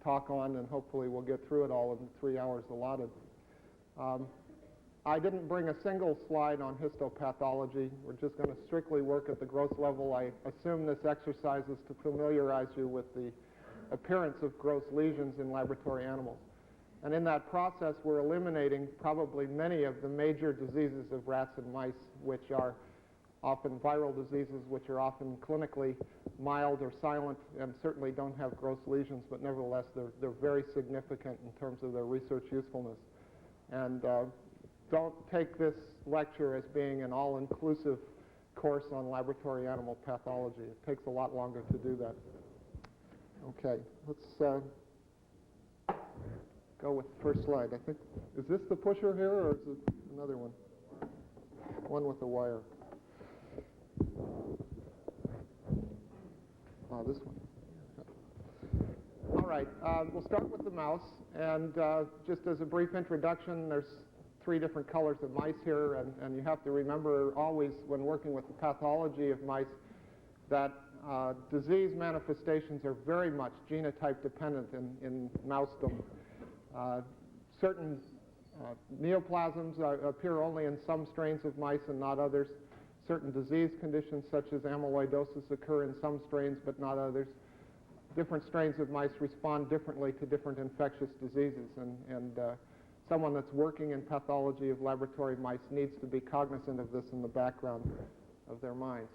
talk on, and hopefully we'll get through it all in the 3 hours allotted. I didn't bring a single slide on histopathology. We're just going to strictly work at the gross level. I assume this exercise is to familiarize you with the appearance of gross lesions in laboratory animals. And in that process, we're eliminating probably many of the major diseases of rats and mice, which are often viral diseases, which are often clinically mild or silent and certainly don't have gross lesions, but nevertheless, they're very significant in terms of their research usefulness. And don't take this lecture as being an all-inclusive course on laboratory animal pathology. It takes a lot longer to do that. Okay, let's go with the first slide. I think, is this the pusher here, or is it another one? One with the wire. Oh, this one. All right, we'll start with the mouse. And just as a brief introduction, there's 3 different colors of mice here. And you have to remember always when working with the pathology of mice that disease manifestations are very much genotype dependent in mousedom. Certain neoplasms appear only in some strains of mice and not others. Certain disease conditions such as amyloidosis occur in some strains but not others. Different strains of mice respond differently to different infectious diseases, and someone that's working in pathology of laboratory mice needs to be cognizant of this in the background of their minds.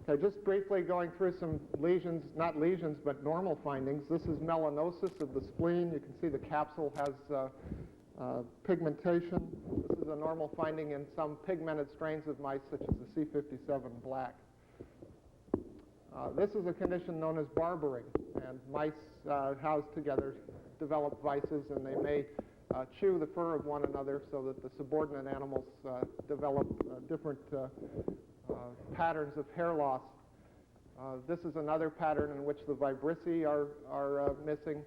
Okay, just briefly going through some lesions, not lesions, but normal findings. This is melanosis of the spleen. You can see the capsule has pigmentation. This is a normal finding in some pigmented strains of mice, such as the C57 black. This is a condition known as barbering, and mice housed together develop vices, and they may chew the fur of one another so that the subordinate animals develop different patterns of hair loss. This is another pattern in which the vibrissae are missing.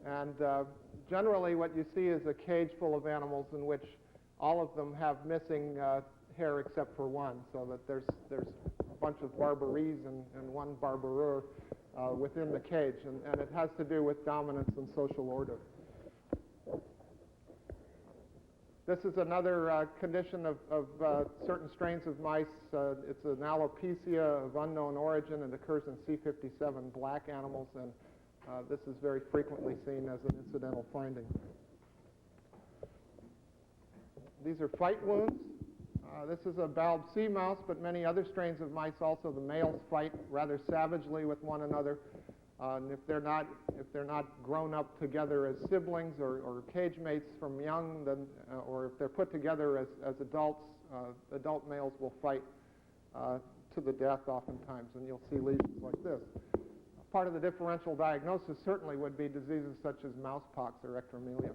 And generally what you see is a cage full of animals in which all of them have missing hair except for one, so that there's a bunch of barbaries and one barbereur within the cage, and it has to do with dominance and social order. This is another condition of certain strains of mice. It's an alopecia of unknown origin. It occurs in C57 black animals, and this is very frequently seen as an incidental finding. These are fight wounds. This is a Balb C mouse, but many other strains of mice also, the males fight rather savagely with one another. And if they're not grown up together as siblings or cage mates from young, then, or if they're put together as adults, adult males will fight to the death oftentimes, and you'll see lesions like this. Part of the differential diagnosis certainly would be diseases such as mousepox or ectromelia.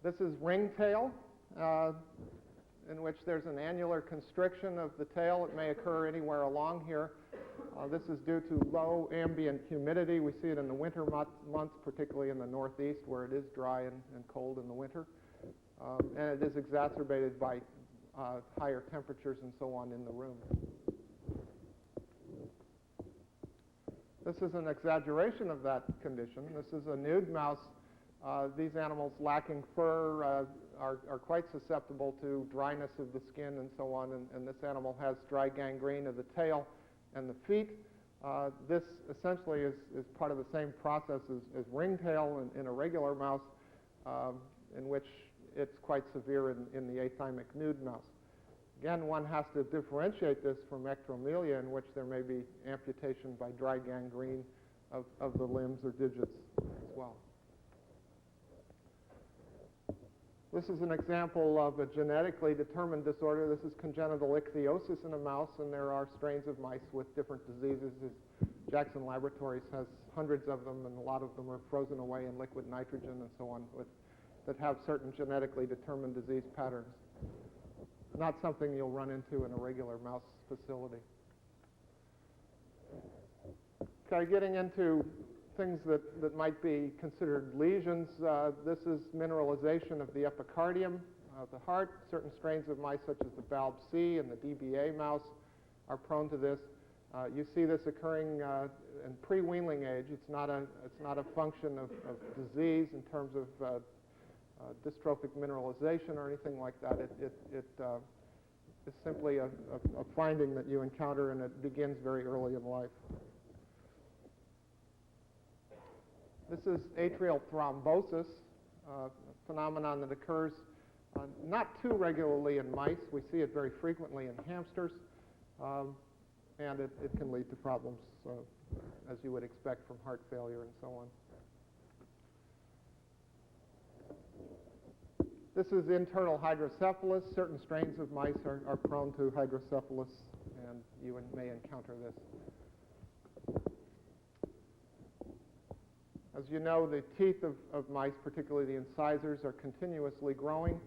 This is ringtail, in which there's an annular constriction of the tail. It may occur anywhere along here. This is due to low ambient humidity. We see it in the winter months, particularly in the northeast, where it is dry and cold in the winter. And it is exacerbated by higher temperatures and so on in the room. This is an exaggeration of that condition. This is a nude mouse. These animals lacking fur are quite susceptible to dryness of the skin and so on, and this animal has dry gangrene of the tail and the feet. This essentially is part of the same process as ringtail in a regular mouse, in which it's quite severe in the athymic nude mouse. Again, one has to differentiate this from ectromelia, in which there may be amputation by dry gangrene of the limbs or digits as well. This is an example of a genetically determined disorder. This is congenital ichthyosis in a mouse, and there are strains of mice with different diseases. Jackson Laboratories has hundreds of them, and a lot of them are frozen away in liquid nitrogen and so on that have certain genetically determined disease patterns. Not something you'll run into in a regular mouse facility. Okay, getting into things that might be considered lesions. This is mineralization of the epicardium of the heart. Certain strains of mice, such as the Balb C and the DBA mouse, are prone to this. You see this occurring in pre-weanling age. It's not a function of disease in terms of dystrophic mineralization or anything like that. It is simply a finding that you encounter, and it begins very early in life. This is atrial thrombosis, a phenomenon that occurs not too regularly in mice. We see it very frequently in hamsters, and it can lead to problems, as you would expect from heart failure and so on. This is internal hydrocephalus. Certain strains of mice are prone to hydrocephalus, and you may encounter this. As you know, the teeth of mice, particularly the incisors, are continuously growing,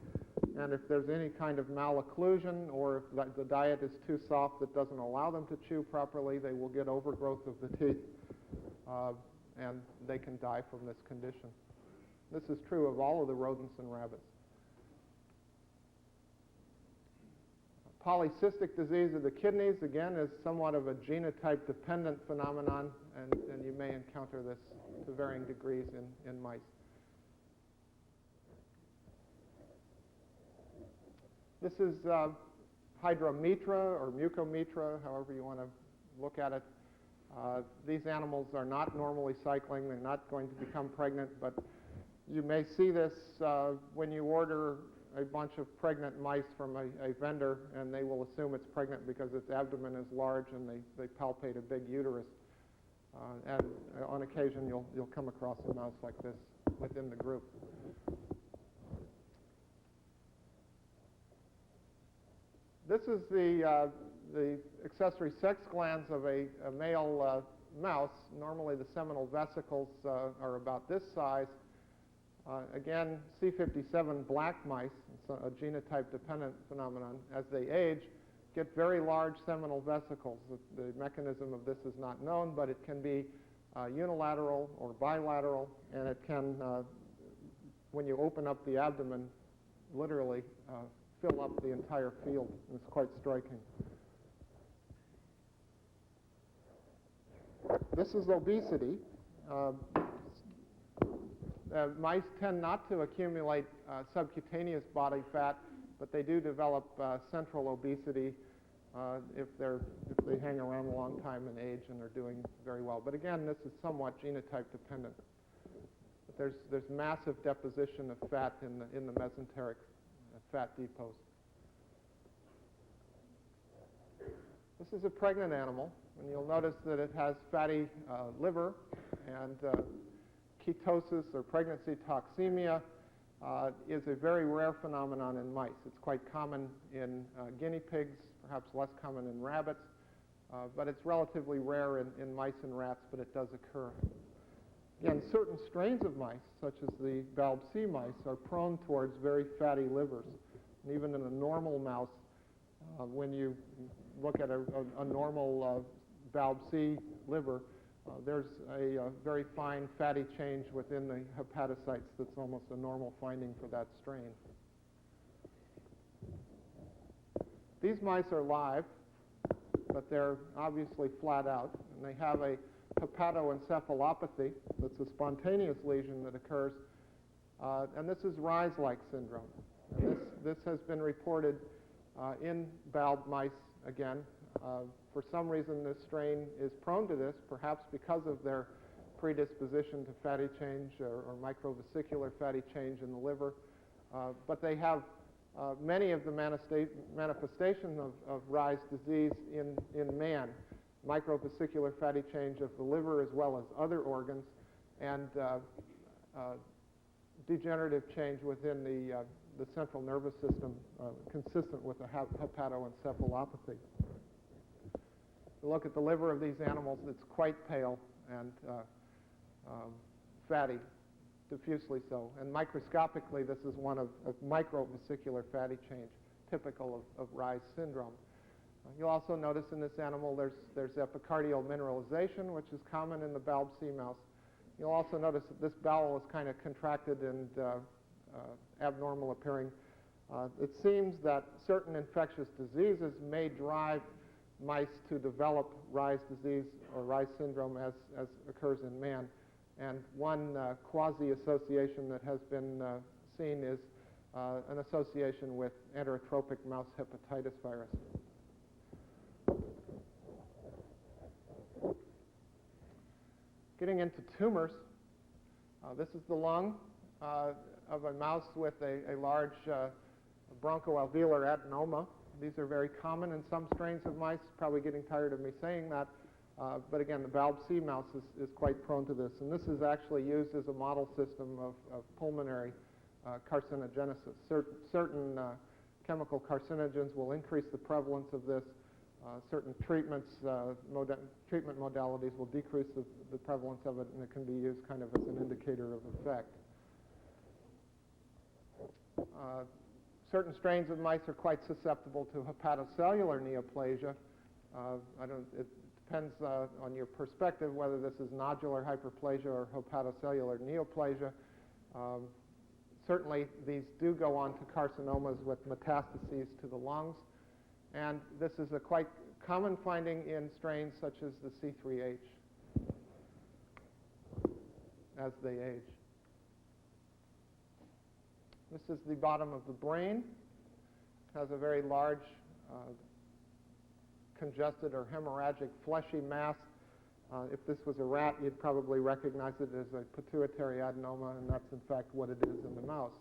and if there's any kind of malocclusion or if the diet is too soft that doesn't allow them to chew properly, they will get overgrowth of the teeth, and they can die from this condition. This is true of all of the rodents and rabbits. Polycystic disease of the kidneys, again, is somewhat of a genotype-dependent phenomenon, and you may encounter this to varying degrees in mice. This is hydrometra or mucometra, however you want to look at it. These animals are not normally cycling. They're not going to become pregnant, but you may see this when you order a bunch of pregnant mice from a vendor, and they will assume it's pregnant because its abdomen is large and they palpate a big uterus. And on occasion, you'll come across a mouse like this within the group. This is the accessory sex glands of a male mouse. Normally, the seminal vesicles are about this size. Again, C57 black mice, it's a genotype-dependent phenomenon. As they age, get very large seminal vesicles. The mechanism of this is not known, but it can be unilateral or bilateral, and it can, when you open up the abdomen, literally fill up the entire field. It's quite striking. This is obesity. Mice tend not to accumulate subcutaneous body fat, but they do develop central obesity if they hang around a long time and age and are doing very well. But again, this is somewhat genotype dependent. But there's massive deposition of fat in the mesenteric fat depots. This is a pregnant animal, and you'll notice that it has fatty liver, and ketosis or pregnancy toxemia is a very rare phenomenon in mice. It's quite common in guinea pigs, perhaps less common in rabbits, but it's relatively rare in mice and rats, but it does occur. Again, certain strains of mice, such as the Balb C mice, are prone towards very fatty livers. And even in a normal mouse, when you look at a normal Balb C liver, there's a very fine fatty change within the hepatocytes that's almost a normal finding for that strain. These mice are live, but they're obviously flat out, and they have a hepatoencephalopathy. That's a spontaneous lesion that occurs, and this is Reye's-like syndrome. And this has been reported in Balb mice again. For some reason, this strain is prone to this, perhaps because of their predisposition to fatty change or microvesicular fatty change in the liver. But they have many of the manifestations of Reye's disease in man, microvesicular fatty change of the liver as well as other organs, and degenerative change within the central nervous system consistent with a hepatoencephalopathy. If you look at the liver of these animals, it's quite pale and fatty, diffusely so. And microscopically, this is one of microvesicular fatty change, typical of Reye's syndrome. You'll also notice in this animal there's epicardial mineralization, which is common in the Balb C mouse. You'll also notice that this bowel is kind of contracted and abnormal appearing. It seems that certain infectious diseases may drive mice to develop Reye's disease or Reye's syndrome as occurs in man. And one quasi-association that has been seen is an association with enterotropic mouse hepatitis virus. Getting into tumors, this is the lung of a mouse with a large bronchoalveolar adenoma. These are very common in some strains of mice, probably getting tired of me saying that. But again, the Balb C mouse is quite prone to this. And this is actually used as a model system of pulmonary carcinogenesis. Certain chemical carcinogens will increase the prevalence of this. Certain treatment modalities will decrease the prevalence of it, and it can be used kind of as an indicator of effect. Certain strains of mice are quite susceptible to hepatocellular neoplasia. It depends on your perspective whether this is nodular hyperplasia or hepatocellular neoplasia. Certainly, these do go on to carcinomas with metastases to the lungs. And this is a quite common finding in strains such as the C3H as they age. This is the bottom of the brain. It has a very large congested or hemorrhagic fleshy mass. If this was a rat, you'd probably recognize it as a pituitary adenoma, and that's in fact what it is in the mouse.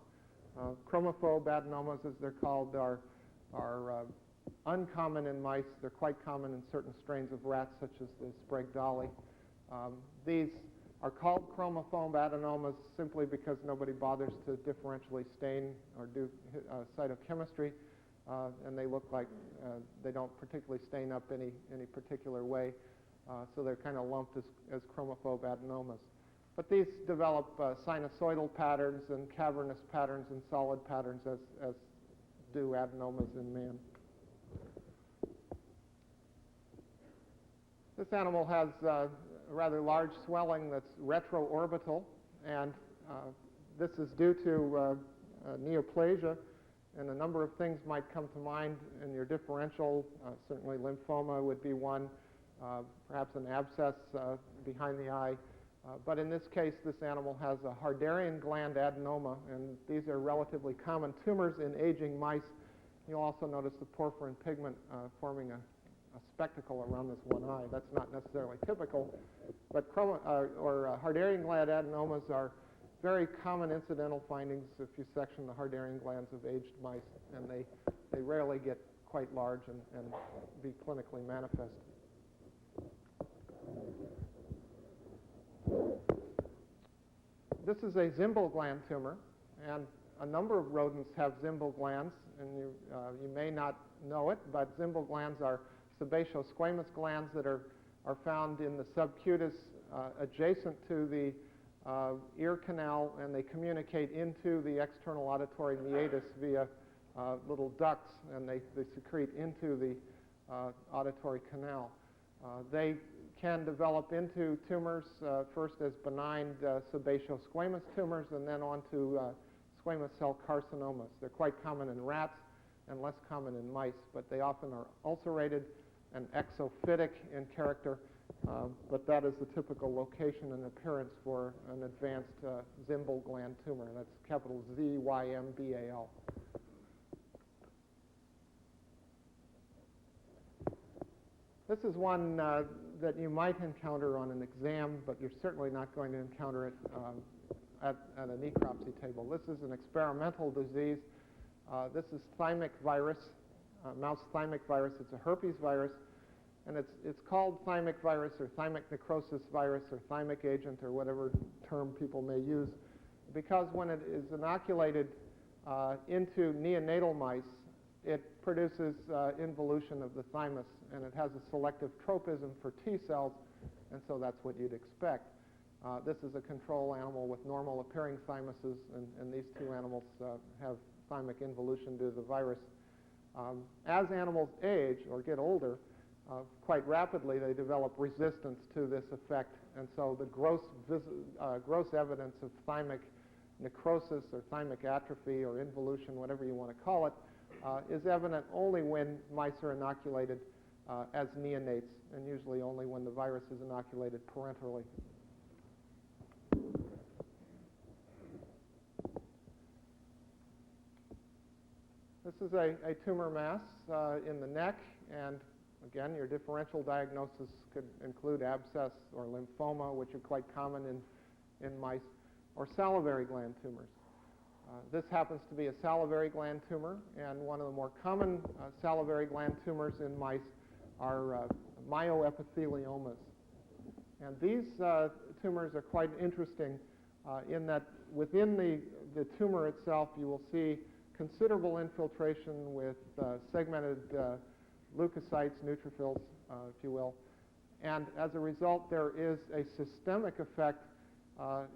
Chromophobe adenomas, as they're called, are uncommon in mice. They're quite common in certain strains of rats, such as the Sprague Dawley. These are called chromophobe adenomas simply because nobody bothers to differentially stain or do cytochemistry, and they look like they don't particularly stain up any particular way, so they're kind of lumped as chromophobe adenomas. But these develop sinusoidal patterns and cavernous patterns and solid patterns as do adenomas in man. This animal has a rather large swelling that's retroorbital, and this is due to neoplasia, and a number of things might come to mind in your differential. Certainly lymphoma would be one, perhaps an abscess behind the eye. But in this case, this animal has a Harderian gland adenoma, and these are relatively common tumors in aging mice. You'll also notice the porphyrin pigment forming a spectacle around this one eye. That's not necessarily typical, but Harderian gland adenomas are very common incidental findings if you section the Harderian glands of aged mice, and they rarely get quite large and be clinically manifest. This is a Zimbel gland tumor, and a number of rodents have Zimbel glands, and you may not know it, but Zimbel glands are sebaceous-squamous glands that are found in the subcutis adjacent to the ear canal, and they communicate into the external auditory meatus via little ducts, and they secrete into the auditory canal. They can develop into tumors, first as benign sebaceous-squamous tumors, and then onto squamous cell carcinomas. They're quite common in rats and less common in mice, but they often are ulcerated and exophytic in character, but that is the typical location and appearance for an advanced Zimbel gland tumor. That's capital Z-Y-M-B-A-L. This is one that you might encounter on an exam, but you're certainly not going to encounter it at a necropsy table. This is an experimental disease. This is thymic virus, mouse thymic virus. It's a herpes virus, and it's called thymic virus or thymic necrosis virus or thymic agent or whatever term people may use, because when it is inoculated into neonatal mice, it produces involution of the thymus, and it has a selective tropism for T cells, and so that's what you'd expect. This is a control animal with normal appearing thymuses, and these two animals have thymic involution due to the virus. As animals age or get older, quite rapidly they develop resistance to this effect, and so the gross evidence of thymic necrosis or thymic atrophy or involution, whatever you want to call it, is evident only when mice are inoculated as neonates, and usually only when the virus is inoculated parenterally. This is a tumor mass in the neck, and again, your differential diagnosis could include abscess or lymphoma, which are quite common in mice, or salivary gland tumors. This happens to be a salivary gland tumor, and one of the more common salivary gland tumors in mice are myoepitheliomas. And these tumors are quite interesting in that within the tumor itself you will see considerable infiltration with segmented leukocytes, neutrophils, if you will. And as a result, there is a systemic effect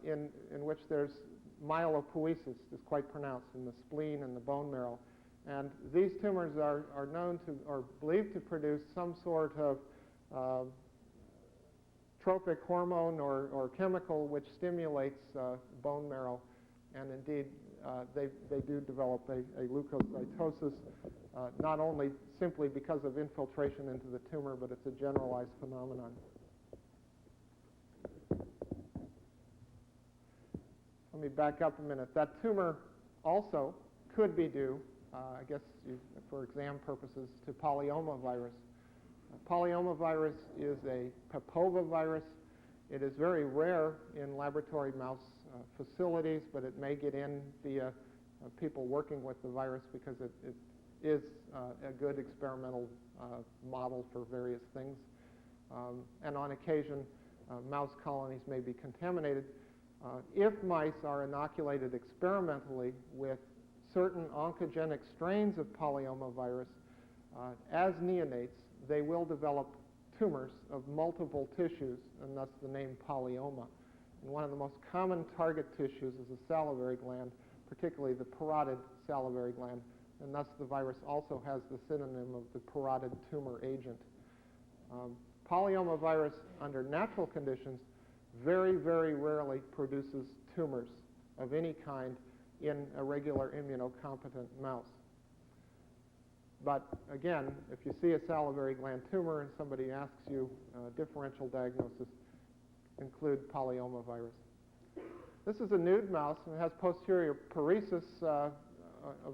in which there's myelopoiesis is quite pronounced in the spleen and the bone marrow. And these tumors are known to, or believed to produce some sort of trophic hormone or chemical which stimulates bone marrow. And indeed, they do develop a leukocytosis, not only simply because of infiltration into the tumor, but it's a generalized phenomenon. Let me back up a minute. That tumor also could be due, I guess for exam purposes, to polyomavirus. Polyomavirus is a papovavirus. It is very rare in laboratory mouse facilities, but it may get in via people working with the virus because it is a good experimental model for various things. And on occasion, mouse colonies may be contaminated. If mice are inoculated experimentally with certain oncogenic strains of polyomavirus, as neonates, they will develop tumors of multiple tissues, and thus the name polyoma. And one of the most common target tissues is the salivary gland, particularly the parotid salivary gland, and thus the virus also has the synonym of the parotid tumor agent. Polyomavirus, under natural conditions, very, very rarely produces tumors of any kind in a regular immunocompetent mouse. But again, if you see a salivary gland tumor and somebody asks you differential diagnosis, include polyomavirus. This is a nude mouse, and it has posterior paresis of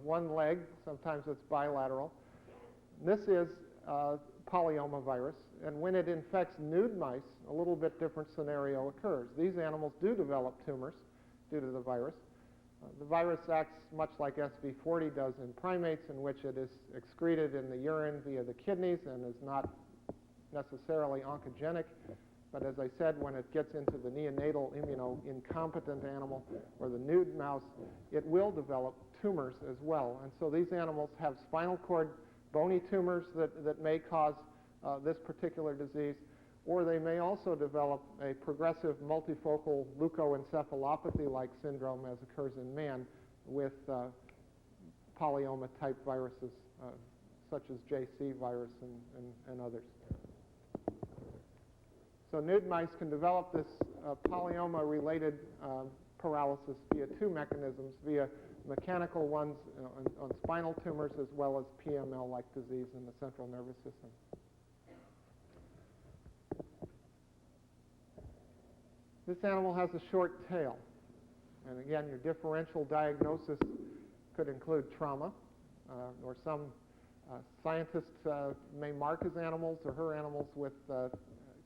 one leg. Sometimes it's bilateral. This is polyomavirus, and when it infects nude mice, a little bit different scenario occurs. These animals do develop tumors due to the virus. The virus acts much like SV40 does in primates, in which it is excreted in the urine via the kidneys and is not necessarily oncogenic. But as I said, when it gets into the neonatal immuno-incompetent animal or the nude mouse, it will develop tumors as well. And so these animals have spinal cord bony tumors that may cause this particular disease, or they may also develop a progressive multifocal leukoencephalopathy-like syndrome as occurs in man with polyoma-type viruses such as JC virus and others. So nude mice can develop this polyoma-related paralysis via two mechanisms, via mechanical ones on spinal tumors as well as PML-like disease in the central nervous system. This animal has a short tail. And again, your differential diagnosis could include trauma, or some scientists may mark his animals or her animals with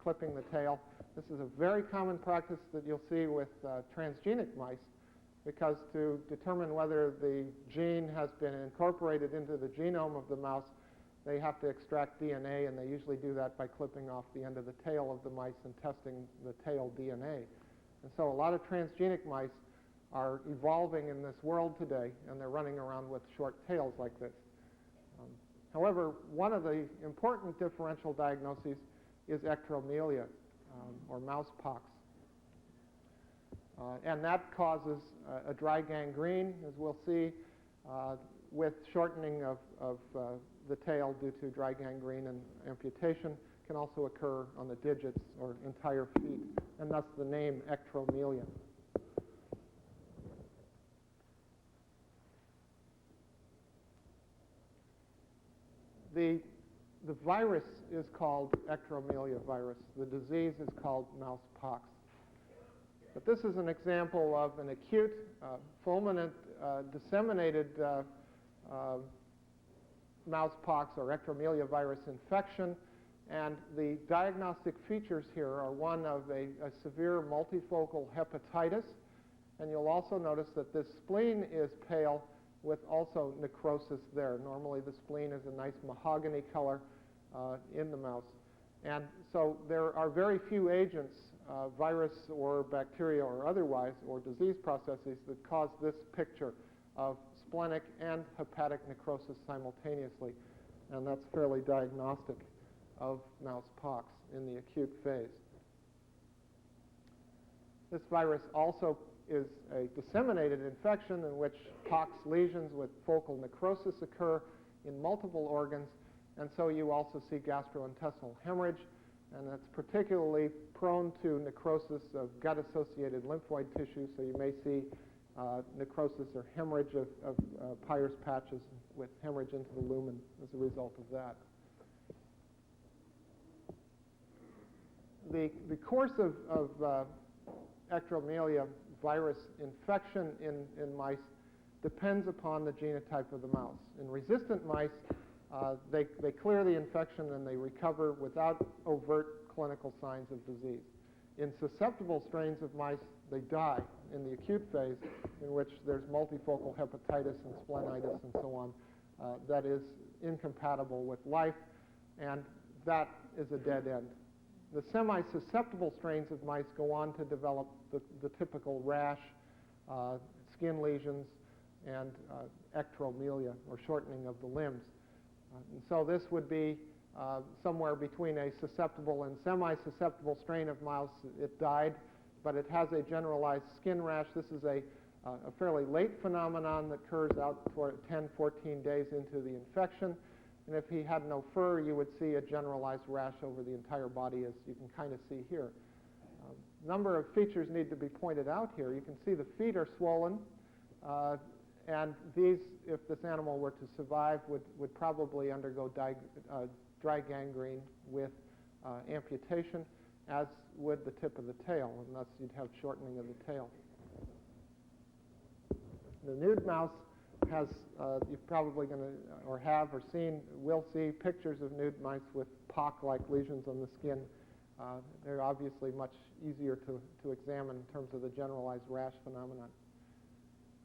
clipping the tail. This is a very common practice that you'll see with transgenic mice, because to determine whether the gene has been incorporated into the genome of the mouse, they have to extract DNA, and they usually do that by clipping off the end of the tail of the mice and testing the tail DNA. And so a lot of transgenic mice are evolving in this world today, and they're running around with short tails like this. However, one of the important differential diagnoses is ectromelia, or mouse pox. And that causes a dry gangrene, as we'll see, with shortening of the tail due to dry gangrene, and amputation can also occur on the digits or entire feet, and thus the name ectromelia. The The virus is called ectromelia virus. The disease is called mouse pox. But this is an example of an acute, fulminant, disseminated mouse pox or ectromelia virus infection. And the diagnostic features here are one of a severe multifocal hepatitis. And you'll also notice that this spleen is pale with also necrosis there. Normally the spleen is a nice mahogany color in the mouse. And so there are very few agents, virus or bacteria or otherwise, or disease processes that cause this picture of splenic and hepatic necrosis simultaneously. And that's fairly diagnostic of mouse pox in the acute phase. This virus also is a disseminated infection in which pox lesions with focal necrosis occur in multiple organs, and so you also see gastrointestinal hemorrhage, and that's particularly prone to necrosis of gut-associated lymphoid tissue, so you may see necrosis or hemorrhage of Peyer's patches with hemorrhage into the lumen as a result of that. The course of ectromelia virus infection in mice depends upon the genotype of the mouse. In resistant mice, they clear the infection and they recover without overt clinical signs of disease. In susceptible strains of mice, they die in the acute phase, in which there's multifocal hepatitis and splenitis and so on. That is incompatible with life, and that is a dead end. The semi-susceptible strains of mice go on to develop the typical rash, skin lesions, and ectromelia, or shortening of the limbs. And so this would be somewhere between a susceptible and semi-susceptible strain of mouse. It died, but it has a generalized skin rash. This is a fairly late phenomenon that occurs out for 10, 14 days into the infection. And if he had no fur, you would see a generalized rash over the entire body, as you can kind of see here. A number of features need to be pointed out here. You can see the feet are swollen, and these, if this animal were to survive, would probably undergo dry gangrene with amputation, as would the tip of the tail, and thus you'd have shortening of the tail. The nude mouse has, you're probably going to, or have, or will see pictures of nude mice with pock-like lesions on the skin. They're obviously much easier to examine in terms of the generalized rash phenomenon.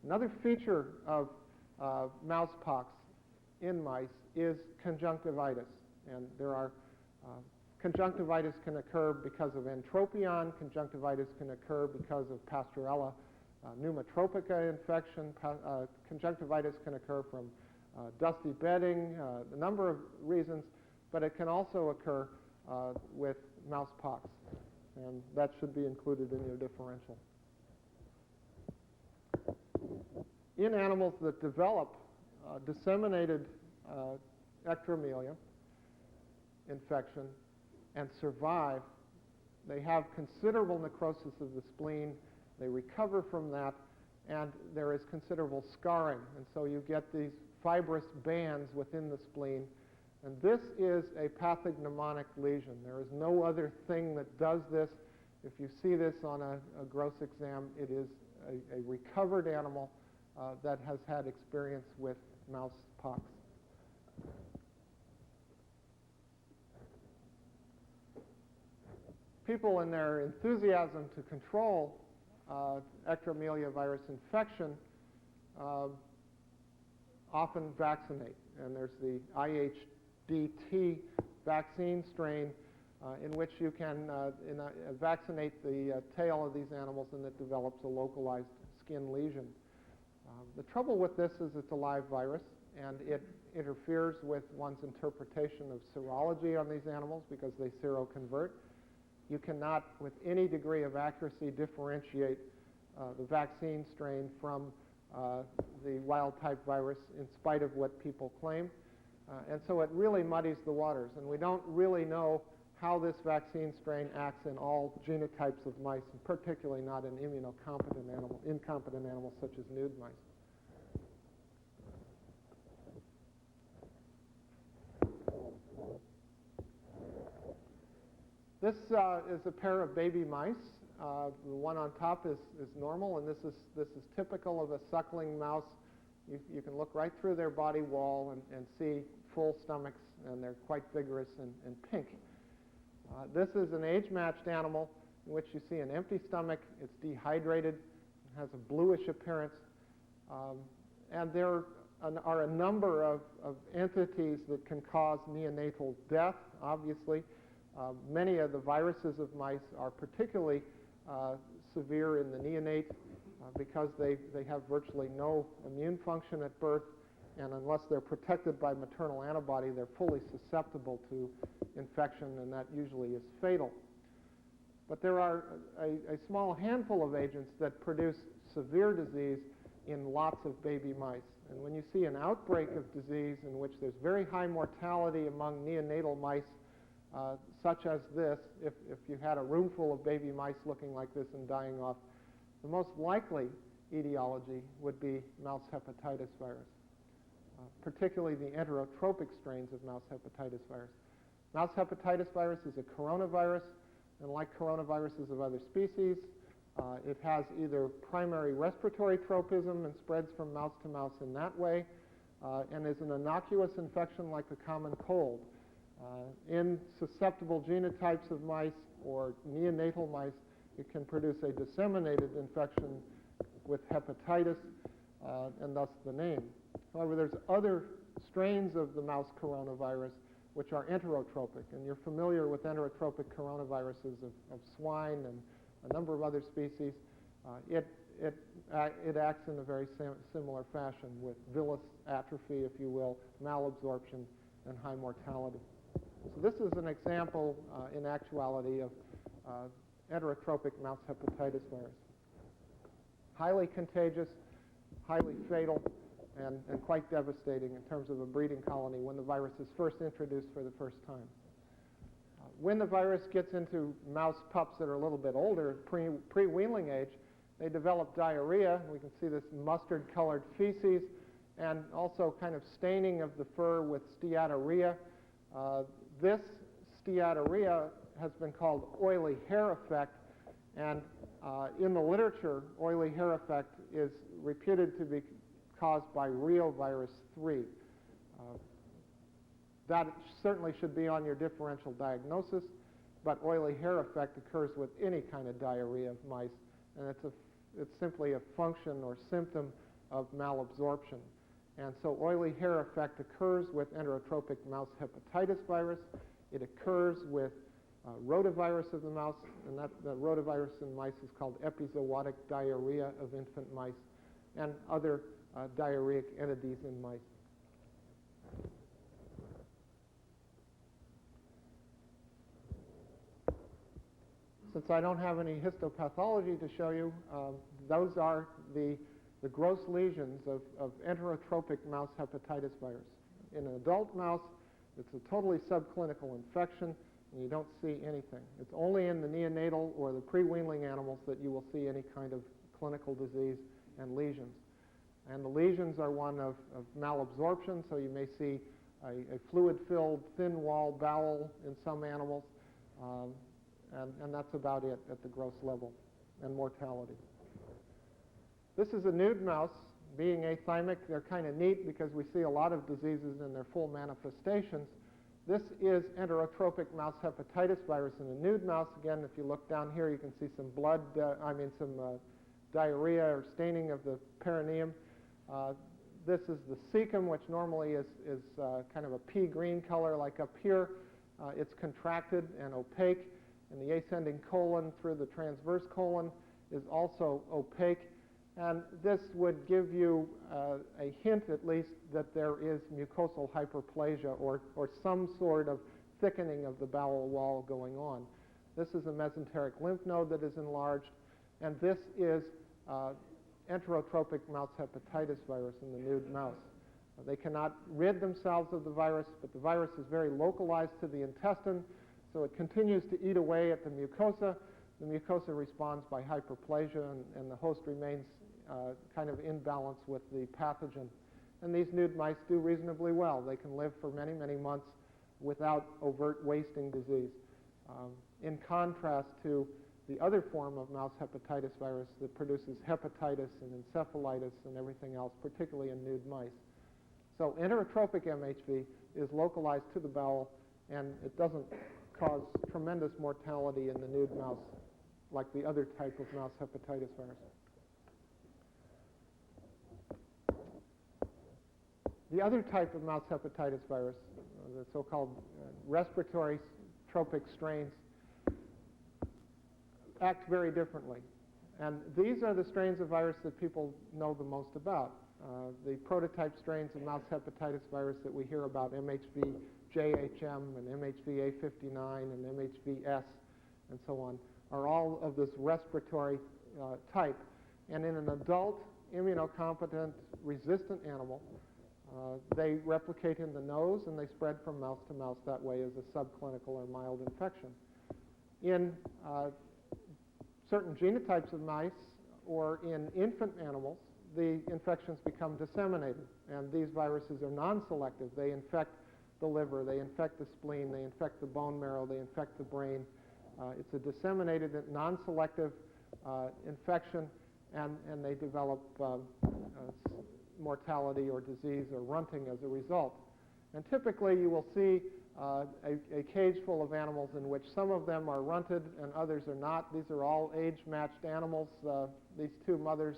Another feature of mouse pox in mice is conjunctivitis. And there are, conjunctivitis can occur because of entropion. Conjunctivitis can occur because of Pasteurella pneumotropica infection. Conjunctivitis can occur from dusty bedding, a number of reasons, but it can also occur with mouse pox, and that should be included in your differential. In animals that develop disseminated ectromelia infection and survive, they have considerable necrosis of the spleen. They recover from that, and there is considerable scarring. And so you get these fibrous bands within the spleen. And this is a pathognomonic lesion. There is no other thing that does this. If you see this on a gross exam, it is a recovered animal that has had experience with mouse pox. People, in their enthusiasm to control ectromelia virus infection, often vaccinate. And there's the IHDT vaccine strain in which you can vaccinate the tail of these animals, and it develops a localized skin lesion. The trouble with this is it's a live virus, and it interferes with one's interpretation of serology on these animals because they seroconvert. You cannot, with any degree of accuracy, differentiate the vaccine strain from the wild-type virus in spite of what people claim. And so it really muddies the waters, and we don't really know how this vaccine strain acts in all genotypes of mice, and particularly not in incompetent animals such as nude mice. This is a pair of baby mice. The one on top is normal, and this is typical of a suckling mouse. You can look right through their body wall and see full stomachs, and they're quite vigorous and pink. This is an age-matched animal in which you see an empty stomach. It's dehydrated, it has a bluish appearance, and there are a number of entities that can cause neonatal death, obviously. Many of the viruses of mice are particularly severe in the neonate because they have virtually no immune function at birth, and unless they're protected by maternal antibody, they're fully susceptible to infection, and that usually is fatal. But there are a small handful of agents that produce severe disease in lots of baby mice. And when you see an outbreak of disease in which there's very high mortality among neonatal mice, such as this, if you had a room full of baby mice looking like this and dying off, the most likely etiology would be mouse hepatitis virus, particularly the enterotropic strains of mouse hepatitis virus. Mouse hepatitis virus is a coronavirus, and like coronaviruses of other species, it has either primary respiratory tropism and spreads from mouse to mouse in that way, and is an innocuous infection like the common cold. In susceptible genotypes of mice or neonatal mice, it can produce a disseminated infection with hepatitis, and thus the name. However, there's other strains of the mouse coronavirus which are enterotropic, and you're familiar with enterotropic coronaviruses of swine and a number of other species. It acts in a very similar fashion with villus atrophy, if you will, malabsorption, and high mortality. So this is an example, in actuality, of enterotropic mouse hepatitis virus. Highly contagious, highly fatal, and quite devastating in terms of a breeding colony when the virus is first introduced for the first time. When the virus gets into mouse pups that are a little bit older, pre-weanling age, they develop diarrhea. We can see this mustard-colored feces and also kind of staining of the fur with steatorrhea. This steatorrhea has been called oily hair effect, and in the literature, oily hair effect is reputed to be caused by reovirus 3. That certainly should be on your differential diagnosis, but oily hair effect occurs with any kind of diarrhea of mice, and it's simply a function or symptom of malabsorption. And so oily hair effect occurs with enterotropic mouse hepatitis virus. It occurs with rotavirus of the mouse, and the rotavirus in mice is called epizootic diarrhea of infant mice, and other diarrheic entities in mice. Since I don't have any histopathology to show you, those are the gross lesions of enterotropic mouse hepatitis virus. In an adult mouse, it's a totally subclinical infection, and you don't see anything. It's only in the neonatal or the pre-weanling animals that you will see any kind of clinical disease and lesions. And the lesions are one of malabsorption, so you may see a fluid-filled, thin-walled bowel in some animals, and that's about it at the gross level, and mortality. This is a nude mouse. Being athymic, they're kind of neat because we see a lot of diseases in their full manifestations. This is enterotropic mouse hepatitis virus in a nude mouse. Again, if you look down here, you can see some blood, some diarrhea or staining of the perineum. This is the cecum, which normally is kind of a pea green color like up here. It's contracted and opaque, and the ascending colon through the transverse colon is also opaque. And this would give you a hint, at least, that there is mucosal hyperplasia or some sort of thickening of the bowel wall going on. This is a mesenteric lymph node that is enlarged, and this is enterotropic mouse hepatitis virus in the nude mouse. They cannot rid themselves of the virus, but the virus is very localized to the intestine, so it continues to eat away at the mucosa. The mucosa responds by hyperplasia, and the host remains kind of in balance with the pathogen. And these nude mice do reasonably well. They can live for many, many months without overt wasting disease. in contrast to the other form of mouse hepatitis virus that produces hepatitis and encephalitis and everything else, particularly in nude mice. So enterotropic MHV is localized to the bowel, and it doesn't cause tremendous mortality in the nude mouse like the other type of mouse hepatitis virus. The other type of mouse hepatitis virus, the so-called respiratory tropic strains, act very differently. And these are the strains of virus that people know the most about. The prototype strains of mouse hepatitis virus that we hear about, MHV JHM and MHV A59 and MHVS and so on, are all of this respiratory type. And in an adult, immunocompetent, resistant animal, they replicate in the nose and they spread from mouse to mouse that way as a subclinical or mild infection. In certain genotypes of mice or in infant animals, the infections become disseminated, and these viruses are non-selective. They infect the liver, they infect the spleen, they infect the bone marrow, they infect the brain. It's a disseminated, non-selective infection, and they develop mortality or disease or runting as a result. And typically you will see a cage full of animals in which some of them are runted and others are not. These are all age-matched animals. These two mothers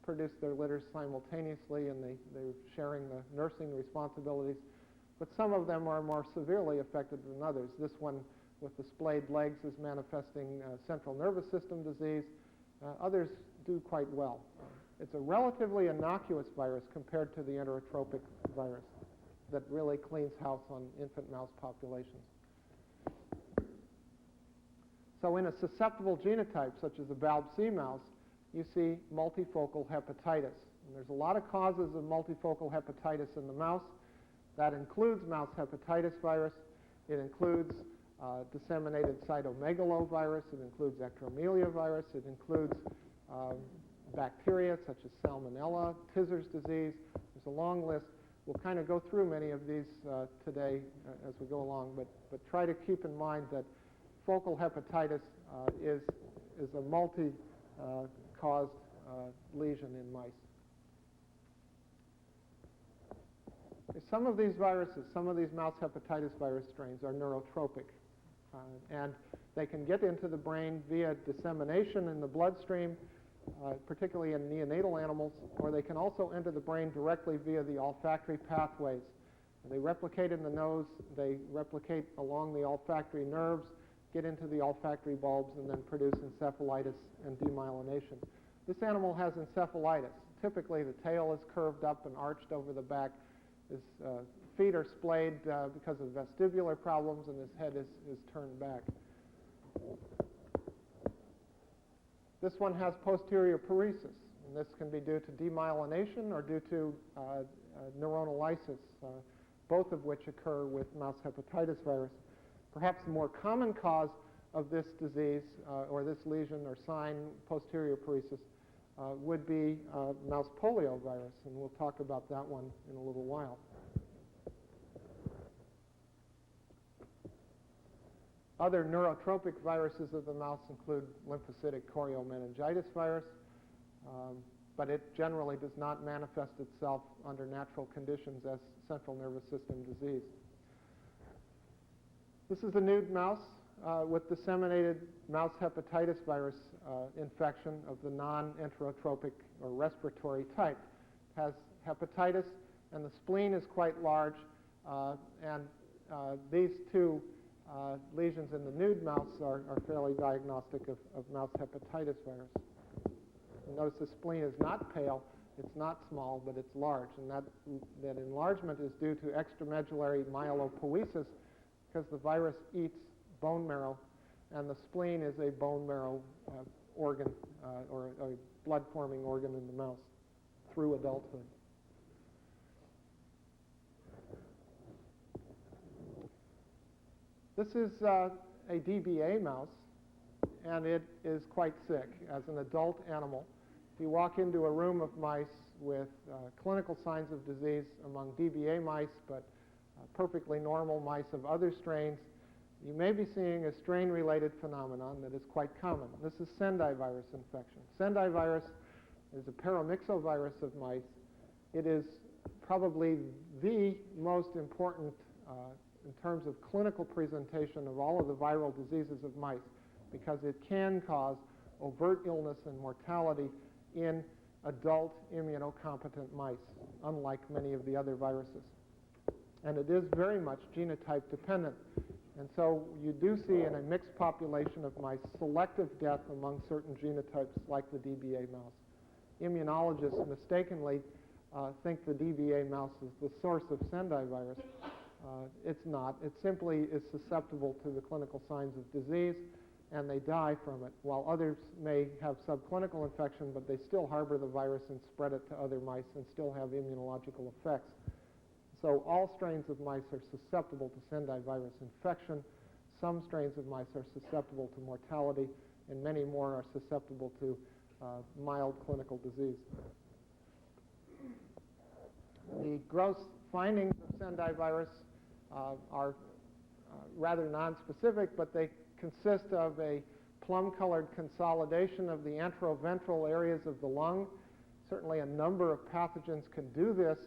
produce their litters simultaneously, and they're sharing the nursing responsibilities. But some of them are more severely affected than others. This one with the splayed legs is manifesting central nervous system disease. Others do quite well. It's a relatively innocuous virus compared to the enterotropic virus that really cleans house on infant mouse populations. So in a susceptible genotype, such as a BALB-C mouse, you see multifocal hepatitis. And there's a lot of causes of multifocal hepatitis in the mouse. That includes mouse hepatitis virus. It includes disseminated cytomegalovirus. It includes ectromelia virus. It includes bacteria such as Salmonella, Tizer's disease. There's a long list. We'll kind of go through many of these today as we go along, but try to keep in mind that focal hepatitis is a multi-caused lesion in mice. Some of these viruses, some of these mouse hepatitis virus strains are neurotropic, and they can get into the brain via dissemination in the bloodstream, particularly in neonatal animals, or they can also enter the brain directly via the olfactory pathways. They replicate in the nose, they replicate along the olfactory nerves, get into the olfactory bulbs, and then produce encephalitis and demyelination. This animal has encephalitis. Typically, the tail is curved up and arched over the back. His feet are splayed because of vestibular problems, and his head is turned back. This one has posterior paresis, and this can be due to demyelination or due to neuronal lysis, both of which occur with mouse hepatitis virus. Perhaps the more common cause of this disease or this lesion or sign, posterior paresis, would be mouse polio virus, and we'll talk about that one in a little while. Other neurotropic viruses of the mouse include lymphocytic choriomeningitis virus, but it generally does not manifest itself under natural conditions as central nervous system disease. This is a nude mouse with disseminated mouse hepatitis virus infection of the non-enterotropic or respiratory type. It has hepatitis, and the spleen is quite large, and these two lesions in the nude mouse are fairly diagnostic of mouse hepatitis virus. And notice the spleen is not pale, it's not small, but it's large, and that enlargement is due to extramedullary myelopoiesis because the virus eats bone marrow, and the spleen is a bone marrow organ or a blood-forming organ in the mouse through adulthood. This is a DBA mouse, and it is quite sick as an adult animal. If you walk into a room of mice with clinical signs of disease among DBA mice, but perfectly normal mice of other strains, you may be seeing a strain-related phenomenon that is quite common. This is Sendai virus infection. Sendai virus is a paramyxovirus of mice. It is probably the most important in terms of clinical presentation of all of the viral diseases of mice, because it can cause overt illness and mortality in adult immunocompetent mice, unlike many of the other viruses. And it is very much genotype dependent. And so you do see in a mixed population of mice selective death among certain genotypes like the DBA mouse. Immunologists mistakenly think the DBA mouse is the source of Sendai virus. It's not. It simply is susceptible to the clinical signs of disease, and they die from it, while others may have subclinical infection, but they still harbor the virus and spread it to other mice and still have immunological effects. So all strains of mice are susceptible to Sendai virus infection. Some strains of mice are susceptible to mortality, and many more are susceptible to mild clinical disease. The gross findings of Sendai virus are rather nonspecific, but they consist of a plum-colored consolidation of the antroventral areas of the lung. Certainly a number of pathogens can do this,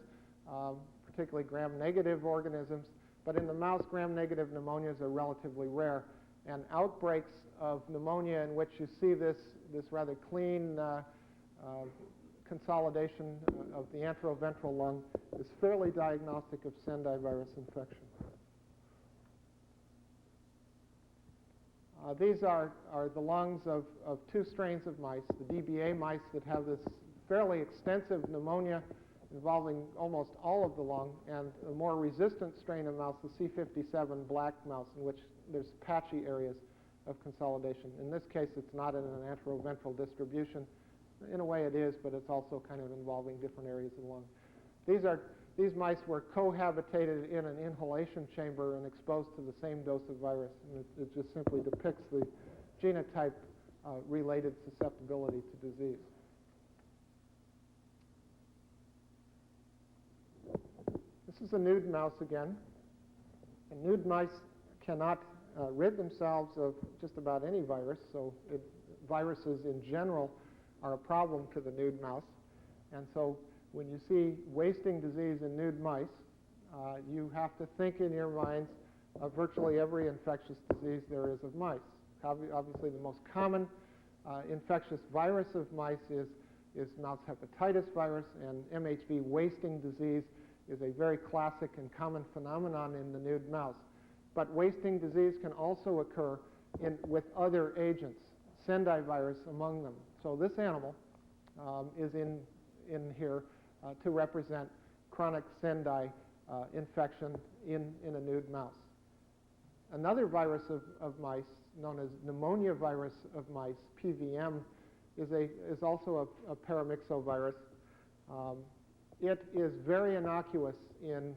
particularly gram-negative organisms, but in the mouse, gram-negative pneumonias are relatively rare. And outbreaks of pneumonia in which you see this rather clean consolidation of the antroventral lung is fairly diagnostic of Sendai virus infection. These are the lungs of two strains of mice, the DBA mice that have this fairly extensive pneumonia involving almost all of the lung, and a more resistant strain of mouse, the C57 black mouse, in which there's patchy areas of consolidation. In this case, it's not in an antroventral distribution. In a way it is, but it's also kind of involving different areas of the lung. These mice were cohabitated in an inhalation chamber and exposed to the same dose of virus, and it just simply depicts the genotype related susceptibility to disease. This is a nude mouse again. And nude mice cannot rid themselves of just about any virus, so viruses in general are a problem to the nude mouse. And so when you see wasting disease in nude mice, you have to think in your minds of virtually every infectious disease there is of mice. Obviously, the most common infectious virus of mice is mouse hepatitis virus, and MHV wasting disease is a very classic and common phenomenon in the nude mouse. But wasting disease can also occur with other agents, Sendai virus among them. So this animal is in here to represent chronic Sendai infection in a nude mouse. Another virus of mice, known as pneumonia virus of mice, PVM, is also a paramyxovirus. It is very innocuous in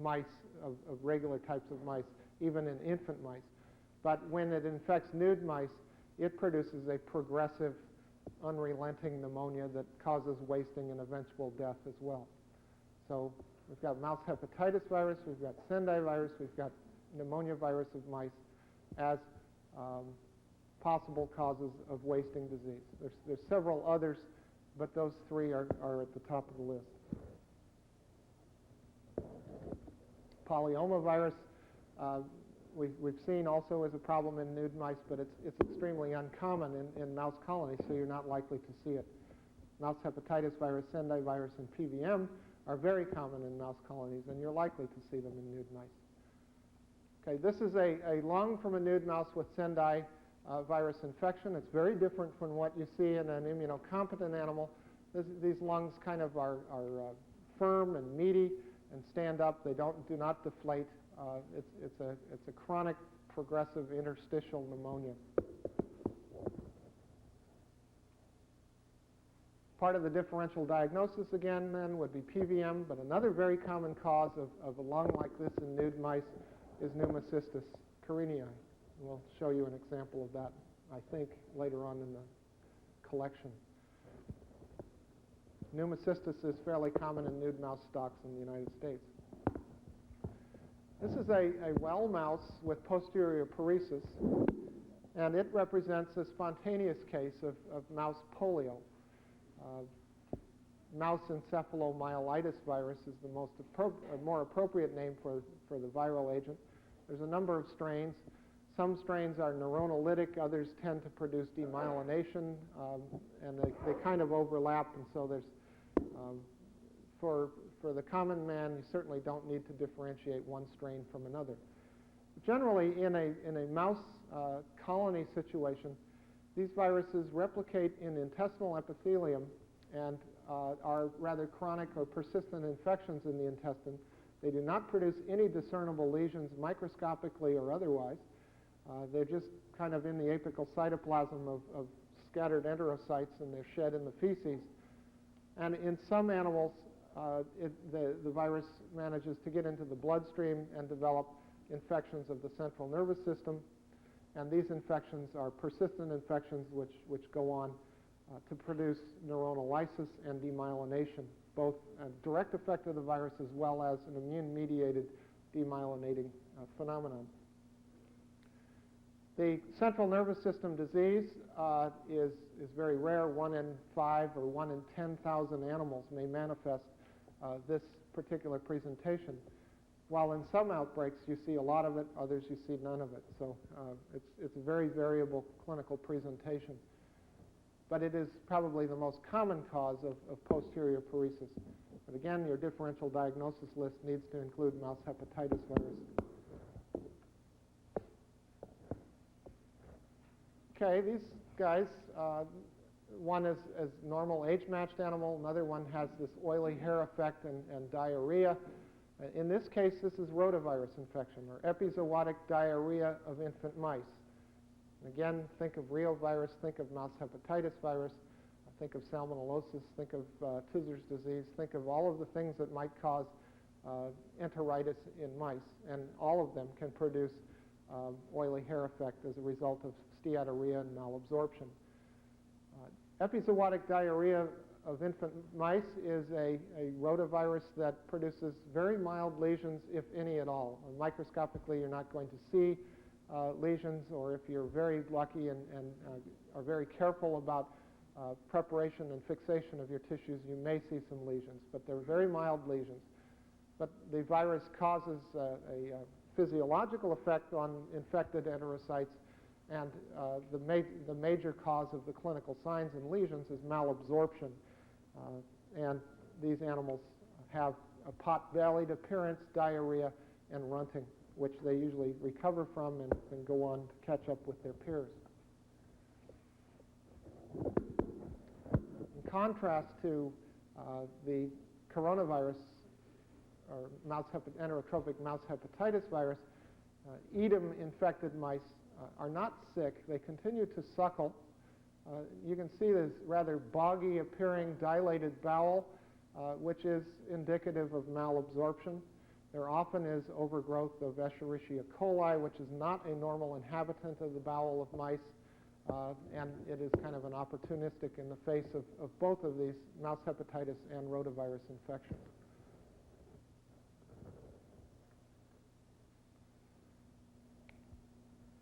mice of regular types of mice, even in infant mice. But when it infects nude mice, it produces a progressive, unrelenting pneumonia that causes wasting and eventual death as well. So we've got mouse hepatitis virus, we've got Sendai virus, we've got pneumonia virus of mice as possible causes of wasting disease. There's several others, but those three are at the top of the list. Polyoma virus, we've seen also as a problem in nude mice, but it's extremely uncommon in mouse colonies, so you're not likely to see it. Mouse hepatitis virus, Sendai virus, and PVM are very common in mouse colonies, and you're likely to see them in nude mice. Okay, this is a lung from a nude mouse with Sendai virus infection. It's very different from what you see in an immunocompetent animal. These lungs kind of are firm and meaty and stand up. They do not deflate. It's a chronic progressive interstitial pneumonia. Part of the differential diagnosis again then would be PVM, but another very common cause of a lung like this in nude mice is pneumocystis carinii. We'll show you an example of that, I think, later on in the collection. Pneumocystis is fairly common in nude mouse stocks in the United States. This is is a well mouse with posterior paresis, and it represents a spontaneous case of mouse polio. Mouse encephalomyelitis virus is the more appropriate name for the viral agent. There's a number of strains. Some strains are neuronolytic, others tend to produce demyelination, and they kind of overlap, and so there's, for the common man, you certainly don't need to differentiate one strain from another. Generally, in a mouse colony situation, these viruses replicate in intestinal epithelium and are rather chronic or persistent infections in the intestine. They do not produce any discernible lesions microscopically or otherwise. They're just kind of in the apical cytoplasm of scattered enterocytes, and they're shed in the feces. And in some animals, the virus manages to get into the bloodstream and develop infections of the central nervous system. And these infections are persistent infections which go on to produce neuronal lysis and demyelination, both a direct effect of the virus as well as an immune-mediated demyelinating phenomenon. The central nervous system disease is very rare. 1 in 5 or 1 in 10,000 animals may manifest this particular presentation. While in some outbreaks you see a lot of it, others you see none of it. So it's a very variable clinical presentation. But it is probably the most common cause of posterior paresis. But again, your differential diagnosis list needs to include mouse hepatitis virus. Okay, these guys, one is normal age-matched animal, another one has this oily hair effect and diarrhea. In this case, this is rotavirus infection, or epizootic diarrhea of infant mice. Again, think of reovirus, think of mouse hepatitis virus, think of salmonellosis, think of Tizer's disease, think of all of the things that might cause enteritis in mice, and all of them can produce oily hair effect as a result of steatorrhea and malabsorption. Epizootic diarrhea of infant mice is a rotavirus that produces very mild lesions, if any at all. Microscopically, you're not going to see lesions, or if you're very lucky and are very careful about preparation and fixation of your tissues, you may see some lesions, but they're very mild lesions. But the virus causes a physiological effect on infected enterocytes, and the major cause of the clinical signs and lesions is malabsorption. And these animals have a pot-bellied appearance, diarrhea, and runting, which they usually recover from and go on to catch up with their peers. In contrast to the coronavirus, or enterotrophic mouse hepatitis virus, Edam-infected mice are not sick. They continue to suckle. You can see this rather boggy appearing dilated bowel, which is indicative of malabsorption. There often is overgrowth of Escherichia coli, which is not a normal inhabitant of the bowel of mice, and it is kind of an opportunistic in the face of both of these mouse hepatitis and rotavirus infections.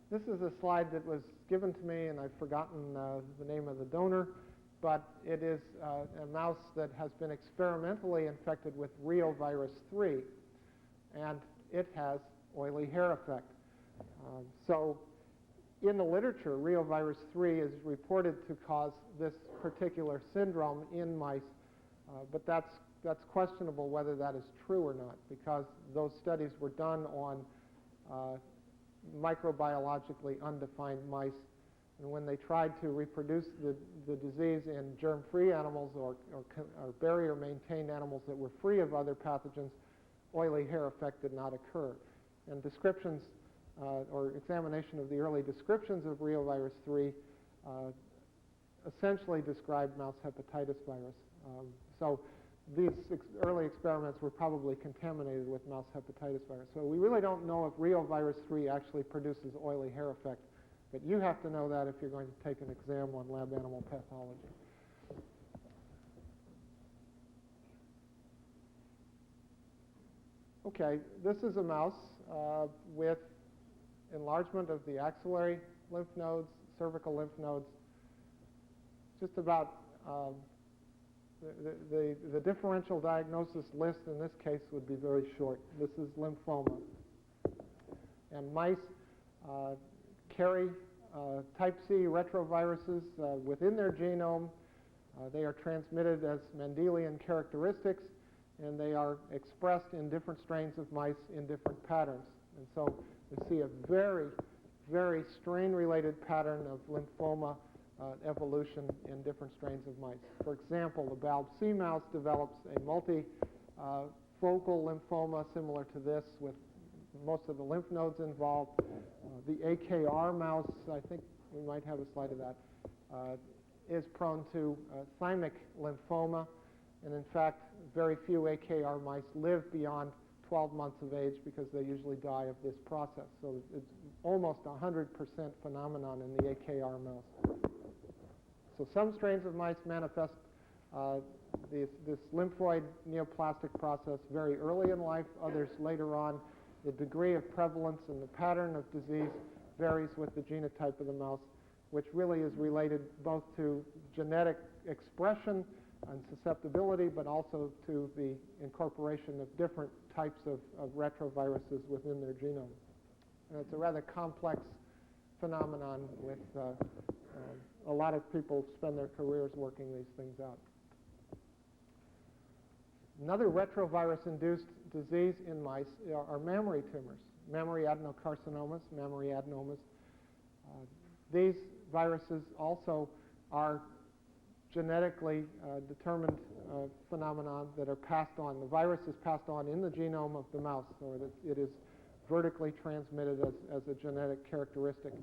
This is a slide that was given to me, and I've forgotten the name of the donor, but it is a mouse that has been experimentally infected with reovirus 3, and it has oily hair effect. So in the literature, reovirus 3 is reported to cause this particular syndrome in mice, but that's questionable whether that is true or not, because those studies were done on microbiologically undefined mice, and when they tried to reproduce the disease in germ-free animals or barrier-maintained animals that were free of other pathogens, oily hair effect did not occur. And descriptions or examination of the early descriptions of reovirus 3 essentially described mouse hepatitis virus. So these early experiments were probably contaminated with mouse hepatitis virus. So we really don't know if reovirus 3 actually produces oily hair effect, but you have to know that if you're going to take an exam on lab animal pathology. Okay, this is a mouse with enlargement of the axillary lymph nodes, cervical lymph nodes. Just about the differential diagnosis list in this case would be very short. This is lymphoma. And mice carry type C retroviruses within their genome. They are transmitted as Mendelian characteristics, and they are expressed in different strains of mice in different patterns. And so we see a very, very strain-related pattern of lymphoma evolution in different strains of mice. For example, the BALB-C mouse develops a multifocal lymphoma similar to this with most of the lymph nodes involved. The AKR mouse, I think we might have a slide of that, is prone to thymic lymphoma. And in fact, very few AKR mice live beyond 12 months of age because they usually die of this process. So it's almost 100% phenomenon in the AKR mouse. So some strains of mice manifest this lymphoid neoplastic process very early in life, others later on. The degree of prevalence and the pattern of disease varies with the genotype of the mouse, which really is related both to genetic expression and susceptibility, but also to the incorporation of different types of retroviruses within their genome. And it's a rather complex phenomenon with a lot of people spend their careers working these things out. Another retrovirus-induced disease in mice are mammary tumors, mammary adenocarcinomas, mammary adenomas. These viruses also are genetically determined phenomenon that are passed on. The virus is passed on in the genome of the mouse, so that it is vertically transmitted as a genetic characteristic,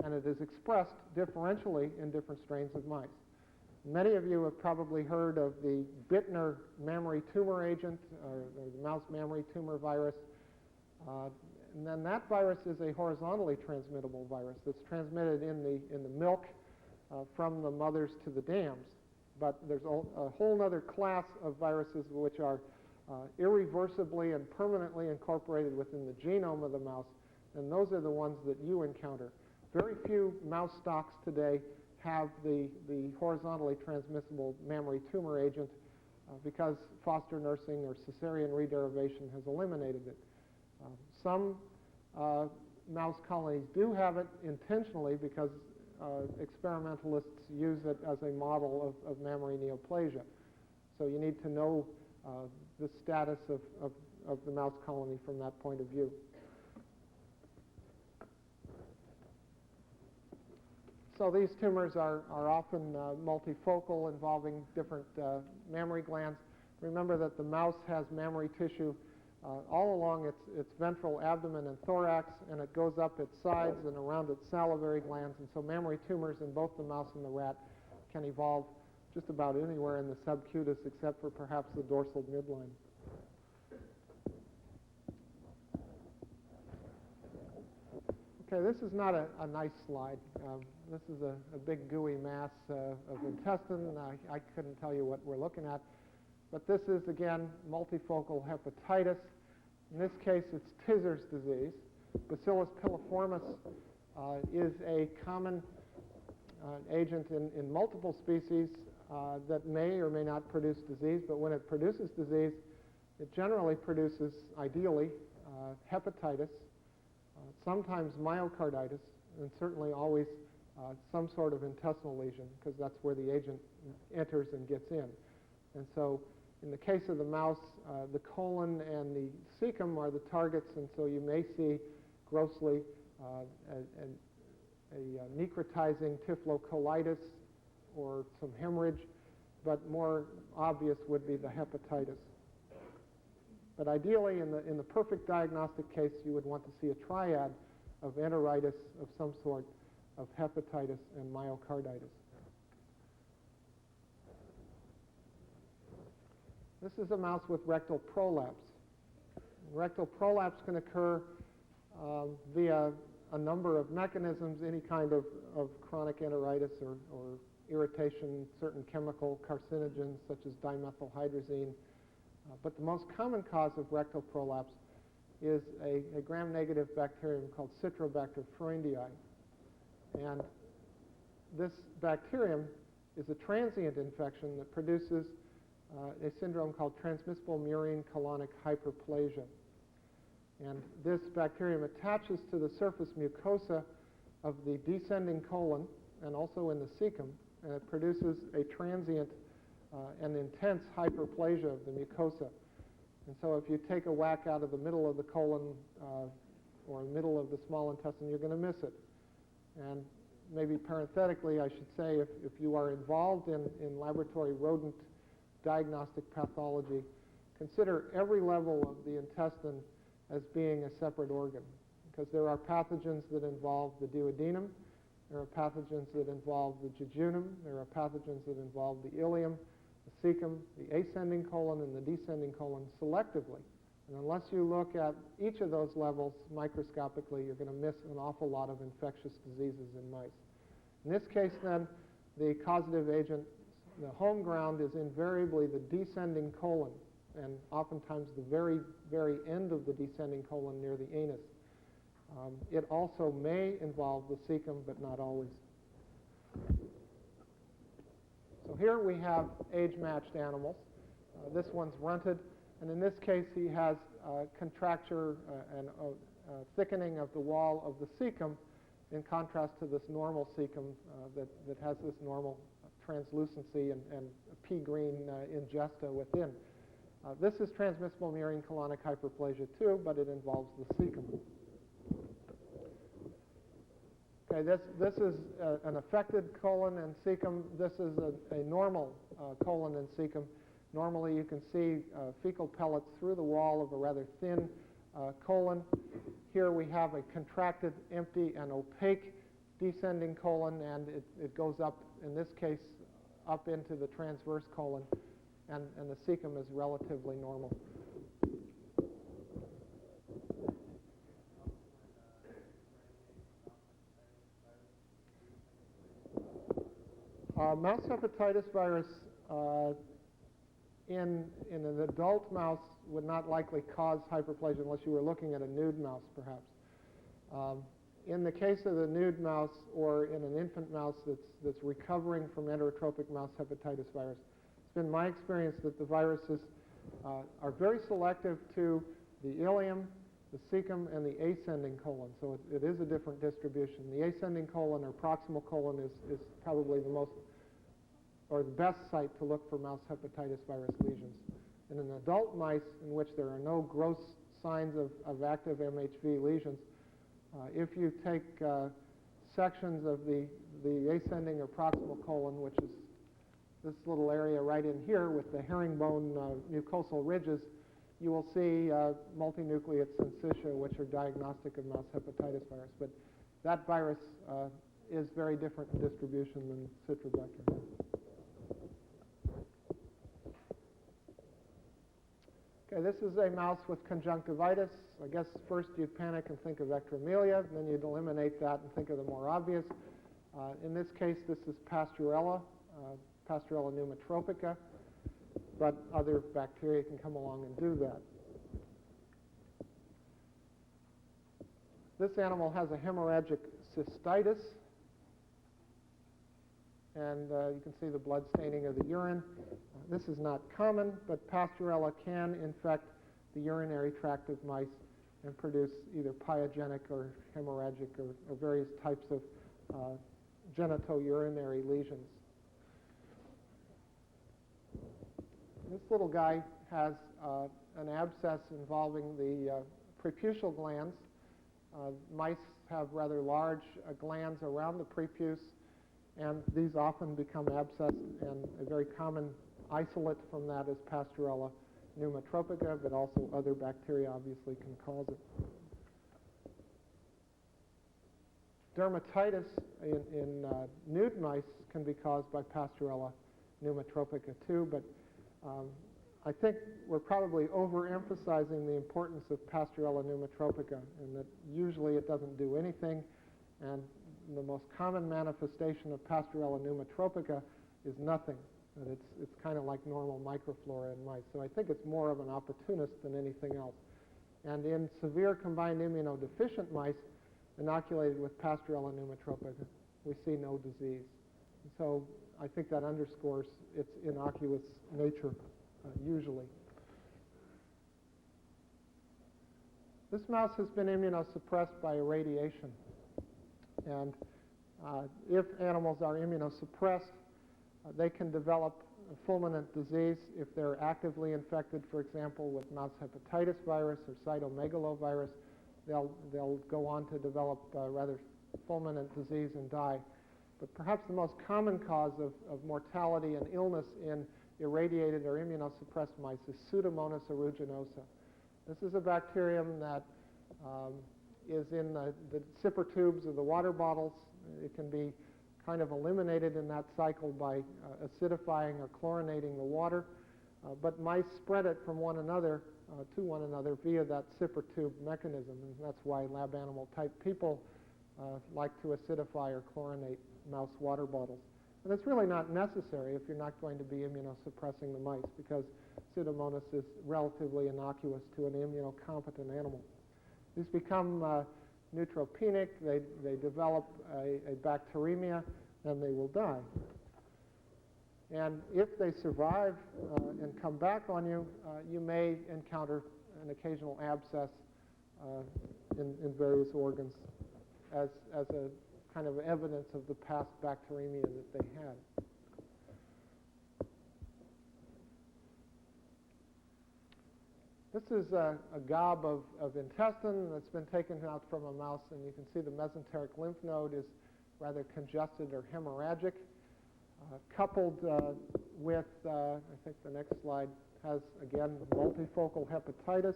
and it is expressed differentially in different strains of mice. Many of you have probably heard of the Bittner mammary tumor agent, or the mouse mammary tumor virus. And then that virus is a horizontally transmittable virus that's transmitted in the milk from the mothers to the dams. But there's a whole other class of viruses which are irreversibly and permanently incorporated within the genome of the mouse, and those are the ones that you encounter. Very few mouse stocks today have the horizontally transmissible mammary tumor agent because foster nursing or cesarean rederivation has eliminated it. Some mouse colonies do have it intentionally because experimentalists use it as a model of mammary neoplasia. So you need to know the status of the mouse colony from that point of view. So these tumors are often multifocal, involving different mammary glands. Remember that the mouse has mammary tissue all along its ventral abdomen and thorax, and it goes up its sides and around its salivary glands. And so mammary tumors in both the mouse and the rat can evolve just about anywhere in the subcutis except for perhaps the dorsal midline. Okay, this is not a nice slide. This is a big gooey mass of intestine. I couldn't tell you what we're looking at. But this is, again, multifocal hepatitis. In this case, it's Tizer's disease. Bacillus piliformis is a common agent in multiple species that may or may not produce disease. But when it produces disease, it generally produces, ideally, hepatitis, sometimes myocarditis, and certainly always some sort of intestinal lesion, because that's where the agent enters and gets in. And so in the case of the mouse, the colon and the cecum are the targets, and so you may see grossly a necrotizing typhlocolitis or some hemorrhage, but more obvious would be the hepatitis. But ideally, in the perfect diagnostic case, you would want to see a triad of enteritis of some sort, of hepatitis and myocarditis. This is a mouse with rectal prolapse. Rectal prolapse can occur via a number of mechanisms, any kind of chronic enteritis or irritation, certain chemical carcinogens such as dimethylhydrazine. But the most common cause of rectal prolapse is a gram-negative bacterium called Citrobacter freundii. And this bacterium is a transient infection that produces a syndrome called transmissible murine colonic hyperplasia. And this bacterium attaches to the surface mucosa of the descending colon and also in the cecum, and it produces a transient and intense hyperplasia of the mucosa. And so if you take a whack out of the middle of the colon or middle of the small intestine, you're going to miss it. And maybe parenthetically, I should say, if you are involved in laboratory rodent diagnostic pathology, consider every level of the intestine as being a separate organ, because there are pathogens that involve the duodenum, there are pathogens that involve the jejunum, there are pathogens that involve the ileum, the cecum, the ascending colon, and the descending colon selectively. And unless you look at each of those levels microscopically, you're going to miss an awful lot of infectious diseases in mice. In this case, then, the causative agent, the home ground is invariably the descending colon, and oftentimes the very, very end of the descending colon near the anus. It also may involve the cecum, but not always. So here we have age-matched animals. This one's runted, and in this case he has contracture and thickening of the wall of the cecum in contrast to this normal cecum that has this normal translucency and pea-green ingesta within. This is transmissible murine colonic hyperplasia too, but it involves the cecum. Okay, this is an affected colon and cecum. This is a normal colon and cecum. Normally you can see fecal pellets through the wall of a rather thin colon. Here we have a contracted, empty, and opaque descending colon, and it goes up, in this case, up into the transverse colon, and the cecum is relatively normal. Mouse hepatitis virus in an adult mouse would not likely cause hyperplasia unless you were looking at a nude mouse, perhaps. In the case of the nude mouse or in an infant mouse that's recovering from enterotropic mouse hepatitis virus, it's been my experience that the viruses are very selective to the ileum, the cecum, and the ascending colon. So it is a different distribution. The ascending colon or proximal colon is probably the most or the best site to look for mouse hepatitis virus lesions. In an adult mice in which there are no gross signs of active MHV lesions, if you take sections of the ascending or proximal colon, which is this little area right in here with the herringbone mucosal ridges, you will see multinucleate syncytia, which are diagnostic of mouse hepatitis virus. But that virus is very different in distribution than Citrobacter. Okay, this is a mouse with conjunctivitis. I guess first you'd panic and think of ectromelia, and then you'd eliminate that and think of the more obvious. In this case, this is Pasteurella, Pasteurella pneumotropica, but other bacteria can come along and do that. This animal has a hemorrhagic cystitis, and you can see the blood staining of the urine. This is not common, but Pasteurella can infect the urinary tract of mice and produce either pyogenic or hemorrhagic or various types of genitourinary lesions. This little guy has an abscess involving the prepucial glands. Mice have rather large glands around the prepuce, and these often become abscessed, and a very common isolate from that is Pasteurella pneumotropica, but also other bacteria obviously can cause it. Dermatitis in nude mice can be caused by Pasteurella pneumotropica too, but I think we're probably overemphasizing the importance of Pasteurella pneumotropica, and that usually it doesn't do anything, and the most common manifestation of Pasteurella pneumotropica is nothing. That it's kind of like normal microflora in mice. So I think it's more of an opportunist than anything else. And in severe combined immunodeficient mice inoculated with Pasteurella pneumotropica, we see no disease. And so I think that underscores its innocuous nature, usually. This mouse has been immunosuppressed by irradiation. And if animals are immunosuppressed, they can develop fulminant disease if they're actively infected, for example, with mouse hepatitis virus or cytomegalovirus. They'll go on to develop rather fulminant disease and die. But perhaps the most common cause of mortality and illness in irradiated or immunosuppressed mice is Pseudomonas aeruginosa. This is a bacterium that is in the zipper tubes of the water bottles. It can be kind of eliminated in that cycle by acidifying or chlorinating the water. But mice spread it from one another to one another via that zipper tube mechanism. And that's why lab animal type people like to acidify or chlorinate mouse water bottles. And it's really not necessary if you're not going to be immunosuppressing the mice, because Pseudomonas is relatively innocuous to an immunocompetent animal. These become neutropenic, they develop a bacteremia, and they will die. And if they survive and come back on you, you may encounter an occasional abscess in various organs as a kind of evidence of the past bacteremia that they had. This is a gob of intestine that's been taken out from a mouse, and you can see the mesenteric lymph node is rather congested or hemorrhagic, coupled with, I think the next slide has, again, multifocal hepatitis.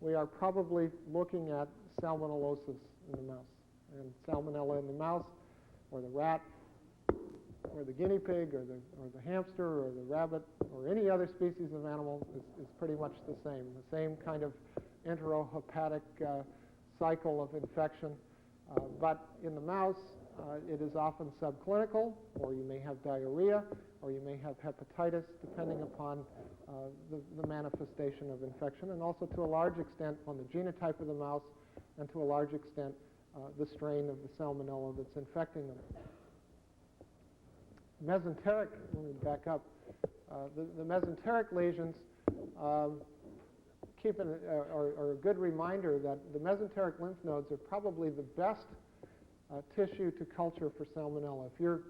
We are probably looking at salmonellosis in the mouse. And salmonella in the mouse, or the rat, or the guinea pig, or the hamster, or the rabbit, or any other species of animal is pretty much the same kind of enterohepatic cycle of infection. But in the mouse, it is often subclinical, or you may have diarrhea, or you may have hepatitis, depending upon the manifestation of infection, and also to a large extent on the genotype of the mouse, and to a large extent the strain of the salmonella that's infecting them. Mesenteric, let me back up, the mesenteric lesions are a good reminder that the mesenteric lymph nodes are probably the best tissue to culture for salmonella. If you're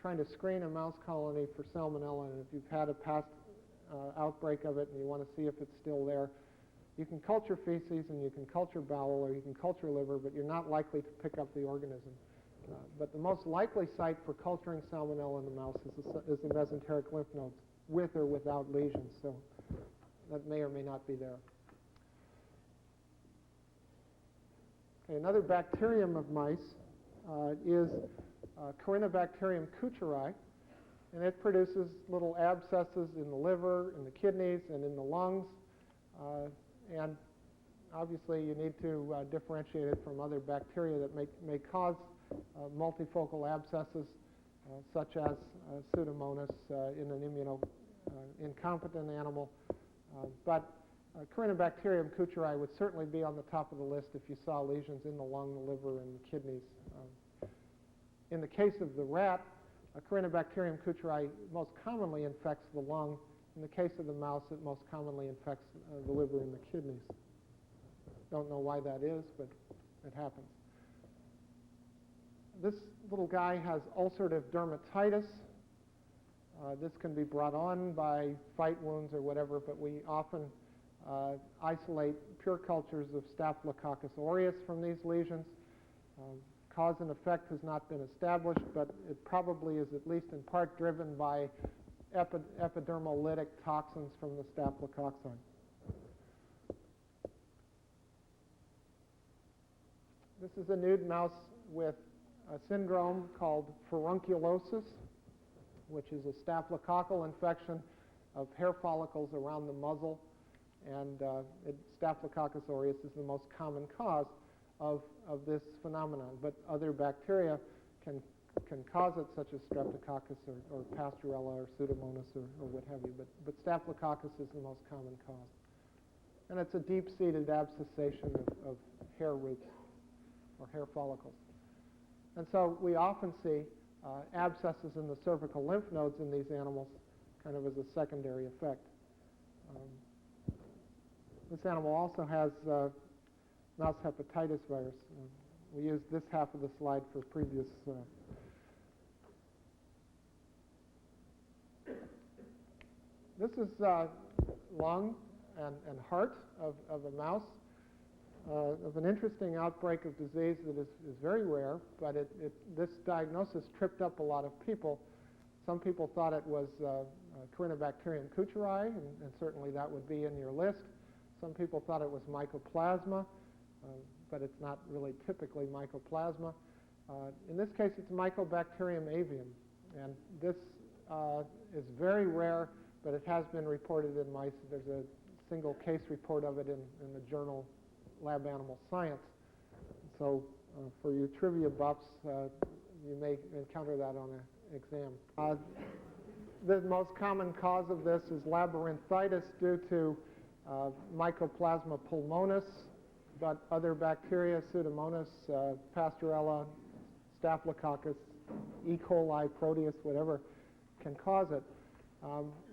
trying to screen a mouse colony for salmonella, and if you've had a past outbreak of it and you want to see if it's still there, you can culture feces and you can culture bowel or you can culture liver, but you're not likely to pick up the organism. But the most likely site for culturing salmonella in the mouse is the mesenteric lymph nodes, with or without lesions. So that may or may not be there. Okay, another bacterium of mice is Corynebacterium kucheri, and it produces little abscesses in the liver, in the kidneys, and in the lungs. And obviously you need to differentiate it from other bacteria that may cause multifocal abscesses, such as Pseudomonas in an immuno-incompetent animal. But Corynebacterium kucheri would certainly be on the top of the list if you saw lesions in the lung, the liver, and the kidneys. In the case of the rat, Corynebacterium kucheri most commonly infects the lung. In the case of the mouse, it most commonly infects the liver and the kidneys. Don't know why that is, but it happens. This little guy has ulcerative dermatitis. This can be brought on by fight wounds or whatever, but we often isolate pure cultures of Staphylococcus aureus from these lesions. Cause and effect has not been established, but it probably is at least in part driven by epidermolytic toxins from the Staphylococci. This is a nude mouse with a syndrome called furunculosis, which is a staphylococcal infection of hair follicles around the muzzle, and Staphylococcus aureus is the most common cause of this phenomenon, but other bacteria can cause it, such as Streptococcus or Pasteurella or Pseudomonas or what have you, but Staphylococcus is the most common cause. and it's a deep-seated abscessation of hair roots or hair follicles. And so we often see abscesses in the cervical lymph nodes in these animals kind of as a secondary effect. This animal also has mouse hepatitis virus. We used this half of the slide for previous. This is lung and heart of a mouse of an interesting outbreak of disease that is very rare, but this diagnosis tripped up a lot of people. Some people thought it was Corynebacterium kucheri, and certainly that would be in your list. Some people thought it was mycoplasma, but it's not really typically mycoplasma. In this case, it's Mycobacterium avium, and this is very rare, but it has been reported in mice. There's a single case report of it in the journal Lab Animal Science. So for you trivia buffs, you may encounter that on an exam. The most common cause of this is labyrinthitis due to Mycoplasma pulmonis, but other bacteria, Pseudomonas, Pasteurella, Staphylococcus, E. coli, Proteus, whatever, can cause it.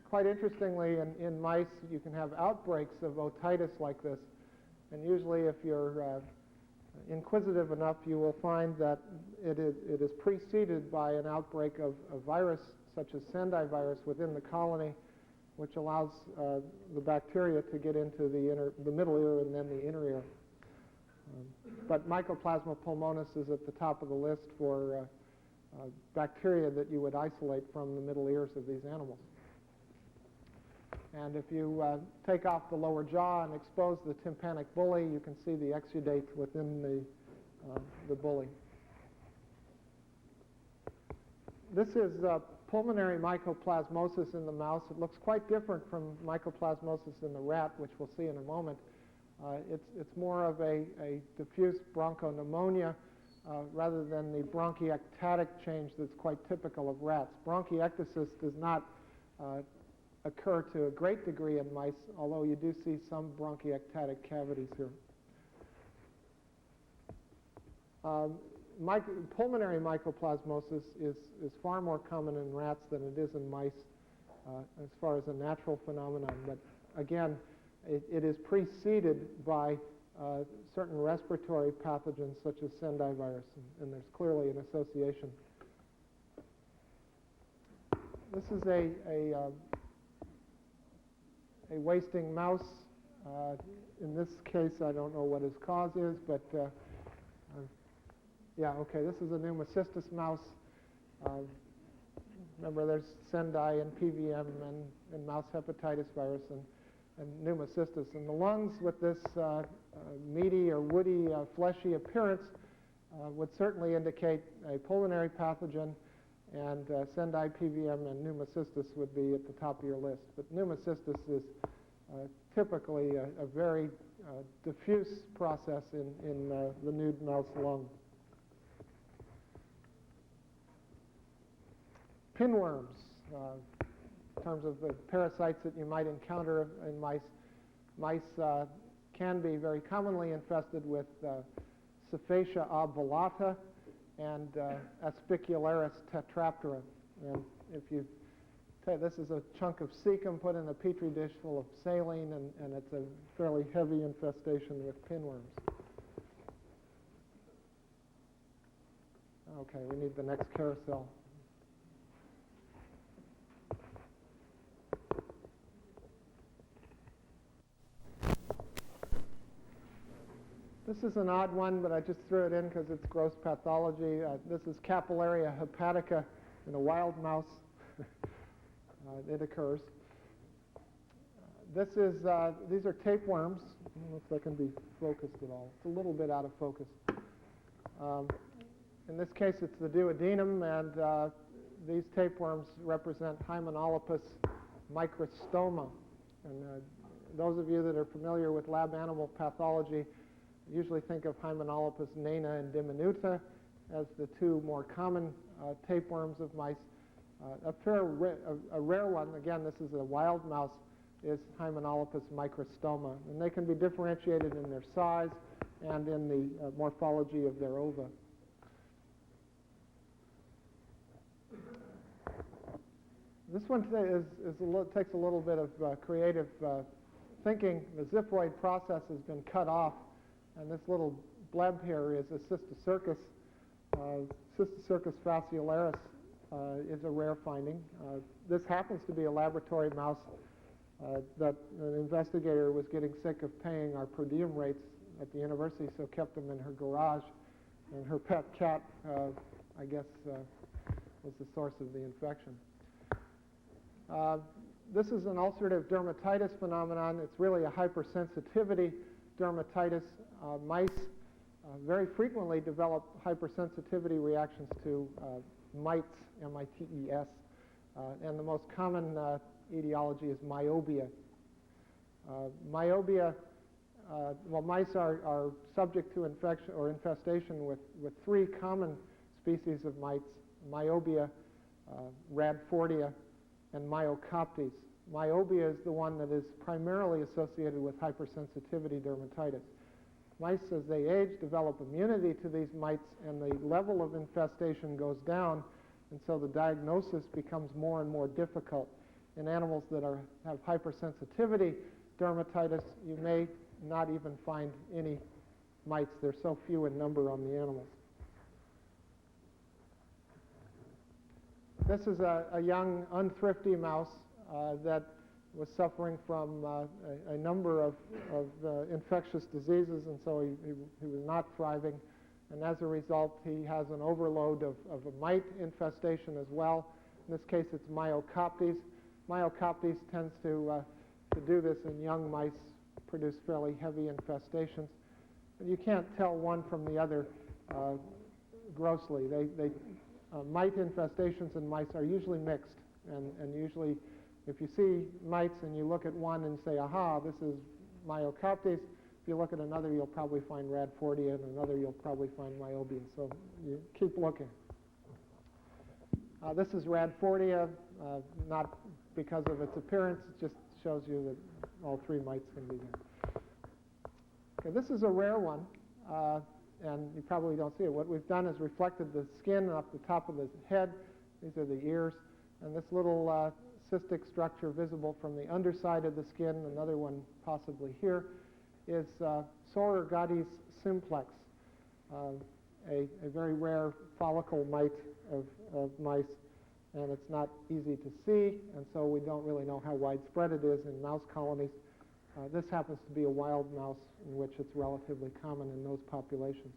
Quite interestingly, in mice, you can have outbreaks of otitis like this. And usually, if you're inquisitive enough, you will find that it is preceded by an outbreak of a virus, such as Sendai virus, within the colony, which allows the bacteria to get into the middle ear and then the inner ear. But Mycoplasma pulmonis is at the top of the list for bacteria that you would isolate from the middle ears of these animals. And if you take off the lower jaw and expose the tympanic bully, you can see the exudate within the bully. This is pulmonary mycoplasmosis in the mouse. It looks quite different from mycoplasmosis in the rat, which we'll see in a moment. It's more of a diffuse bronchopneumonia rather than the bronchiectatic change that's quite typical of rats. Bronchiectasis does not occur to a great degree in mice, although you do see some bronchiectatic cavities here. Pulmonary mycoplasmosis is far more common in rats than it is in mice as far as a natural phenomenon. But again, it is preceded by certain respiratory pathogens such as Sendai virus, and there's clearly an association. This is a wasting mouse. In this case, I don't know what his cause is, but yeah, okay, this is a pneumocystis mouse. Remember, there's Sendai and PVM and mouse hepatitis virus and pneumocystis. And the lungs with this meaty or woody, fleshy appearance would certainly indicate a pulmonary pathogen, and Sendai, PVM, and pneumocystis would be at the top of your list. But pneumocystis is typically a very diffuse process in the nude mouse lung. Pinworms, in terms of the parasites that you might encounter in mice. Mice can be very commonly infested with Saphacia obvolata and Aspicularis tetraptera. And if you this is a chunk of cecum put in a petri dish full of saline, and it's a fairly heavy infestation with pinworms. Okay, we need the next carousel. This is an odd one, but I just threw it in because it's gross pathology. This is Capillaria hepatica in a wild mouse. It occurs. These are tapeworms. I don't know if that can be focused at all. It's a little bit out of focus. In this case, it's the duodenum, and these tapeworms represent Hymenolopus microstoma. And those of you that are familiar with lab animal pathology usually think of Hymenolopus nana and diminuta as the two more common tapeworms of mice. A rare one, again, this is a wild mouse, is Hymenolopus microstoma. And they can be differentiated in their size and in the morphology of their ova. This one today takes a little bit of creative thinking. The xiphoid process has been cut off, and this little bleb here is a Cysticercus. Cysticercus fasciolaris is a rare finding. This happens to be a laboratory mouse that an investigator was getting sick of paying our per diem rates at the university, so kept them in her garage. And her pet cat, I guess, was the source of the infection. This is an ulcerative dermatitis phenomenon. It's really a hypersensitivity dermatitis. Mice very frequently develop hypersensitivity reactions to mites, M-I-T-E-S, and the most common etiology is myobia. Mice are subject to infection or infestation with three common species of mites: myobia, Radfordia, and Myocoptes. Myobia is the one that is primarily associated with hypersensitivity dermatitis. Mice, as they age, develop immunity to these mites, and the level of infestation goes down, and so the diagnosis becomes more and more difficult. In animals that have hypersensitivity dermatitis, you may not even find any mites. They're so few in number on the animals. This is a young, unthrifty mouse that was suffering from a number of infectious diseases, and so he was not thriving. And as a result, he has an overload of a mite infestation as well. In this case, it's Myocoptes. Myocoptes tends to do this in young mice, produce fairly heavy infestations. But you can't tell one from the other grossly. Mite infestations in mice are usually mixed, and usually if you see mites and you look at one and say, aha, this is Myocoptes, if you look at another, you'll probably find Radfordia, and another you'll probably find myobia. So you keep looking. This is Radfordia, not because of its appearance, it just shows you that all three mites can be there. Okay, this is a rare one, and you probably don't see it. What we've done is reflected the skin up the top of the head. These are the ears, and this little cystic structure visible from the underside of the skin, another one possibly here, is Saurogates simplex, a very rare follicle mite of mice, and it's not easy to see, and so we don't really know how widespread it is in mouse colonies. This happens to be a wild mouse in which it's relatively common in those populations.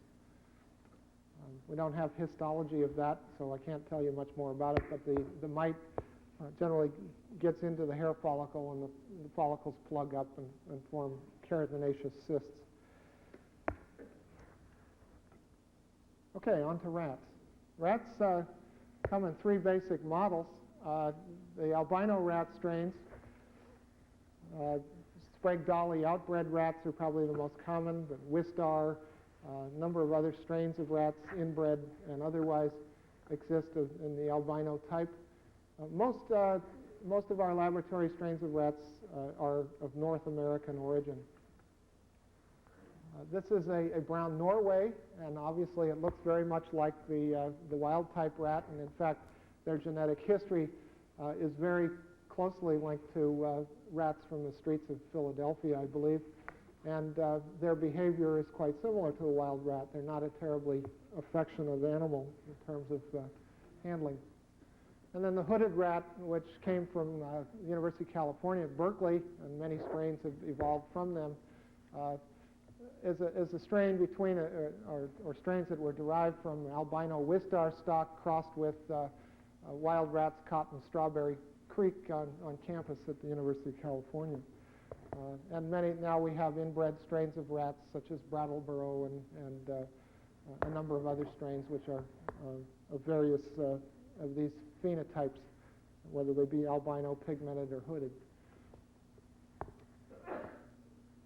We don't have histology of that, so I can't tell you much more about it, but the mite generally gets into the hair follicle, and the follicles plug up and form keratinaceous cysts. Okay, on to rats. Rats come in three basic models. The albino rat strains, Sprague-Dawley outbred rats are probably the most common, but Wistar, a number of other strains of rats, inbred and otherwise, exist in the albino type. Most of our laboratory strains of rats are of North American origin. This is a brown Norway, and obviously it looks very much like the wild type rat, and in fact their genetic history is very closely linked to rats from the streets of Philadelphia, I believe, and their behavior is quite similar to the wild rat. They're not a terribly affectionate animal in terms of handling. And then the hooded rat, which came from the University of California at Berkeley, and many strains have evolved from them, is a strain between, or strains that were derived from albino Wistar stock crossed with wild rats caught in Strawberry Creek on campus at the University of California. And now we have inbred strains of rats such as Brattleboro and a number of other strains which are of various of these phenotypes, whether they be albino, pigmented, or hooded.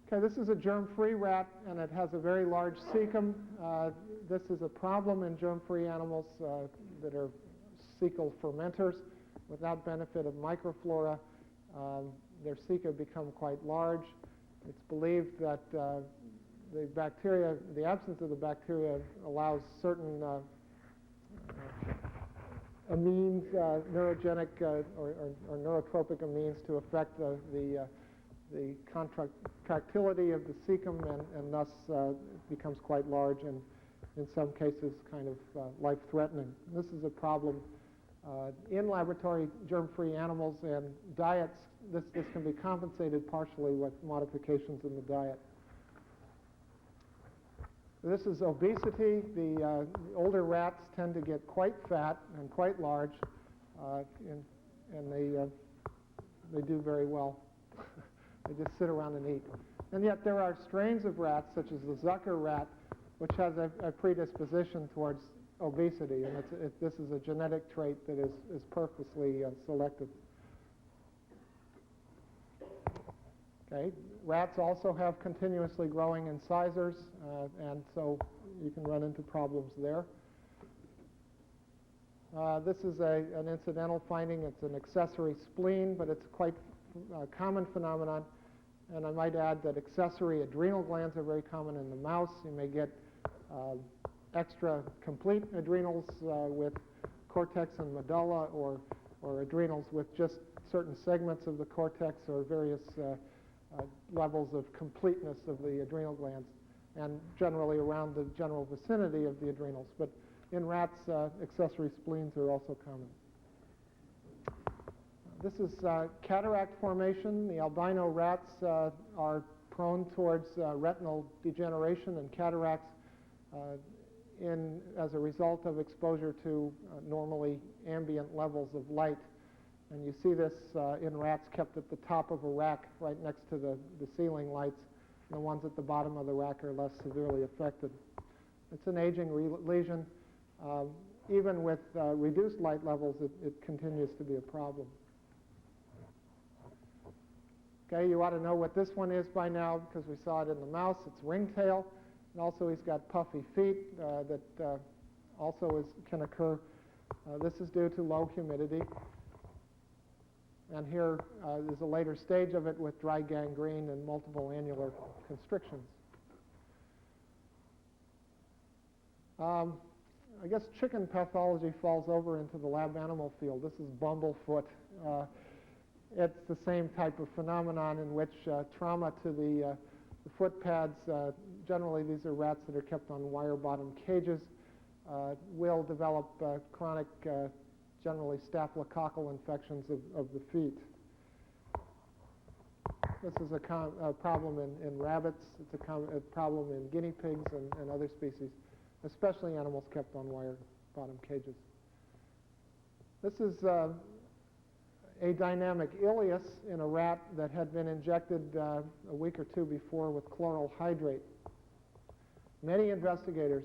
Okay, this is a germ-free rat, and it has a very large cecum. This is a problem in germ-free animals that are cecal fermenters without benefit of microflora. their ceca become quite large. It's believed that the absence of the bacteria allows certain amines, neurogenic or neurotropic amines to affect the contractility of the cecum, and thus becomes quite large and in some cases kind of life-threatening. This is a problem in laboratory germ-free animals, and diets, this can be compensated partially with modifications in the diet. This is obesity. The older rats tend to get quite fat and quite large, and they do very well. They just sit around and eat. And yet there are strains of rats, such as the Zucker rat, which has a predisposition towards obesity, and this is a genetic trait that is purposely selected. Okay. Rats also have continuously growing incisors, and so you can run into problems there. This is an incidental finding. It's an accessory spleen, but it's quite a common phenomenon. And I might add that accessory adrenal glands are very common in the mouse. You may get extra complete adrenals with cortex and medulla, or adrenals with just certain segments of the cortex, or various levels of completeness of the adrenal glands, and generally around the general vicinity of the adrenals. But in rats, accessory spleens are also common. This is cataract formation. The albino rats are prone towards retinal degeneration and cataracts as a result of exposure to normally ambient levels of light. And you see this in rats kept at the top of a rack right next to the ceiling lights. And the ones at the bottom of the rack are less severely affected. It's an aging lesion. Even with reduced light levels, it continues to be a problem. Okay, you ought to know what this one is by now because we saw it in the mouse. It's ringtail. And also he's got puffy feet that also can occur. This is due to low humidity. And here is a later stage of it with dry gangrene and multiple annular constrictions. I guess chicken pathology falls over into the lab animal field. This is bumblefoot. It's the same type of phenomenon in which trauma to the foot pads, generally these are rats that are kept on wire-bottom cages, will develop chronic, generally staphylococcal infections of the feet. This is a problem in rabbits. It's a problem in guinea pigs and other species, especially animals kept on wire-bottom cages. This is a dynamic ileus in a rat that had been injected a week or two before with chloral hydrate. Many investigators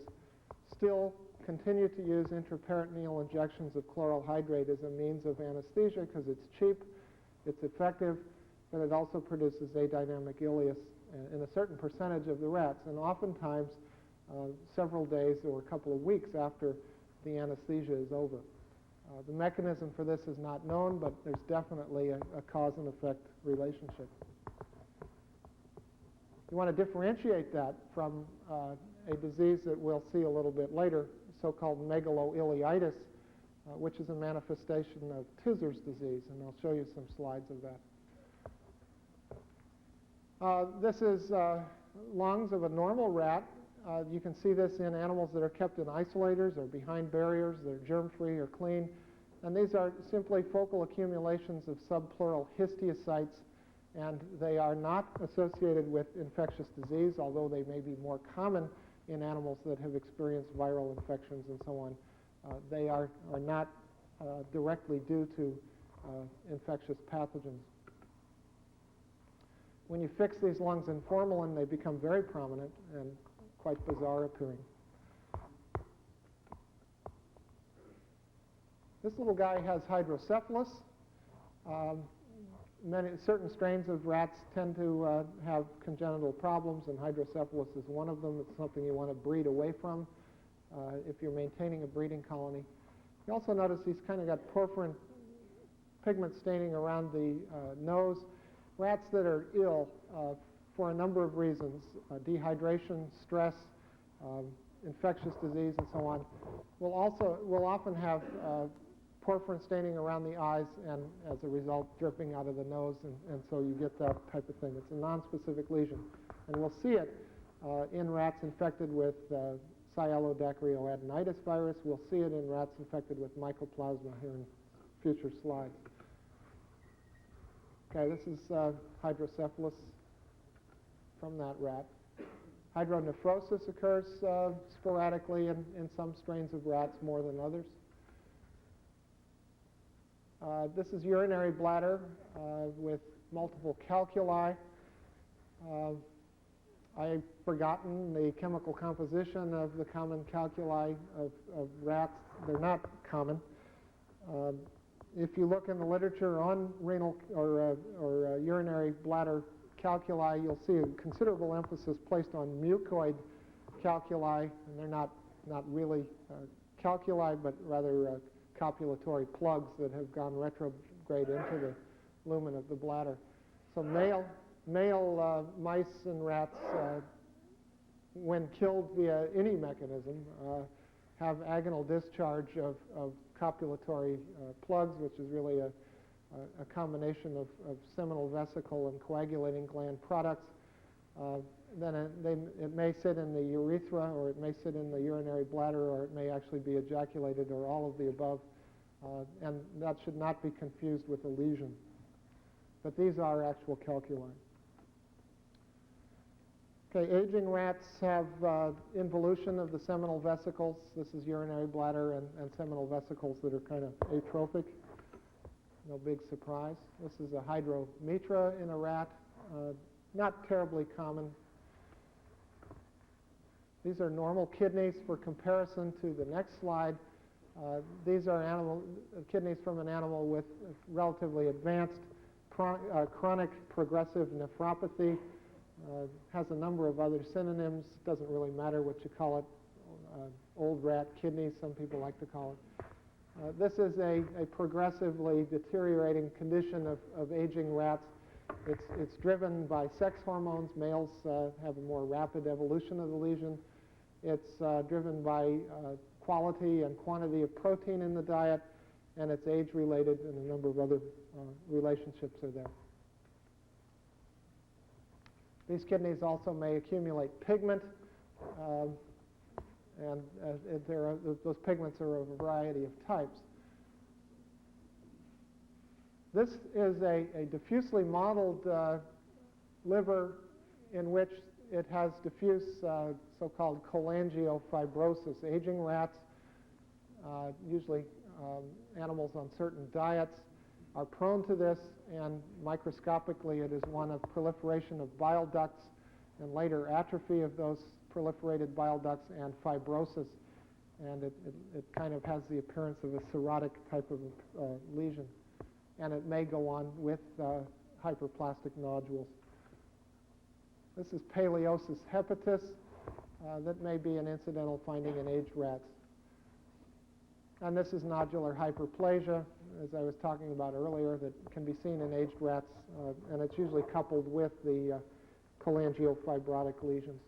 still continue to use intraperitoneal injections of chloral hydrate as a means of anesthesia because it's cheap, it's effective, but it also produces adynamic ileus in a certain percentage of the rats, and oftentimes several days or a couple of weeks after the anesthesia is over. The mechanism for this is not known, but there's definitely a cause and effect relationship. You want to differentiate that from a disease that we'll see a little bit later, so-called megaloileitis, which is a manifestation of Tizer's disease, and I'll show you some slides of that. This is lungs of a normal rat. You can see this in animals that are kept in isolators or behind barriers. They're germ-free or clean. And these are simply focal accumulations of subpleural histiocytes, and they are not associated with infectious disease, although they may be more common in animals that have experienced viral infections and so on. They are not directly due to infectious pathogens. When you fix these lungs in formalin, they become very prominent and quite bizarre appearing. This little guy has hydrocephalus. Certain strains of rats tend to have congenital problems, and hydrocephalus is one of them. It's something you want to breed away from if you're maintaining a breeding colony. You also notice he's kind of got porphyrin pigment staining around the nose, rats that are ill for a number of reasons, dehydration, stress, infectious disease, and so on, will often have porphyrin staining around the eyes and, as a result, dripping out of the nose, and so you get that type of thing. It's a nonspecific lesion. And we'll see it in rats infected with Sialodacryoadenitis virus. We'll see it in rats infected with mycoplasma here in future slides. Okay, this is hydrocephalus from that rat. Hydronephrosis occurs sporadically in some strains of rats more than others. This is urinary bladder with multiple calculi. I've forgotten the chemical composition of the common calculi of rats. They're not common. If you look in the literature on renal or urinary bladder calculi, you'll see a considerable emphasis placed on mucoid calculi, and they're not really calculi, but rather copulatory plugs that have gone retrograde into the lumen of the bladder. So male mice and rats, when killed via any mechanism, have agonal discharge of copulatory plugs, which is really a combination of seminal vesicle and coagulating gland products. Then it may sit in the urethra, or it may sit in the urinary bladder, or it may actually be ejaculated, or all of the above. And that should not be confused with a lesion. But these are actual calculi. Okay, aging rats have involution of the seminal vesicles. This is urinary bladder and seminal vesicles that are kind of atrophic. No big surprise. This is a hydrometra in a rat. Not terribly common. These are normal kidneys for comparison to the next slide. These are kidneys from an animal with relatively advanced chronic progressive nephropathy. Has a number of other synonyms. Doesn't really matter what you call it. Old rat kidneys, some people like to call it. This is a progressively deteriorating condition of aging rats. It's driven by sex hormones. Males have a more rapid evolution of the lesion. It's driven by quality and quantity of protein in the diet, and it's age-related, and a number of other relationships are there. These kidneys also may accumulate pigment, and those pigments are of a variety of types. This is a diffusely modeled liver in which it has diffuse so-called cholangiofibrosis. Aging rats, usually animals on certain diets, are prone to this, and microscopically it is one of proliferation of bile ducts and later atrophy of those proliferated bile ducts and fibrosis, and it kind of has the appearance of a cirrhotic type of lesion, and it may go on with hyperplastic nodules. This is paleosis hepatis. That may be an incidental finding in aged rats. And this is nodular hyperplasia, as I was talking about earlier, that can be seen in aged rats, and it's usually coupled with the cholangiofibrotic lesions.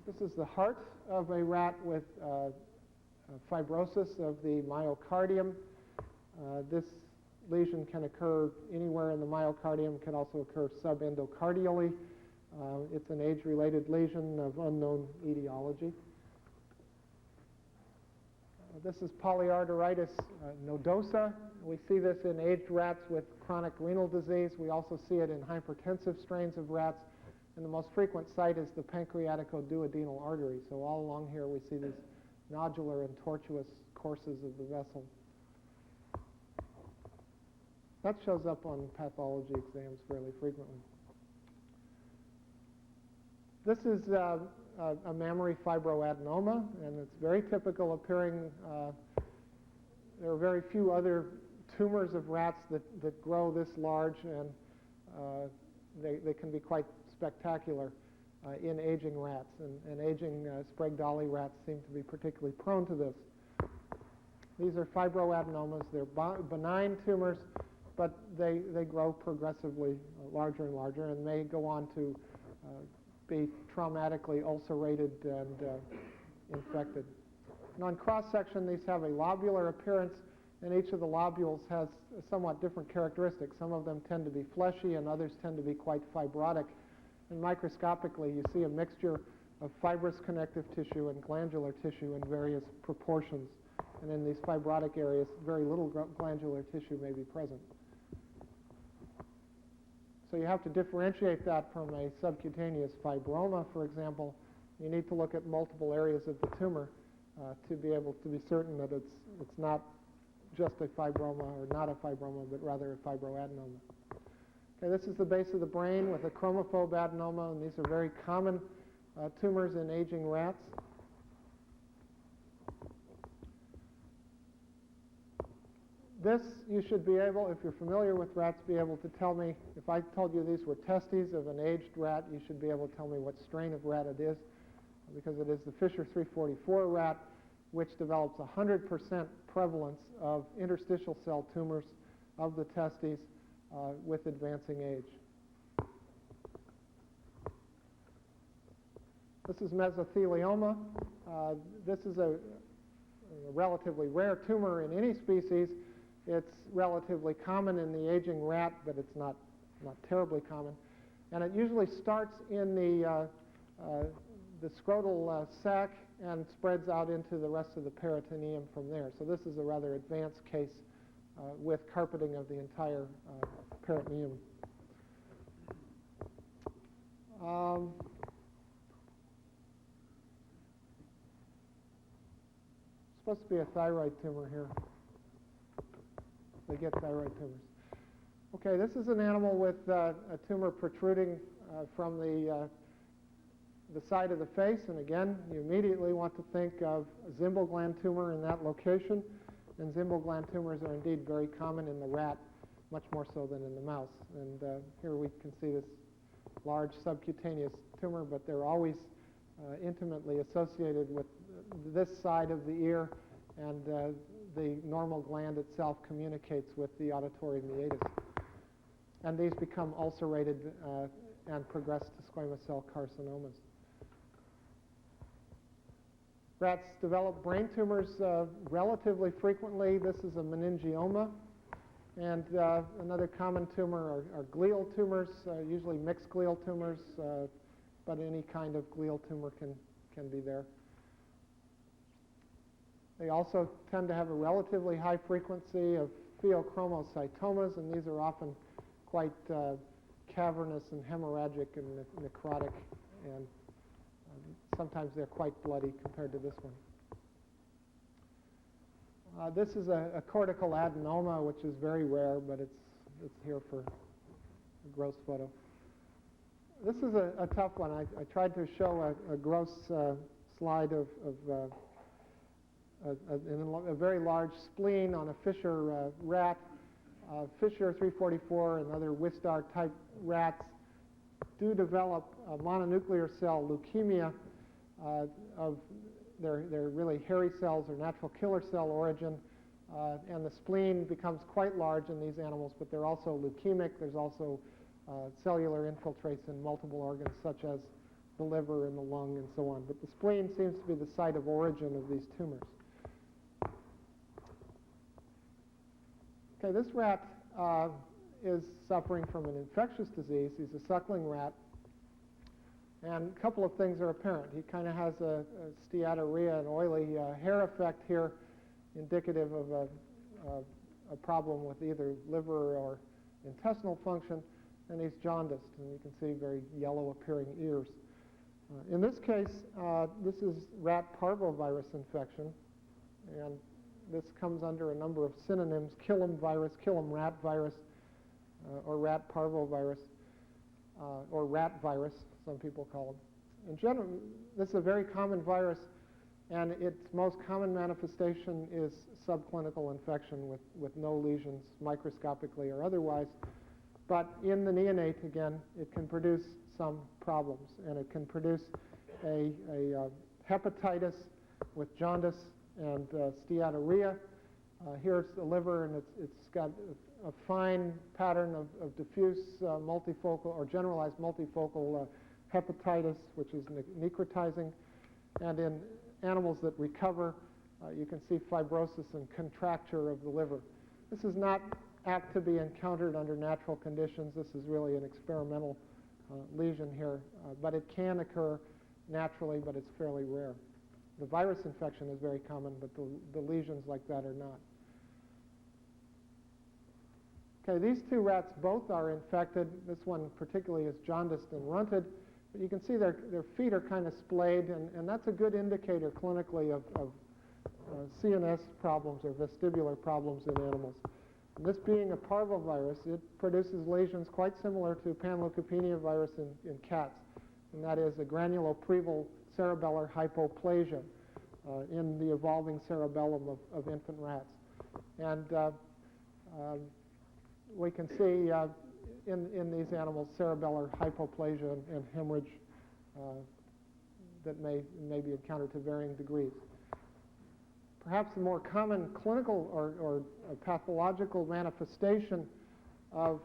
This is the heart of a rat with fibrosis of the myocardium. This lesion can occur anywhere in the myocardium, can also occur subendocardially. It's an age-related lesion of unknown etiology. This is polyarteritis nodosa. We see this in aged rats with chronic renal disease. We also see it in hypertensive strains of rats. And the most frequent site is the pancreaticoduodenal artery. So all along here we see these nodular and tortuous courses of the vessel. That shows up on pathology exams fairly frequently. This is a mammary fibroadenoma, and it's very typical appearing. There are very few other tumors of rats that grow this large, and they can be quite spectacular in aging rats, and aging Sprague-Dawley rats seem to be particularly prone to this. These are fibroadenomas. They're benign tumors, but they grow progressively larger and larger and may go on to be traumatically ulcerated and infected. And on cross-section, these have a lobular appearance, and each of the lobules has somewhat different characteristics. Some of them tend to be fleshy, and others tend to be quite fibrotic. And microscopically, you see a mixture of fibrous connective tissue and glandular tissue in various proportions. And in these fibrotic areas, very little glandular tissue may be present. So you have to differentiate that from a subcutaneous fibroma, for example. You need to look at multiple areas of the tumor to be able to be certain that it's not just a fibroma or not a fibroma, but rather a fibroadenoma. Okay, this is the base of the brain with a chromophobe adenoma, and these are very common tumors in aging rats. This, you should be able, if you're familiar with rats, be able to tell me, if I told you these were testes of an aged rat, you should be able to tell me what strain of rat it is, because it is the Fisher 344 rat, which develops 100% prevalence of interstitial cell tumors of the testes with advancing age. This is mesothelioma. This is a relatively rare tumor in any species. It's relatively common in the aging rat, but it's not terribly common. And it usually starts in the scrotal sac and spreads out into the rest of the peritoneum from there. So this is a rather advanced case with carpeting of the entire peritoneum. Supposed to be a thyroid tumor here. They get thyroid tumors. Okay, this is an animal with a tumor protruding from the side of the face, and again, you immediately want to think of a zimbal gland tumor in that location, and zimbal gland tumors are indeed very common in the rat, much more so than in the mouse. And here we can see this large subcutaneous tumor, but they're always intimately associated with this side of the ear, and the normal gland itself communicates with the auditory meatus. And these become ulcerated and progress to squamous cell carcinomas. Rats develop brain tumors relatively frequently. This is a meningioma. And another common tumor are glial tumors, usually mixed glial tumors, but any kind of glial tumor can be there. They also tend to have a relatively high frequency of pheochromocytomas, and these are often quite cavernous and hemorrhagic and necrotic, and sometimes they're quite bloody compared to this one. This is a cortical adenoma, which is very rare, but it's here for a gross photo. This is a tough one. I tried to show a gross slide of a very large spleen on a Fisher rat. Fisher 344 and other Wistar type rats do develop mononuclear cell leukemia they're really hairy cells or natural killer cell origin, and the spleen becomes quite large in these animals, but they're also leukemic. There's also cellular infiltrates in multiple organs such as the liver and the lung and so on. But the spleen seems to be the site of origin of these tumors. Okay, this rat is suffering from an infectious disease. He's a suckling rat. And a couple of things are apparent. He kind of has a steatorrhea, an oily hair effect here, indicative of a problem with either liver or intestinal function, and he's jaundiced, and you can see very yellow-appearing ears. In this case, this is rat parvovirus infection, and this comes under a number of synonyms: Killam virus, Killam rat virus, or rat parvovirus, or rat virus, some people call them. In general, this is a very common virus, and its most common manifestation is subclinical infection with no lesions, microscopically or otherwise. But in the neonate, again, it can produce some problems, and it can produce a hepatitis with jaundice and steatorrhea. Here's the liver, and it's got a fine pattern of diffuse multifocal or generalized multifocal hepatitis, which is necrotizing. And in animals that recover, you can see fibrosis and contracture of the liver. This is not apt to be encountered under natural conditions. This is really an experimental lesion here, but it can occur naturally, but it's fairly rare. The virus infection is very common, but the lesions like that are not. Okay, these two rats both are infected. This one particularly is jaundiced and runted, but you can see their feet are kind of splayed, and that's a good indicator clinically of CNS problems or vestibular problems in animals. And this being a parvovirus, it produces lesions quite similar to panleukopenia virus in cats, and that is a granulopreval cerebellar hypoplasia in the evolving cerebellum of infant rats. And we can see in these animals cerebellar hypoplasia and hemorrhage that may be encountered to varying degrees. Perhaps the more common clinical or pathological manifestation of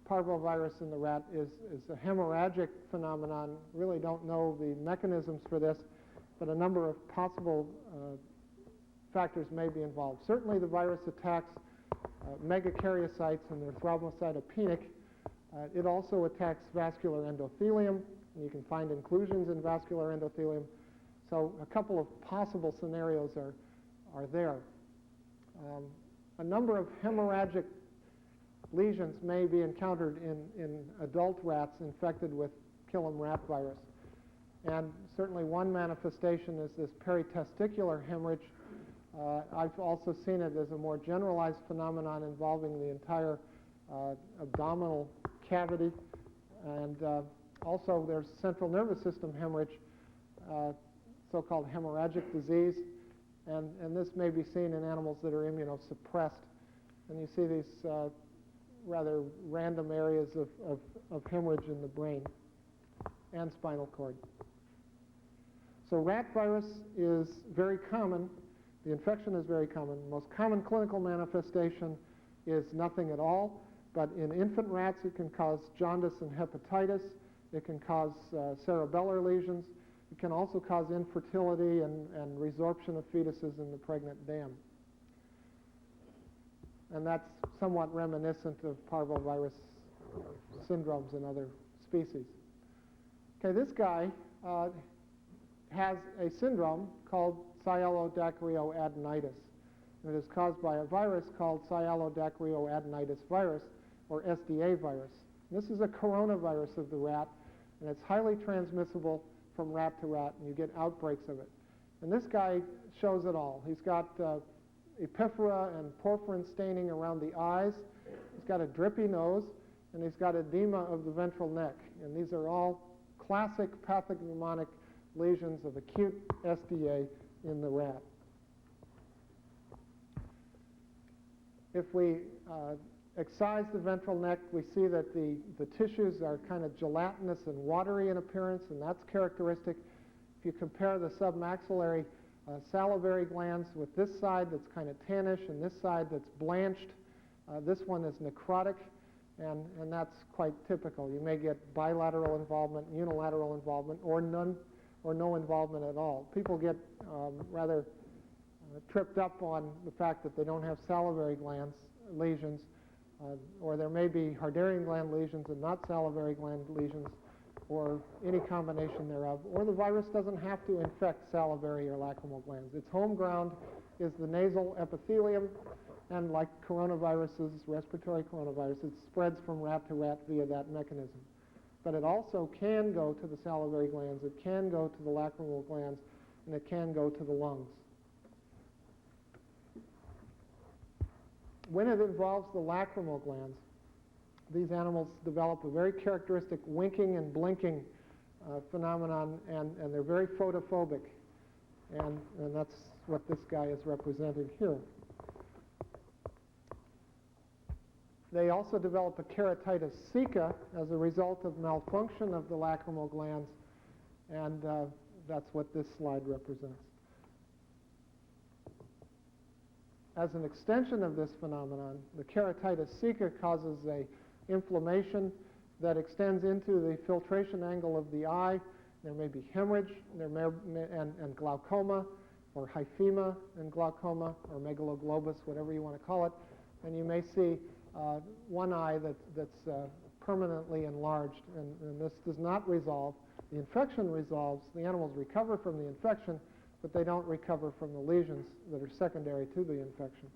parvovirus in the rat is a hemorrhagic phenomenon. Really don't know the mechanisms for this, but a number of possible factors may be involved. Certainly the virus attacks megakaryocytes and they're thrombocytopenic. It also attacks vascular endothelium, and you can find inclusions in vascular endothelium. So a couple of possible scenarios are there. A number of hemorrhagic lesions may be encountered in adult rats infected with Killam rat virus. And certainly one manifestation is this peritesticular hemorrhage. I've also seen it as a more generalized phenomenon involving the entire abdominal cavity. And also there's central nervous system hemorrhage, so-called hemorrhagic disease. And this may be seen in animals that are immunosuppressed. And you see these rather random areas of hemorrhage in the brain and spinal cord. So rat virus is very common. The infection is very common. The most common clinical manifestation is nothing at all. But in infant rats, it can cause jaundice and hepatitis. It can cause cerebellar lesions. It can also cause infertility and resorption of fetuses in the pregnant dam. And that's somewhat reminiscent of parvovirus syndromes in other species. Okay, this guy has a syndrome called sialodacryoadenitis. It is caused by a virus called sialodacryoadenitis virus, or SDA virus. This is a coronavirus of the rat, and it's highly transmissible from rat to rat, and you get outbreaks of it. And this guy shows it all. He's got epiphora and porphyrin staining around the eyes. He's got a drippy nose, and he's got edema of the ventral neck. And these are all classic pathognomonic lesions of acute SDA in the rat. If we excise the ventral neck, we see that the tissues are kind of gelatinous and watery in appearance, and that's characteristic. If you compare the submaxillary salivary glands with this side that's kind of tannish and this side that's blanched, this one is necrotic, and that's quite typical. You may get bilateral involvement, unilateral involvement, or none or no involvement at all. People get rather tripped up on the fact that they don't have salivary glands lesions, or there may be Harderian gland lesions and not salivary gland lesions, or any combination thereof, or the virus doesn't have to infect salivary or lacrimal glands. Its home ground is the nasal epithelium, and like coronaviruses, respiratory coronavirus, it spreads from rat to rat via that mechanism. But it also can go to the salivary glands, it can go to the lacrimal glands, and it can go to the lungs. When it involves the lacrimal glands, these animals develop a very characteristic winking and blinking phenomenon, and they're very photophobic. And that's what this guy is representing here. They also develop a keratitis sicca as a result of malfunction of the lacrimal glands, and that's what this slide represents. as an extension of this phenomenon, the keratitis secca causes a inflammation that extends into the filtration angle of the eye. There may be hemorrhage and glaucoma, or hyphema and glaucoma, or megaloglobus, whatever you want to call it. And you may see one eye that's permanently enlarged, and this does not resolve. The infection resolves. The animals recover from the infection, but they don't recover from the lesions that are secondary to the infection.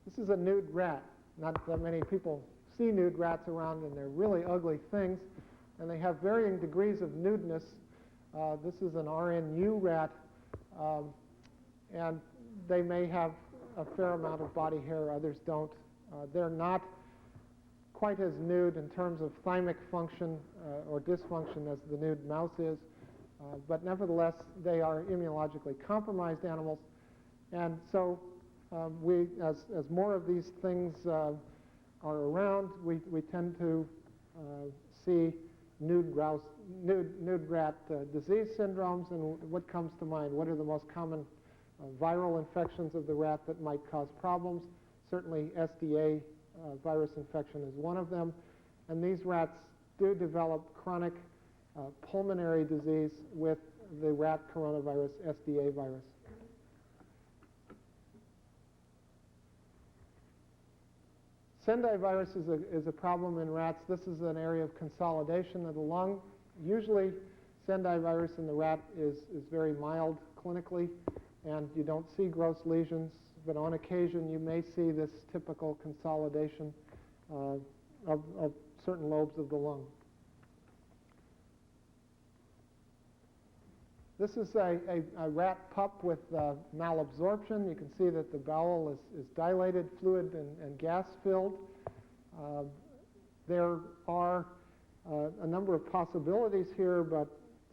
This is a nude rat. Not that many people see nude rats around, and they're really ugly things, and they have varying degrees of nudeness. This is an RNU rat, and they may have a fair amount of body hair, others don't. They're not quite as nude in terms of thymic function or dysfunction as the nude mouse is, but nevertheless, they are immunologically compromised animals, and so as more of these things are around, we tend to see nude rat disease syndromes. And what comes to mind? What are the most common viral infections of the rat that might cause problems? Certainly SDA virus infection is one of them. And these rats do develop chronic pulmonary disease with the rat coronavirus, SDA virus. Sendai virus is a problem in rats. This is an area of consolidation of the lung. Usually, Sendai virus in the rat is very mild clinically, and you don't see gross lesions, but on occasion you may see this typical consolidation of certain lobes of the lung. This is a rat pup with malabsorption. You can see that the bowel is dilated, fluid, and gas-filled. There are a number of possibilities here, but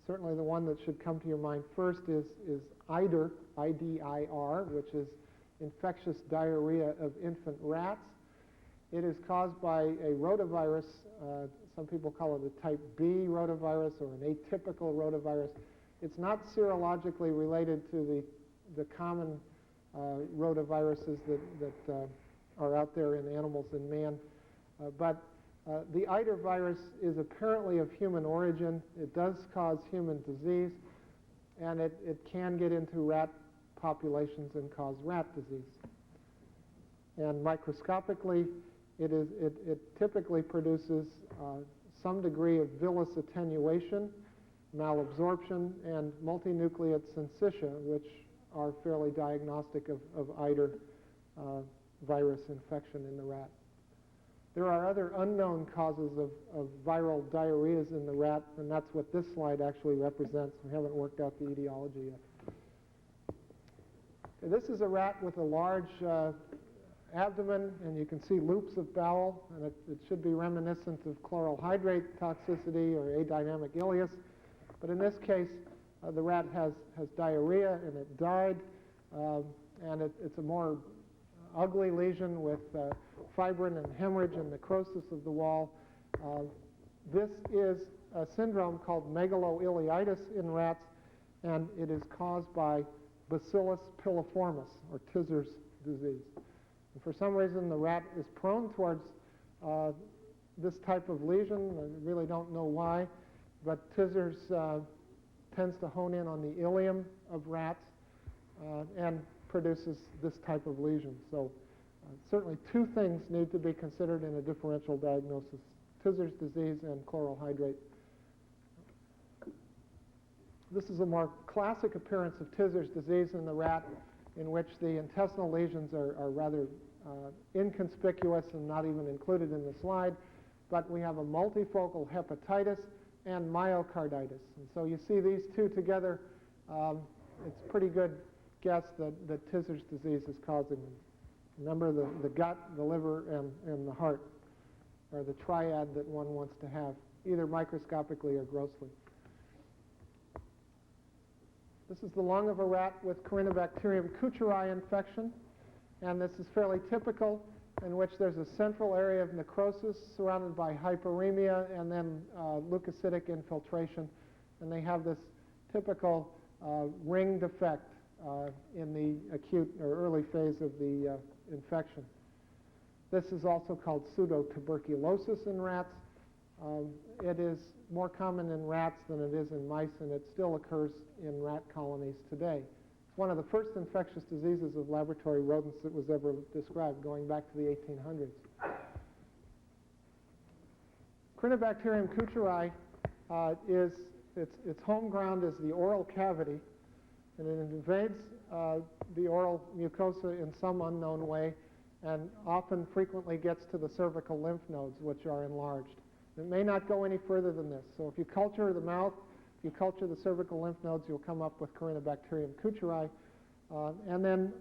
certainly the one that should come to your mind first is IDIR, I-D-I-R, which is infectious diarrhea of infant rats. It is caused by a rotavirus. Some people call it a type B rotavirus or an atypical rotavirus. It's not serologically related to the common rotaviruses that are out there in animals and man. But the IDIR virus is apparently of human origin. It does cause human disease, and it can get into rat populations and cause rat disease. And microscopically, it typically produces some degree of villus attenuation, malabsorption, and multinucleate syncytia, which are fairly diagnostic of IDIR virus infection in the rat. There are other unknown causes of viral diarrheas in the rat, and that's what this slide actually represents. We haven't worked out the etiology yet. This is a rat with a large abdomen, and you can see loops of bowel, and it should be reminiscent of chloral hydrate toxicity or adynamic ileus. But in this case, the rat has diarrhea, and it died, and it's a more ugly lesion with fibrin and hemorrhage and necrosis of the wall. This is a syndrome called megaloileitis in rats, and it is caused by Bacillus piliformis, or Tizer's disease. And for some reason, the rat is prone towards this type of lesion. I really don't know why. But Tizer's tends to hone in on the ileum of rats and produces this type of lesion. So certainly two things need to be considered in a differential diagnosis: Tizer's disease and chloral hydrate. This is a more classic appearance of Tizer's disease in the rat, in which the intestinal lesions are rather inconspicuous and not even included in the slide. But we have a multifocal hepatitis and myocarditis. And so you see these two together, it's a pretty good guess that Tizer's disease is causing them. Remember, the gut, the liver, and the heart are the triad that one wants to have, either microscopically or grossly. This is the lung of a rat with Corynebacterium kucheri infection, and this is fairly typical, in which there's a central area of necrosis surrounded by hyperemia and then leukocytic infiltration, and they have this typical ring defect in the acute or early phase of the infection. This is also called pseudotuberculosis in rats. It is more common in rats than it is in mice, and it still occurs in rat colonies today. It's one of the first infectious diseases of laboratory rodents that was ever described, going back to the 1800s. Crinobacterium cutyri its home ground is the oral cavity, and it invades the oral mucosa in some unknown way, and often frequently gets to the cervical lymph nodes, which are enlarged. It may not go any further than this. So if you culture the mouth, if you culture the cervical lymph nodes, you'll come up with Crinobacterium cutyri. And then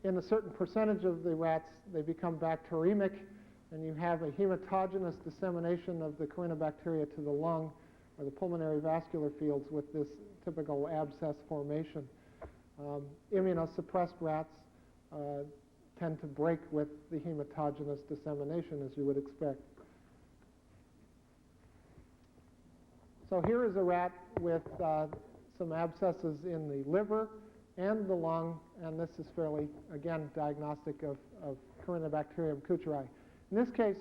in a certain percentage of the rats, they become bacteremic, and you have a hematogenous dissemination of the Corinobacteria to the lung or the pulmonary vascular fields with this typical abscess formation. Immunosuppressed rats tend to break with the hematogenous dissemination, as you would expect. So here is a rat with some abscesses in the liver and the lung, and this is fairly, again, diagnostic of Corinobacterium cutyri. In this case,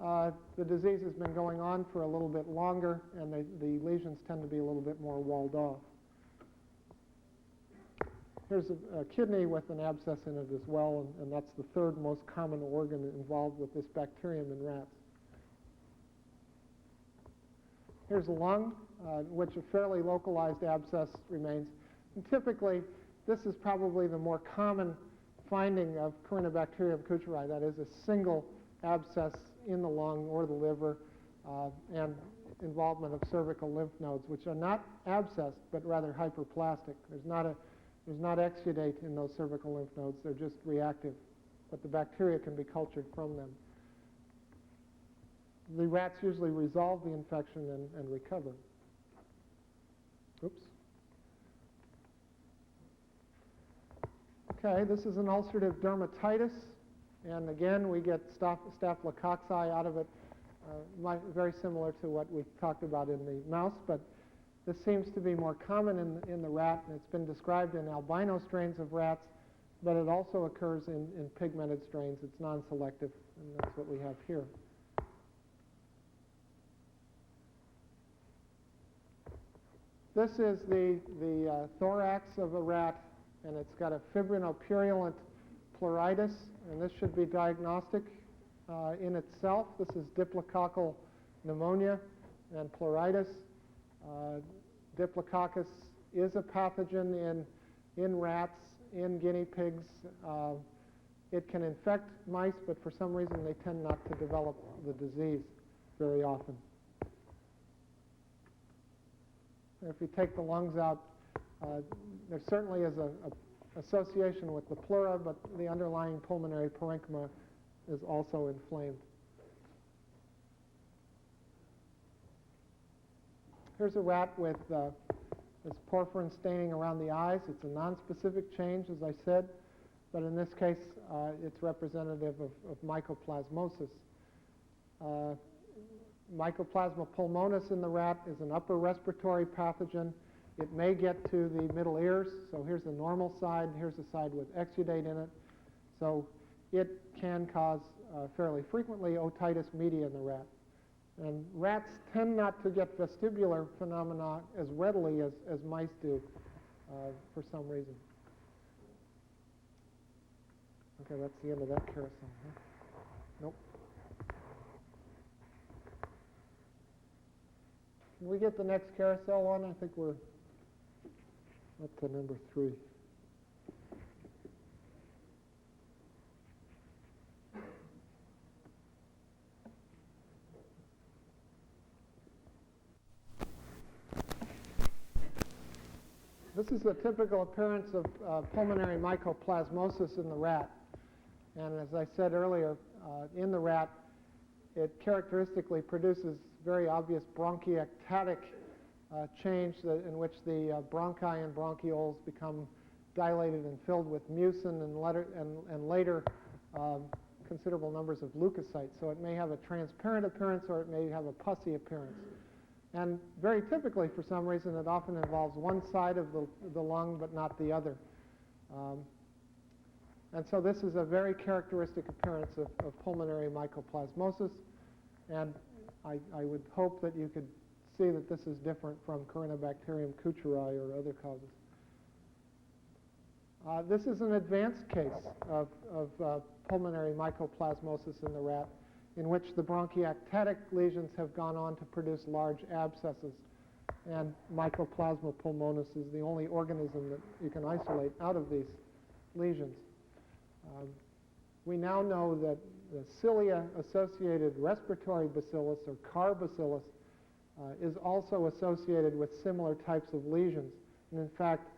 the disease has been going on for a little bit longer, and the lesions tend to be a little bit more walled off. Here's a kidney with an abscess in it as well, and that's the third most common organ involved with this bacterium in rats. Here's a lung, which a fairly localized abscess remains. And typically, this is probably the more common finding of Corinobacterium cutyri, that is a single abscess in the lung or the liver, and involvement of cervical lymph nodes, which are not abscessed, but rather hyperplastic. There's not exudate in those cervical lymph nodes. They're just reactive, but the bacteria can be cultured from them. The rats usually resolve the infection and recover. Oops. Okay, this is an ulcerative dermatitis, and again, we get staphylococci out of it, very similar to what we talked about in the mouse, but this seems to be more common in the rat, and it's been described in albino strains of rats, but it also occurs in pigmented strains. It's non-selective, and that's what we have here. This is the thorax of a rat, and it's got a fibrinopurulent pleuritis, and this should be diagnostic in itself. This is diplococcal pneumonia and pleuritis. Diplococcus is a pathogen in rats, in guinea pigs. It can infect mice, but for some reason they tend not to develop the disease very often. If you take the lungs out, there certainly is a association with the pleura, but the underlying pulmonary parenchyma is also inflamed. Here's a rat with this porphyrin staining around the eyes. It's a nonspecific change, as I said, but in this case, it's representative of mycoplasmosis. Mycoplasma pulmonis in the rat is an upper respiratory pathogen. It may get to the middle ears, so here's the normal side, here's the side with exudate in it. So it can cause fairly frequently otitis media in the rat. And rats tend not to get vestibular phenomena as readily as mice do for some reason. Okay, that's the end of that carousel. Huh? Nope. Can we get the next carousel on? I think we're up to number 3. This is the typical appearance of pulmonary mycoplasmosis in the rat. And as I said earlier, in the rat, it characteristically produces very obvious bronchiectatic change in which the bronchi and bronchioles become dilated and filled with mucin and later considerable numbers of leukocytes. So it may have a transparent appearance or it may have a pussy appearance. And very typically, for some reason, it often involves one side of the lung but not the other. And so this is a very characteristic appearance of pulmonary mycoplasmosis, and I would hope that you could see that this is different from Corynebacterium kucheri or other causes. This is an advanced case of pulmonary mycoplasmosis in the rat, in which the bronchiectatic lesions have gone on to produce large abscesses. And Mycoplasma pulmonis is the only organism that you can isolate out of these lesions. We now know that the cilia-associated respiratory bacillus, or CAR bacillus, is also associated with similar types of lesions. And in fact,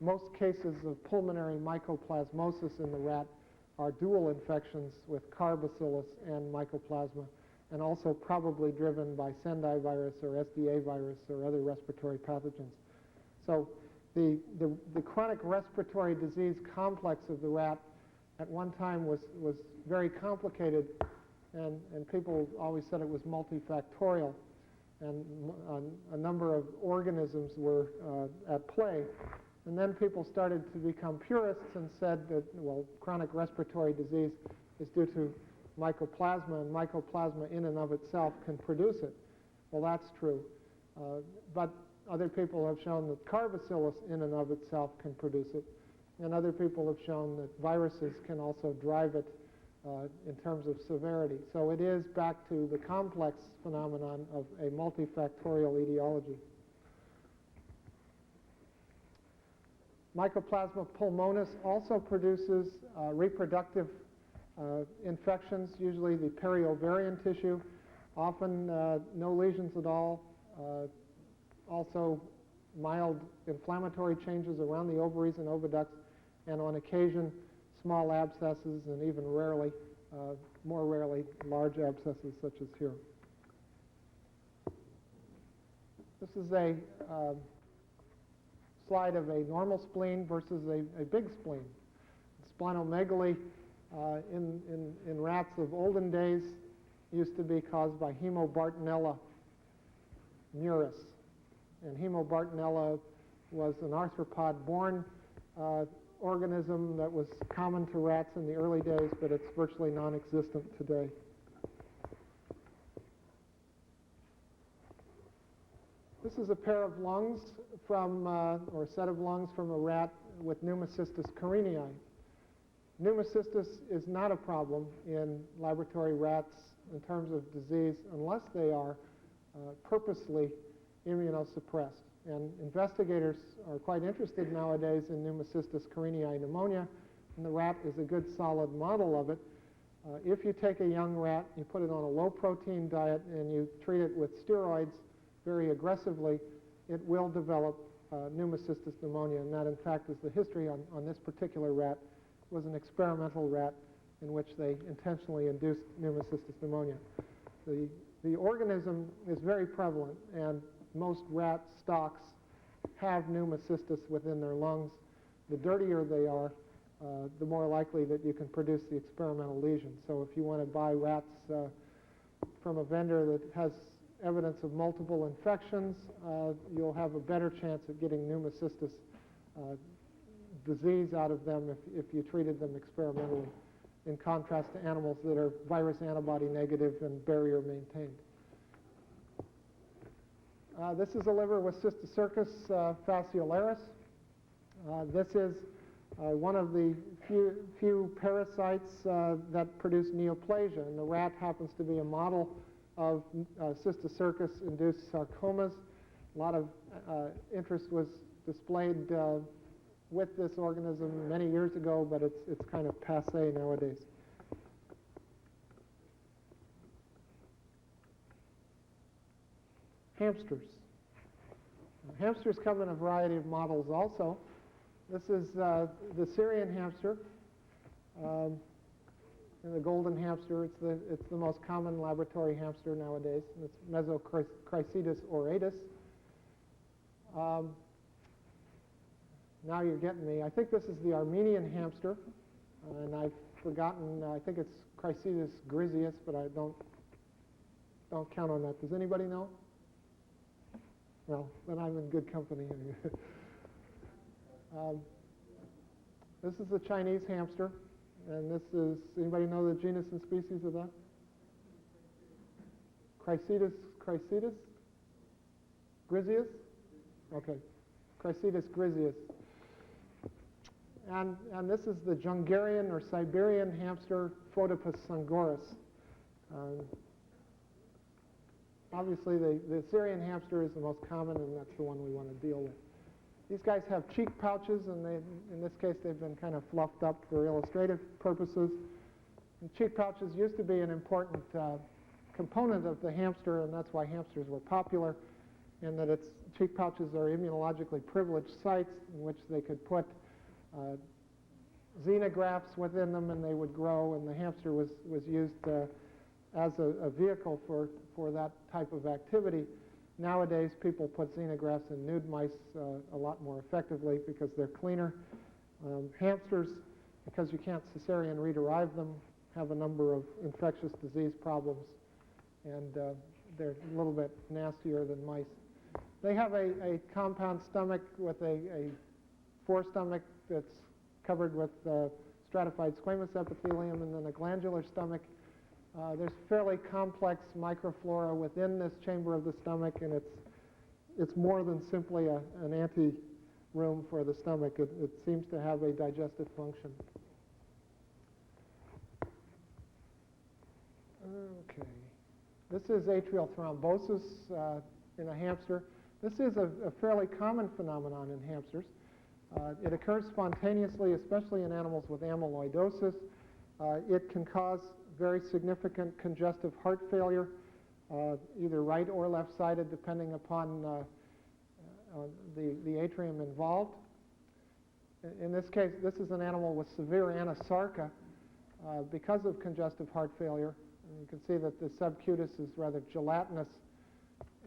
most cases of pulmonary mycoplasmosis in the rat are dual infections with CAR bacillus and mycoplasma, and also probably driven by Sendai virus or SDA virus or other respiratory pathogens. So the chronic respiratory disease complex of the rat at one time was very complicated, and people always said it was multifactorial, and a number of organisms were at play. And then people started to become purists and said that, well, chronic respiratory disease is due to mycoplasma, and mycoplasma in and of itself can produce it. Well, that's true. But other people have shown that CAR bacillus in and of itself can produce it. And other people have shown that viruses can also drive it in terms of severity. So it is back to the complex phenomenon of a multifactorial etiology. Mycoplasma pulmonis also produces reproductive infections, usually the periovarian tissue, often no lesions at all, also mild inflammatory changes around the ovaries and oviducts, and on occasion small abscesses, and even rarely, more rarely, large abscesses such as here. This is a slide of a normal spleen versus a big spleen. Splenomegaly in rats of olden days used to be caused by Hemobartonella muris. And Hemobartonella was an arthropod-borne organism that was common to rats in the early days, but it's virtually non-existent today. This is a pair of lungs from, or a set of lungs from a rat with Pneumocystis carinii. Pneumocystis is not a problem in laboratory rats in terms of disease unless they are purposely immunosuppressed. And investigators are quite interested nowadays in Pneumocystis carinii pneumonia, and the rat is a good solid model of it. If you take a young rat, you put it on a low-protein diet, and you treat it with steroids very aggressively, it will develop Pneumocystis pneumonia, and that, in fact, is the history on this particular rat. It was an experimental rat in which they intentionally induced Pneumocystis pneumonia. The organism is very prevalent, and most rat stocks have Pneumocystis within their lungs. The dirtier they are, the more likely that you can produce the experimental lesion. So if you want to buy rats from a vendor that has evidence of multiple infections, you'll have a better chance of getting Pneumocystis disease out of them if you treated them experimentally, in contrast to animals that are virus antibody negative and barrier maintained. This is a liver with Cysticercus fasciolaris. This is one of the few parasites that produce neoplasia, and the rat happens to be a model of Cysticercus-induced sarcomas. A lot of interest was displayed with this organism many years ago, but it's kind of passé nowadays. Hamsters. Hamsters come in a variety of models also. This is the Syrian hamster, and the golden hamster. It's the most common laboratory hamster nowadays, and it's Mesochrysetus auratus. Now you're getting me. I think this is the Armenian hamster, and I've forgotten. I think it's Chrysetus griseus, but I don't count on that. Does anybody know? Well, then I'm in good company. This is the Chinese hamster, and this is, anybody know the genus and species of that? Chrysetus griseus? Okay, Chrysetus griseus. And this is the Jungarian or Siberian hamster, Photopus sungorus. Obviously, the Syrian hamster is the most common, and that's the one we want to deal with. These guys have cheek pouches, and in this case, they've been kind of fluffed up for illustrative purposes. And cheek pouches used to be an important component of the hamster, and that's why hamsters were popular, in that its cheek pouches are immunologically privileged sites in which they could put xenografts within them, and they would grow, and the hamster was used as a vehicle for that type of activity. Nowadays, people put xenografts in nude mice a lot more effectively because they're cleaner. Hamsters, because you can't cesarean rederive them, have a number of infectious disease problems, and they're a little bit nastier than mice. They have a compound stomach with a forestomach that's covered with stratified squamous epithelium, and then a glandular stomach. There's fairly complex microflora within this chamber of the stomach, and it's more than simply an ante-room for the stomach. It seems to have a digestive function. Okay. This is atrial thrombosis in a hamster. This is a fairly common phenomenon in hamsters. It occurs spontaneously, especially in animals with amyloidosis. It can cause very significant congestive heart failure, either right or left-sided, depending upon the atrium involved. In this case, this is an animal with severe anasarca because of congestive heart failure. And you can see that the subcutis is rather gelatinous,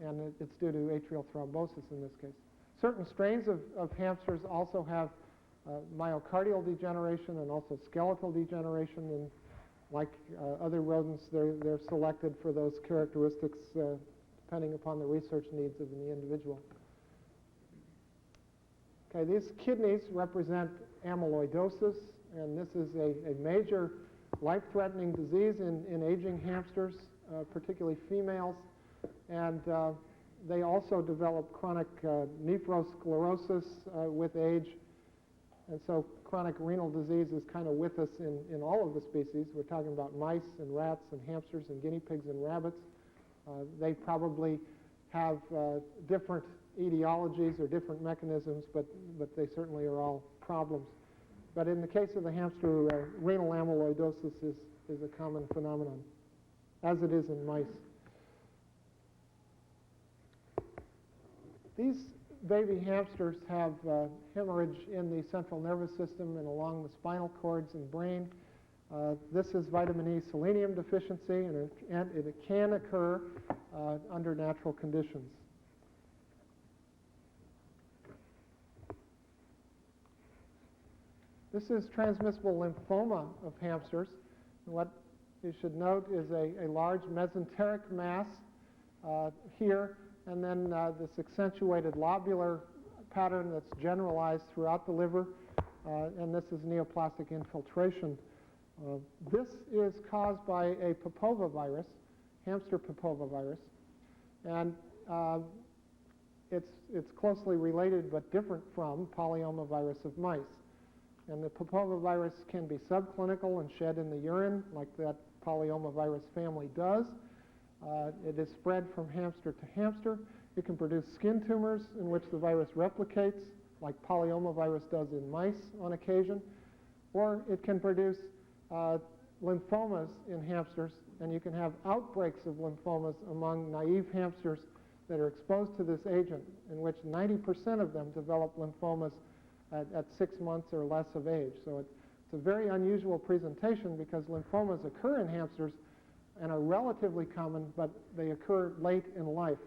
and it's due to atrial thrombosis in this case. Certain strains of hamsters also have myocardial degeneration and also skeletal degeneration, and like other rodents, they're selected for those characteristics depending upon the research needs of the individual. Okay, these kidneys represent amyloidosis, and this is a major life-threatening disease in aging hamsters, particularly females, and they also develop chronic nephrosclerosis with age. And so chronic renal disease is kind of with us in all of the species. We're talking about mice and rats and hamsters and guinea pigs and rabbits. They probably have different etiologies or different mechanisms, but they certainly are all problems. But in the case of the hamster, renal amyloidosis is a common phenomenon, as it is in mice. These baby hamsters have hemorrhage in the central nervous system and along the spinal cords and brain. This is vitamin E selenium deficiency, and it can occur under natural conditions. This is transmissible lymphoma of hamsters. And what you should note is a large mesenteric mass here, and then this accentuated lobular pattern that's generalized throughout the liver, and this is neoplastic infiltration. This is caused by a papovavirus, hamster papovavirus, and it's closely related but different from polyomavirus of mice. And the papovavirus can be subclinical and shed in the urine, like that polyomavirus family does. It is spread from hamster to hamster. It can produce skin tumors in which the virus replicates, like polyomavirus does in mice on occasion. Or it can produce lymphomas in hamsters, and you can have outbreaks of lymphomas among naive hamsters that are exposed to this agent, in which 90% of them develop lymphomas at 6 months or less of age. So it's a very unusual presentation because lymphomas occur in hamsters and are relatively common, but they occur late in life.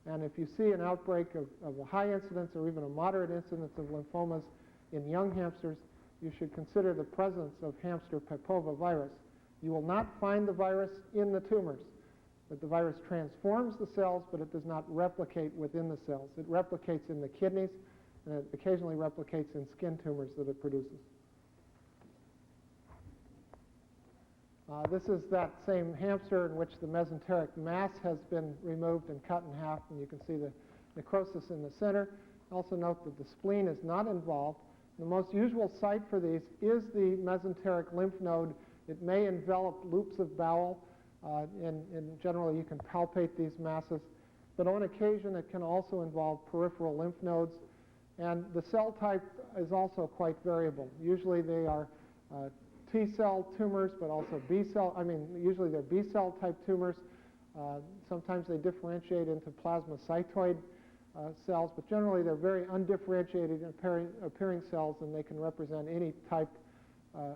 And if you see an outbreak of a high incidence or even a moderate incidence of lymphomas in young hamsters, you should consider the presence of hamster papovavirus. You will not find the virus in the tumors, but the virus transforms the cells, but it does not replicate within the cells. It replicates in the kidneys, and it occasionally replicates in skin tumors that it produces. This is that same hamster in which the mesenteric mass has been removed and cut in half, and you can see the necrosis in the center. Also note that the spleen is not involved. The most usual site for these is the mesenteric lymph node. It may envelop loops of bowel, and generally you can palpate these masses. But on occasion it can also involve peripheral lymph nodes. And the cell type is also quite variable. Usually they are T-cell tumors, but also usually they're B-cell type tumors. Sometimes they differentiate into plasmacytoid cells, but generally they're very undifferentiated appearing cells, and they can represent any type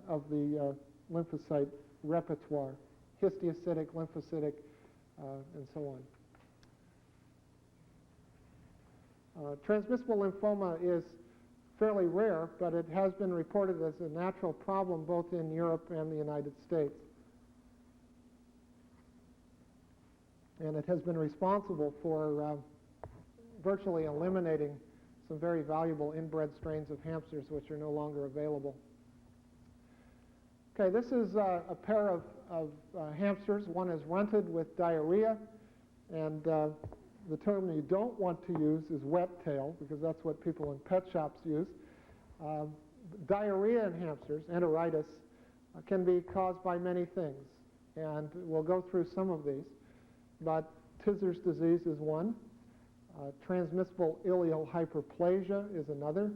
of the lymphocyte repertoire, histiocytic, lymphocytic, and so on. Transmissible lymphoma is fairly rare, but it has been reported as a natural problem both in Europe and the United States. And it has been responsible for virtually eliminating some very valuable inbred strains of hamsters which are no longer available. Okay, this is a pair of hamsters. One is runted with diarrhea, and the term you don't want to use is wet tail, because that's what people in pet shops use. Diarrhea in hamsters, enteritis, can be caused by many things, and we'll go through some of these. But Tizer's disease is one. Transmissible ileal hyperplasia is another,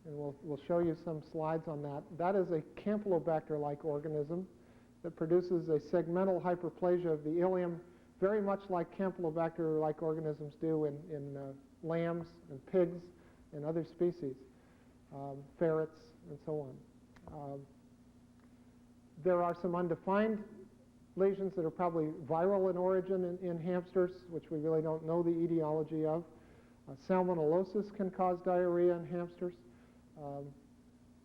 and we'll show you some slides on that. That is a Campylobacter-like organism that produces a segmental hyperplasia of the ileum, very much like Campylobacter-like organisms do in lambs and pigs and other species, ferrets and so on. There are some undefined lesions that are probably viral in origin in hamsters, which we really don't know the etiology of. Salmonellosis can cause diarrhea in hamsters,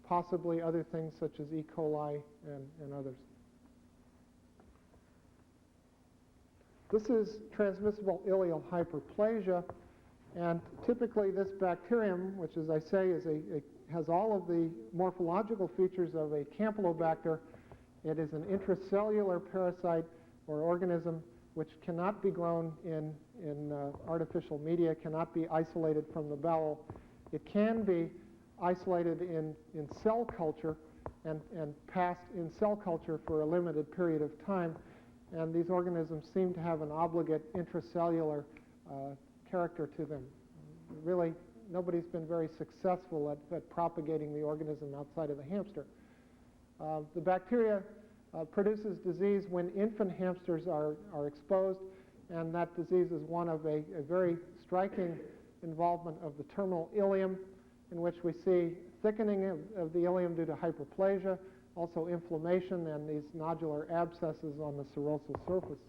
possibly other things such as E. coli and others. This is transmissible ileal hyperplasia, and typically this bacterium, which as I say has all of the morphological features of a Campylobacter. It is an intracellular parasite or organism which cannot be grown in artificial media, cannot be isolated from the bowel. It can be isolated in cell culture and passed in cell culture for a limited period of time. And these organisms seem to have an obligate intracellular character to them. Really, nobody's been very successful at propagating the organism outside of the hamster. The bacteria produces disease when infant hamsters are exposed, and that disease is one of a very striking involvement of the terminal ileum, in which we see thickening of the ileum due to hyperplasia, also inflammation and these nodular abscesses on the serosal surface.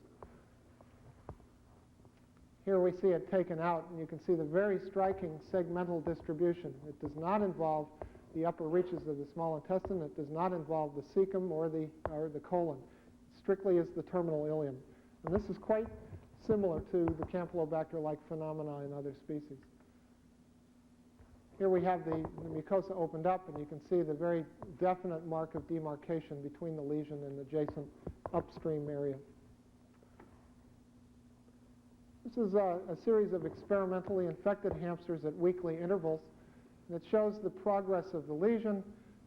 Here we see it taken out, and you can see the very striking segmental distribution. It does not involve the upper reaches of the small intestine. It does not involve the cecum or the colon. It strictly is the terminal ileum. And this is quite similar to the Campylobacter-like phenomena in other species. Here we have the mucosa opened up, and you can see the very definite mark of demarcation between the lesion and the adjacent upstream area. This is a series of experimentally infected hamsters at weekly intervals. And it shows the progress of the lesion,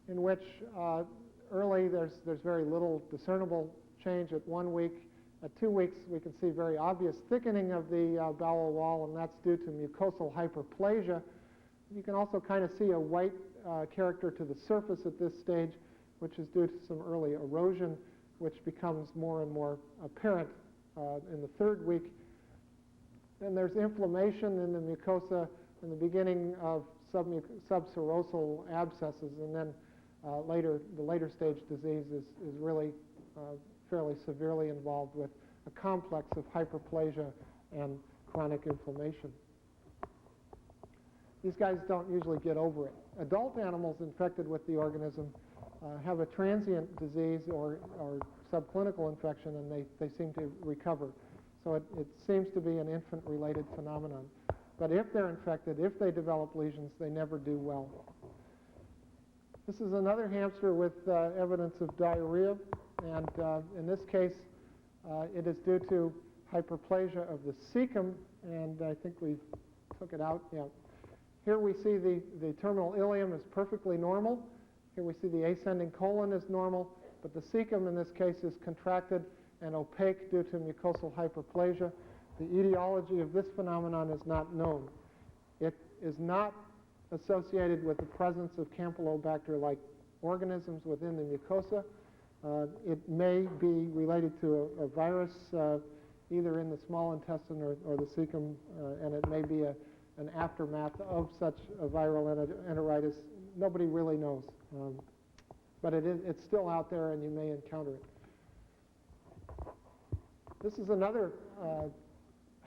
in which early there's very little discernible change at 1 week. At 2 weeks, we can see very obvious thickening of the bowel wall, and that's due to mucosal hyperplasia. You can also kind of see a white character to the surface at this stage, which is due to some early erosion, which becomes more and more apparent in the 3rd week. Then there's inflammation in the mucosa in the beginning of subserosal abscesses, and then the later stage disease is really fairly severely involved with a complex of hyperplasia and chronic inflammation. These guys don't usually get over it. Adult animals infected with the organism have a transient disease or subclinical infection, and they seem to recover. So it seems to be an infant-related phenomenon. But if they're infected, if they develop lesions, they never do well. This is another hamster with evidence of diarrhea. and in this case, it is due to hyperplasia of the cecum, and I think we took it out. Yeah. Here we see the terminal ileum is perfectly normal. Here we see the ascending colon is normal, but the cecum in this case is contracted and opaque due to mucosal hyperplasia. The etiology of this phenomenon is not known. It is not associated with the presence of Campylobacter-like organisms within the mucosa. It may be related to a virus either in the small intestine or the cecum, and it may be an aftermath of such a viral enteritis. Nobody really knows. But it's still out there, and you may encounter it. This is another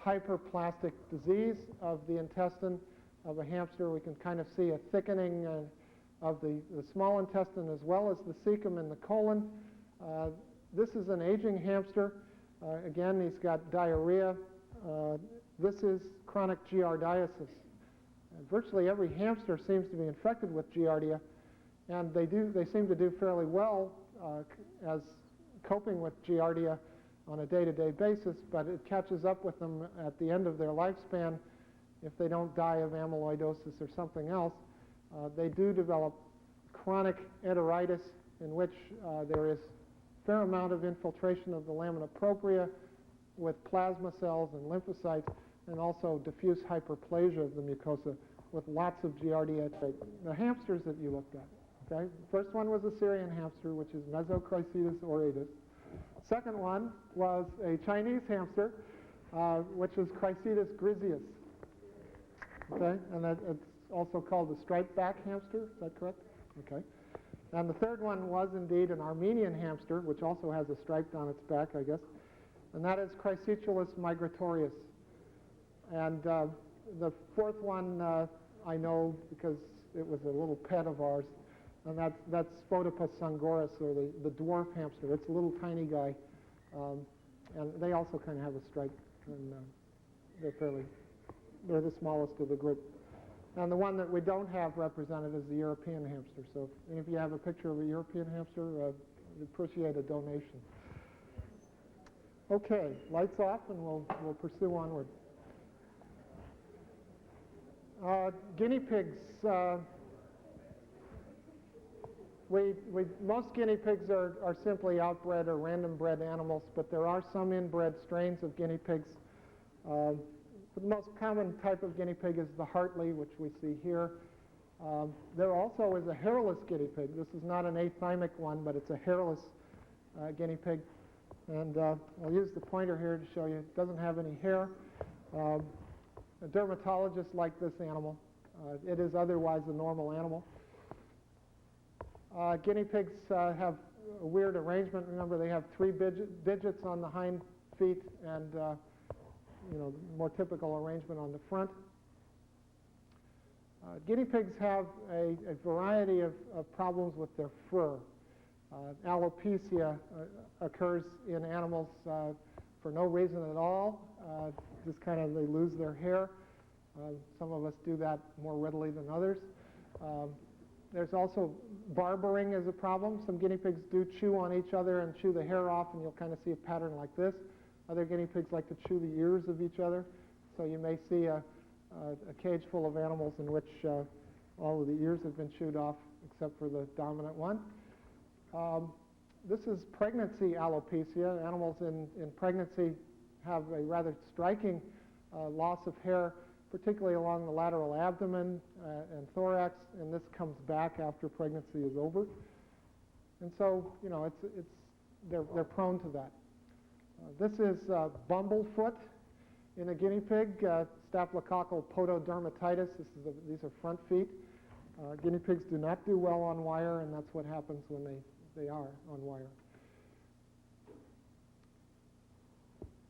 hyperplastic disease of the intestine of a hamster. We can kind of see a thickening of the small intestine as well as the cecum and the colon. This is an aging hamster. Again, he's got diarrhea. This is chronic giardiasis. Virtually every hamster seems to be infected with giardia, and they seem to do fairly well as coping with giardia on a day-to-day basis, but it catches up with them at the end of their lifespan. If they don't die of amyloidosis or something else, they do develop chronic enteritis in which there is a fair amount of infiltration of the lamina propria with plasma cells and lymphocytes, and also diffuse hyperplasia of the mucosa with lots of giardia. The hamsters that you looked at, okay? First one was a Syrian hamster, which is Mesochrysetus auratus. Second one was a Chinese hamster, which is Chrysetus griseus. Okay, and it's also called the striped back hamster. Is that correct? Okay. And the third one was indeed an Armenian hamster, which also has a stripe down its back, I guess, and that is Chrysitulus migratorius. And the fourth one I know because it was a little pet of ours, and that's Phodopus sangoris, or the dwarf hamster. It's a little tiny guy, and they also kind of have a stripe, and they're the smallest of the group. And the one that we don't have represented is the European hamster. So if you have a picture of a European hamster, I'd appreciate a donation. Okay, lights off, and we'll pursue onward. Guinea pigs. Most guinea pigs are simply outbred or random bred animals, but there are some inbred strains of guinea pigs. The most common type of guinea pig is the Hartley, which we see here. There also is a hairless guinea pig. This is not an athymic one, but it's a hairless guinea pig. And I'll use the pointer here to show you. It doesn't have any hair. A dermatologist liked this animal. It is otherwise a normal animal. Guinea pigs have a weird arrangement. Remember, they have 3 digits on the hind feet and more typical arrangement on the front. Guinea pigs have a variety of problems with their fur. Alopecia occurs in animals for no reason at all. Just kind of they lose their hair. Some of us do that more readily than others. There's also barbering as a problem. Some guinea pigs do chew on each other and chew the hair off, and you'll kind of see a pattern like this. Other guinea pigs like to chew the ears of each other. So you may see a cage full of animals in which all of the ears have been chewed off except for the dominant one. This is pregnancy alopecia. Animals in pregnancy have a rather striking loss of hair, particularly along the lateral abdomen and thorax, and this comes back after pregnancy is over. And so, they're prone to that. This is bumblefoot in a guinea pig, staphylococcal pododermatitis. These are front feet. Guinea pigs do not do well on wire, and that's what happens when they are on wire.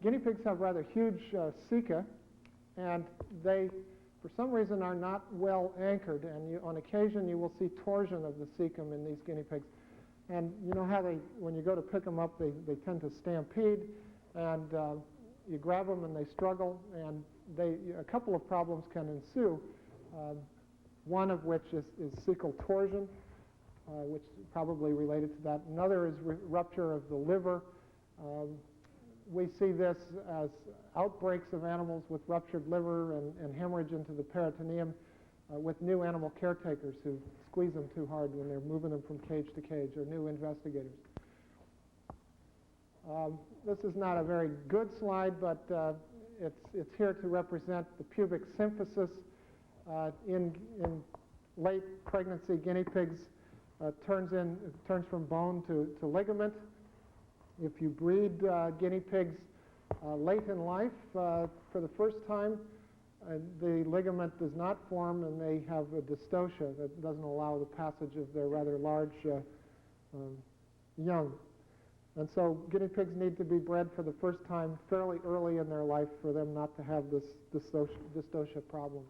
Guinea pigs have rather huge ceca, and they, for some reason, are not well anchored, and on occasion you will see torsion of the cecum in these guinea pigs. And you know how when you go to pick them up, they tend to stampede, and you grab them and they struggle, and a couple of problems can ensue, one of which is cecal torsion. which is probably related to that. Another is rupture of the liver. We see this as outbreaks of animals with ruptured liver and hemorrhage into the peritoneum with new animal caretakers who squeeze them too hard when they're moving them from cage to cage, or new investigators. This is not a very good slide, but it's here to represent the pubic symphysis in late pregnancy guinea pigs. Turns from bone to ligament. If you breed guinea pigs late in life for the first time, the ligament does not form, and they have a dystocia that doesn't allow the passage of their rather large young. And so guinea pigs need to be bred for the first time fairly early in their life for them not to have this dystocia problems.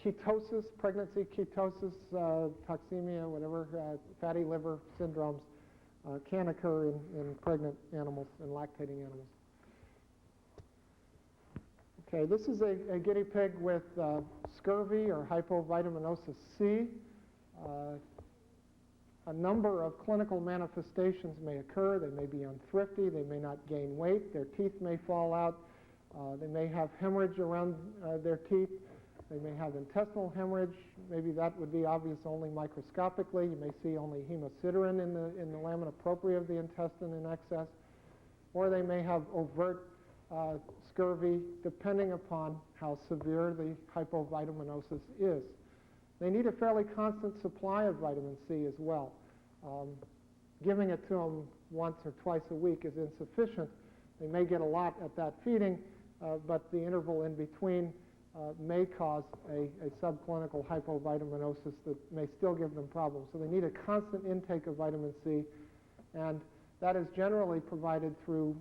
Ketosis, pregnancy ketosis, toxemia, whatever, fatty liver syndromes can occur in pregnant animals and lactating animals. Okay, this is a guinea pig with scurvy or hypovitaminosis C. A number of clinical manifestations may occur. They may be unthrifty. They may not gain weight. Their teeth may fall out. They may have hemorrhage around their teeth. They may have intestinal hemorrhage. Maybe that would be obvious only microscopically. You may see only hemosiderin in the lamina propria of the intestine in excess. Or they may have overt scurvy, depending upon how severe the hypovitaminosis is. They need a fairly constant supply of vitamin C as well. Giving it to them once or twice a week is insufficient. They may get a lot at that feeding, but the interval in between may cause a subclinical hypovitaminosis that may still give them problems. So they need a constant intake of vitamin C, and that is generally provided through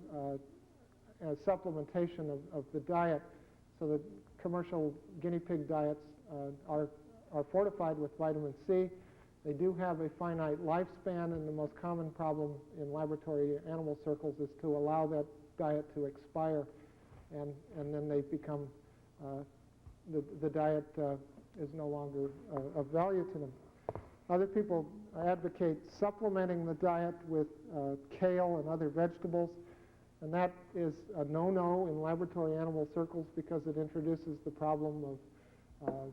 supplementation of the diet, so that commercial guinea pig diets are fortified with vitamin C. They do have a finite lifespan, and the most common problem in laboratory animal circles is to allow that diet to expire, and then they become the diet is no longer of value to them. Other people advocate supplementing the diet with kale and other vegetables, and that is a no-no in laboratory animal circles because it introduces the problem of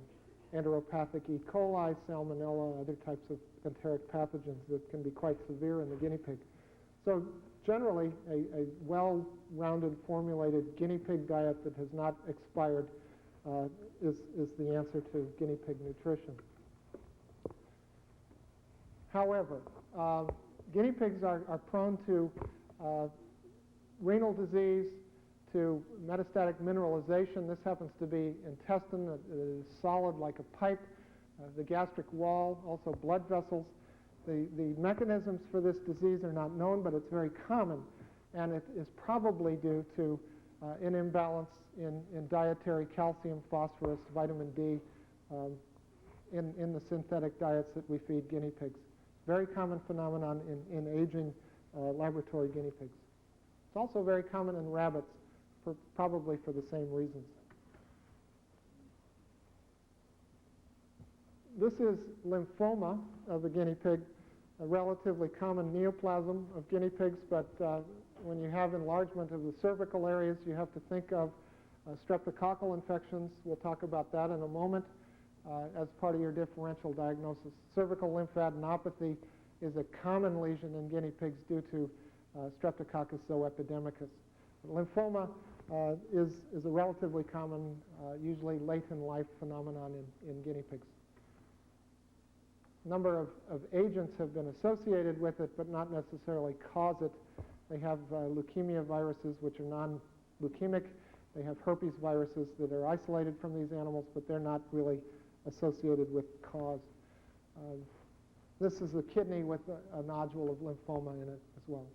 enteropathic E. coli, salmonella, other types of enteric pathogens that can be quite severe in the guinea pig. So generally, a well-rounded, formulated guinea pig diet that has not expired is the answer to guinea pig nutrition. However, guinea pigs are prone to renal disease, to metastatic mineralization. This happens to be intestine that is solid like a pipe, the gastric wall, also blood vessels. The mechanisms for this disease are not known, but it's very common, and it is probably due to an imbalance in dietary calcium, phosphorus, vitamin D in the synthetic diets that we feed guinea pigs. Very common phenomenon in aging laboratory guinea pigs. It's also very common in rabbits, probably for the same reasons. This is lymphoma of the guinea pig, a relatively common neoplasm of guinea pigs, but when you have enlargement of the cervical areas, you have to think of streptococcal infections. We'll talk about that in a moment as part of your differential diagnosis. Cervical lymphadenopathy is a common lesion in guinea pigs due to Streptococcus zoepidemicus. Lymphoma is a relatively common, usually late in life phenomenon in guinea pigs. A number of agents have been associated with it, but not necessarily cause it. They have leukemia viruses, which are non-leukemic. They have herpes viruses that are isolated from these animals, but they're not really associated with cause. This is a kidney with a nodule of lymphoma in it as well.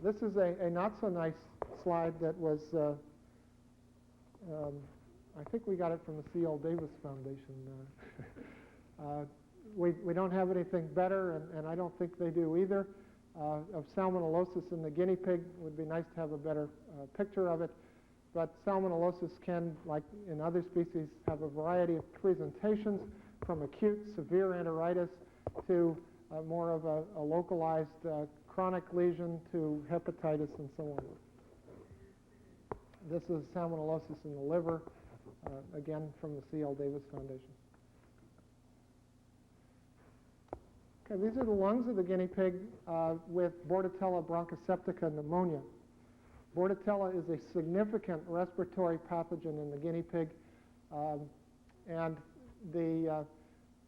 This is a not-so-nice slide that was, I think we got it from the C.L. Davis Foundation. We don't have anything better, and I don't think they do either, of salmonellosis in the guinea pig. It would be nice to have a better picture of it. But salmonellosis can, like in other species, have a variety of presentations. from acute severe enteritis to more of a localized chronic lesion to hepatitis and so on. This is salmonellosis in the liver, again from the C.L. Davis Foundation. Okay, these are the lungs of the guinea pig with Bordetella bronchoseptica pneumonia. Bordetella is a significant respiratory pathogen in the guinea pig, and the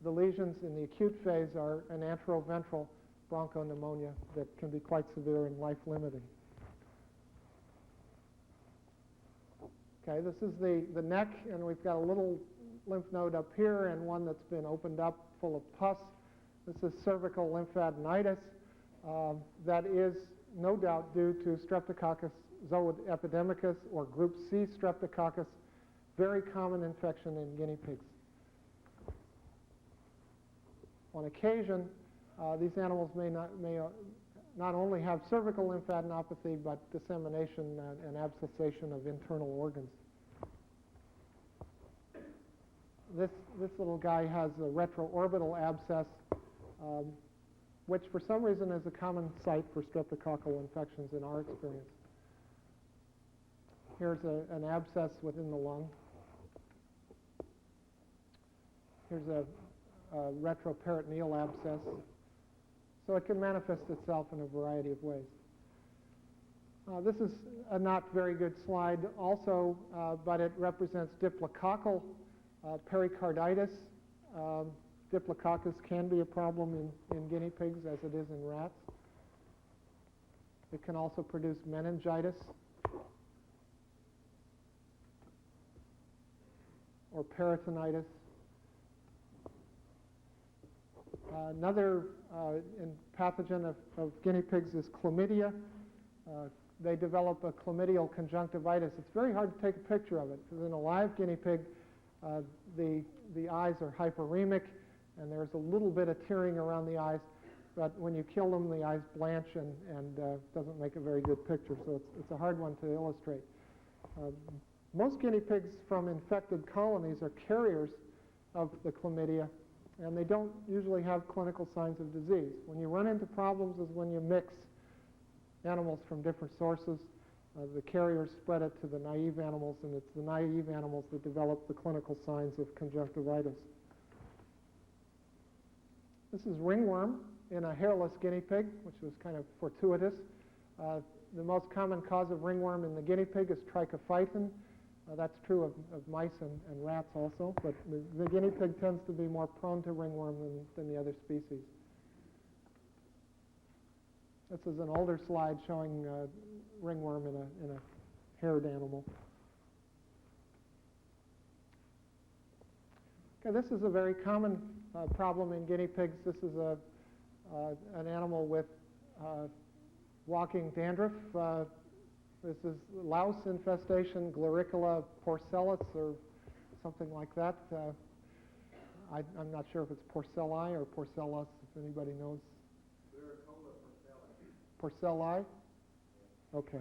lesions in the acute phase are an antroventral bronchopneumonia that can be quite severe and life-limiting. Okay, this is the neck, and we've got a little lymph node up here and one that's been opened up full of pus. This is cervical lymphadenitis that is no doubt due to Streptococcus zoonose epidemicus or group C Streptococcus, very common infection in guinea pigs. On occasion, these animals may not only have cervical lymphadenopathy, but dissemination and abscessation of internal organs. This little guy has a retroorbital abscess, which for some reason is a common site for streptococcal infections in our experience. Here's an abscess within the lung. Here's a retroperitoneal abscess. So it can manifest itself in a variety of ways. This is a not very good slide also, but it represents diplococcal pericarditis. Diplococcus can be a problem in guinea pigs as it is in rats. It can also produce meningitis or peritonitis. Another pathogen of guinea pigs is chlamydia. They develop a chlamydial conjunctivitis. It's very hard to take a picture of it because in a live guinea pig, the eyes are hyperemic and there's a little bit of tearing around the eyes, but when you kill them, the eyes blanch and doesn't make a very good picture, so it's a hard one to illustrate. Most guinea pigs from infected colonies are carriers of the chlamydia, and they don't usually have clinical signs of disease. When you run into problems is when you mix animals from different sources. The carriers spread it to the naive animals, and it's the naive animals that develop the clinical signs of conjunctivitis. This is ringworm in a hairless guinea pig, which was kind of fortuitous. The most common cause of ringworm in the guinea pig is trichophyton. That's true of mice and rats also, but the guinea pig tends to be more prone to ringworm than the other species. This is an older slide showing ringworm in a haired animal. Okay, this is a very common problem in guinea pigs. This is an animal with walking dandruff. This is louse infestation, Gloricula porcellus or something like that. I'm not sure if it's porcelli or porcellus, if anybody knows. Porcelli? Okay.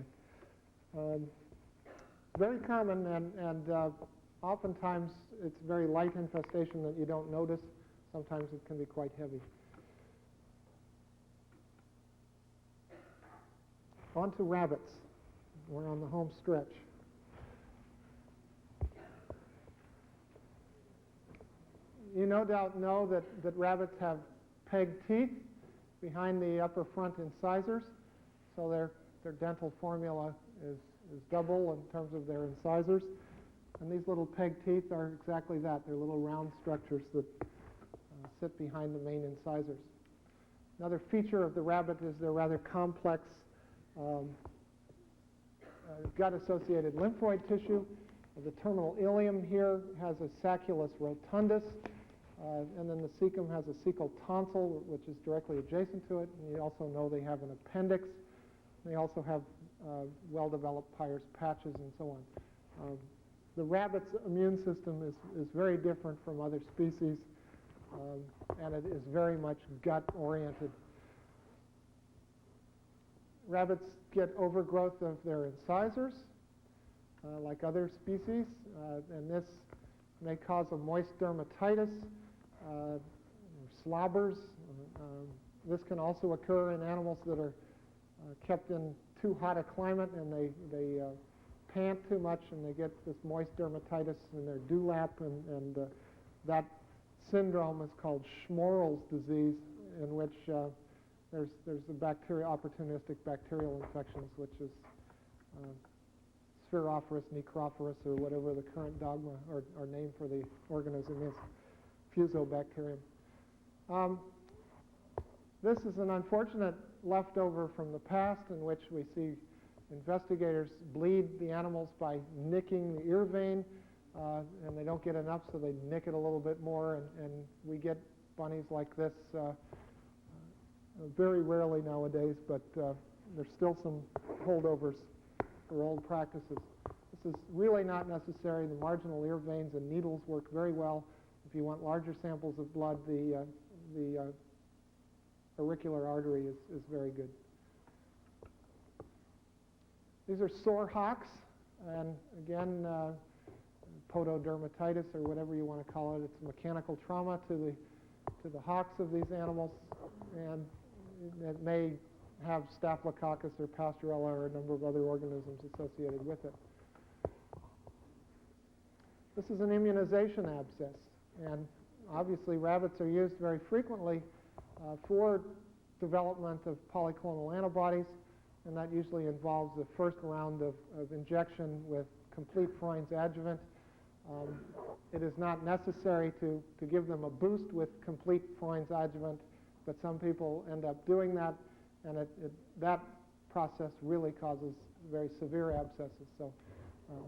Very common, and oftentimes it's very light infestation that you don't notice. Sometimes it can be quite heavy. On to rabbits. We're on the home stretch. You no doubt know that rabbits have peg teeth behind the upper front incisors, so their dental formula is double in terms of their incisors. And these little peg teeth are exactly that. They're little round structures that sit behind the main incisors. Another feature of the rabbit is their rather complex gut-associated lymphoid tissue. The terminal ileum here has a sacculus rotundus, and then the cecum has a cecal tonsil, which is directly adjacent to it. And you also know they have an appendix. They also have well-developed Peyer's patches and so on. The rabbit's immune system is very different from other species, and it is very much gut-oriented. Rabbits get overgrowth of their incisors, like other species, and this may cause a moist dermatitis. slobbers. This can also occur in animals that are kept in too hot a climate, and they pant too much, and they get this moist dermatitis in their dewlap, and that syndrome is called Schmorl's disease, in which there's opportunistic bacterial infections, which is Spherophorus necrophorus, or whatever the current dogma or name for the organism is, Fusobacterium. This is an unfortunate leftover from the past, in which we see investigators bleed the animals by nicking the ear vein, and they don't get enough, so they nick it a little bit more, and we get bunnies like this very rarely nowadays, but there's still some holdovers for old practices. This is really not necessary. The marginal ear veins and needles work very well. If you want larger samples of blood, the auricular artery is very good. These are sore hocks, and again, pododermatitis, or whatever you want to call it. It's mechanical trauma to the hocks of these animals, and it may have Staphylococcus or Pasteurella or a number of other organisms associated with it. This is an immunization abscess, and obviously rabbits are used very frequently for development of polyclonal antibodies, and that usually involves the first round of injection with complete Freund's adjuvant. It is not necessary to give them a boost with complete Freund's adjuvant, but some people end up doing that, and that process really causes very severe abscesses. So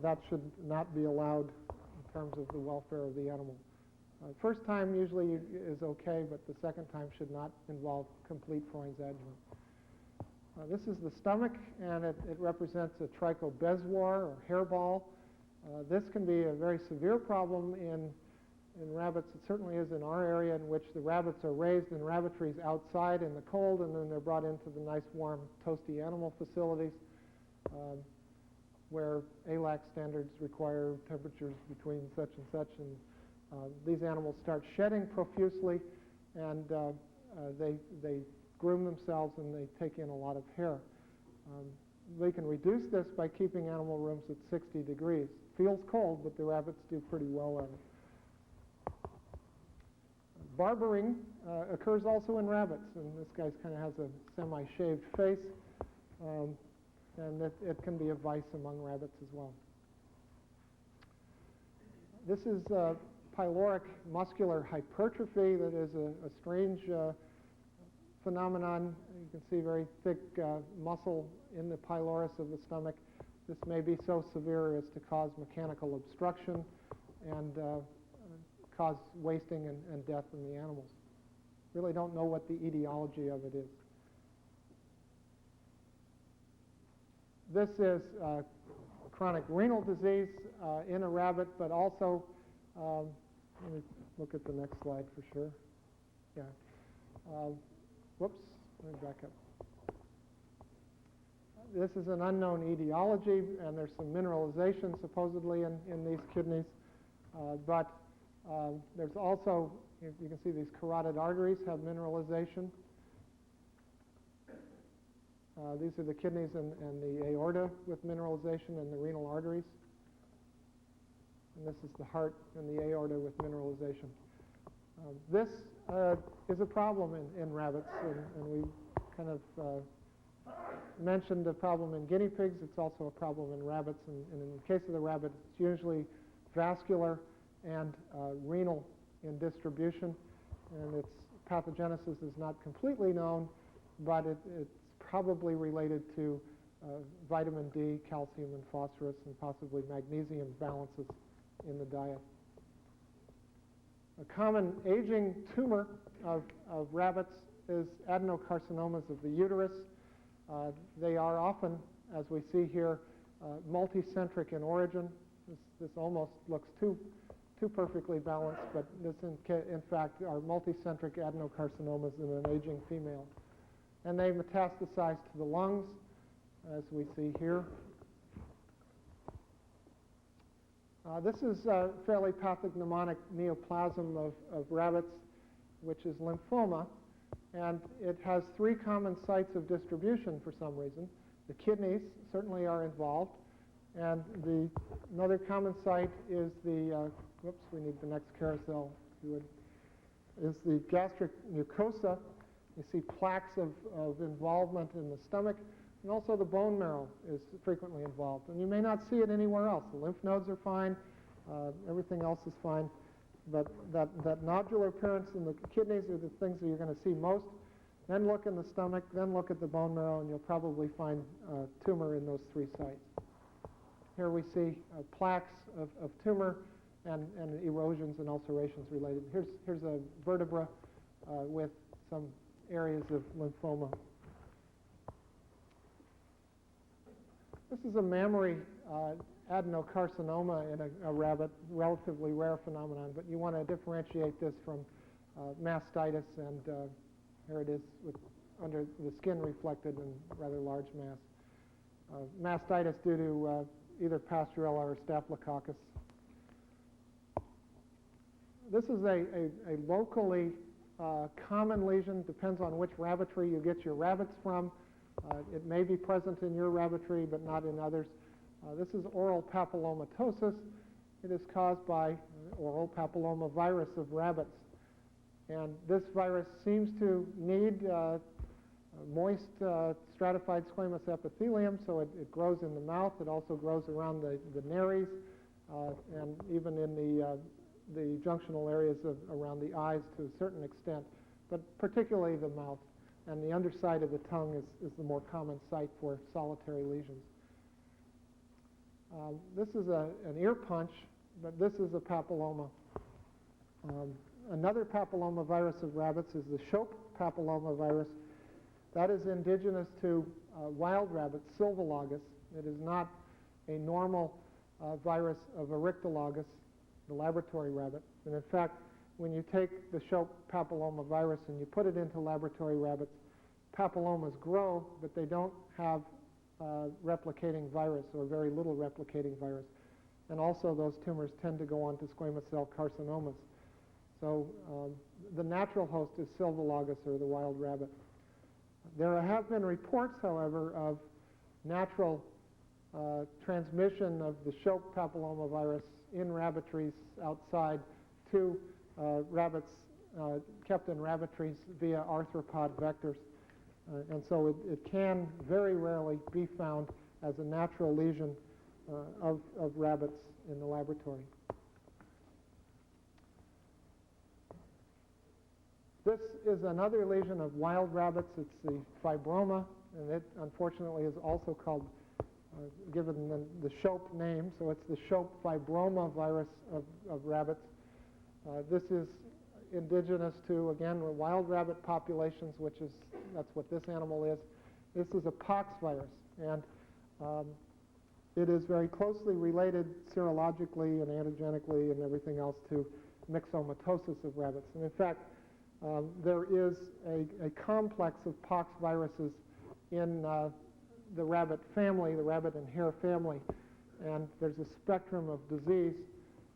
that should not be allowed in terms of the welfare of the animal. First time usually is okay, but the second time should not involve complete Freund's adjuvant. This is the stomach, and it represents a trichobezoar, or hairball. This can be a very severe problem in rabbits. It certainly is in our area, in which the rabbits are raised in rabbitries outside in the cold, and then they're brought into the nice, warm, toasty animal facilities where ALAC standards require temperatures between such and such, and these animals start shedding profusely, and they groom themselves, and they take in a lot of hair. They can reduce this by keeping animal rooms at 60 degrees. Feels cold, but the rabbits do pretty well at it. Barbering occurs also in rabbits, and this guy kind of has a semi-shaved face, and it can be a vice among rabbits as well. This is pyloric muscular hypertrophy that is a strange phenomenon. You can see very thick muscle in the pylorus of the stomach. This may be so severe as to cause mechanical obstruction and cause wasting and death in the animals. Really don't know what the etiology of it is. This is chronic renal disease in a rabbit, but also, let me look at the next slide for sure. Yeah. Whoops, let me back up. This is an unknown etiology, and there's some mineralization supposedly in these kidneys, but there's also, you can see these carotid arteries have mineralization. These are the kidneys and the aorta with mineralization, and the renal arteries. And this is the heart and the aorta with mineralization. This is a problem in rabbits, and we kind of mentioned a problem in guinea pigs. It's also a problem in rabbits, and in the case of the rabbit, it's usually vascular and renal in distribution, and its pathogenesis is not completely known, but it's probably related to vitamin D, calcium, and phosphorus, and possibly magnesium balances in the diet. A common aging tumor of rabbits is adenocarcinomas of the uterus. They are often, as we see here, multicentric in origin. This almost looks too perfectly balanced, but this in fact are multicentric adenocarcinomas in an aging female. And they metastasize to the lungs, as we see here. This is a fairly pathognomonic neoplasm of rabbits, which is lymphoma. And it has three common sites of distribution for some reason. The kidneys certainly are involved. And another common site is the, whoops, we need the next carousel, if you would, is the gastric mucosa. You see plaques of involvement in the stomach. And also the bone marrow is frequently involved. And you may not see it anywhere else. The lymph nodes are fine. Everything else is fine. But that nodular appearance in the kidneys are the things that you're going to see most. Then look in the stomach, then look at the bone marrow, and you'll probably find a tumor in those three sites. Here we see plaques of tumor and erosions and ulcerations related. Here's a vertebra with some areas of lymphoma. This is a mammary adenocarcinoma in a rabbit, relatively rare phenomenon, but you want to differentiate this from mastitis, and here it is under the skin reflected in rather large mass. Mastitis due to either Pasteurella or Staphylococcus. This is a locally common lesion, depends on which rabbitry you get your rabbits from. It may be present in your rabbitry, but not in others. This is oral papillomatosis. It is caused by oral papillomavirus of rabbits. And this virus seems to need moist stratified squamous epithelium, so it grows in the mouth. It also grows around the nares and even in the junctional areas around the eyes to a certain extent, but particularly the mouth. And the underside of the tongue is the more common site for solitary lesions. This is an ear punch, but this is a papilloma. Another papillomavirus of rabbits is the Shope papillomavirus. That is indigenous to wild rabbits, Silvologus. It is not a normal virus of Eryctologus, the laboratory rabbit. And in fact, when you take the Shope papillomavirus and you put it into laboratory rabbits, papillomas grow, but they don't have replicating virus or very little replicating virus. And also those tumors tend to go on to squamous cell carcinomas. So the natural host is Silvologus, or the wild rabbit. There have been reports, however, of natural transmission of the Shope papillomavirus in rabbitries outside to rabbits kept in rabbitries via arthropod vectors. And so it can very rarely be found as a natural lesion of rabbits in the laboratory. This is another lesion of wild rabbits. It's the fibroma, and it unfortunately is also called, given the Shope name, so it's the Shope fibroma virus of rabbits. This is indigenous to, again, wild rabbit populations, that's what this animal is. This is a pox virus, and it is very closely related serologically and antigenically and everything else to myxomatosis of rabbits. And in fact, there is a complex of pox viruses in the rabbit family, the rabbit and hare family, and there's a spectrum of disease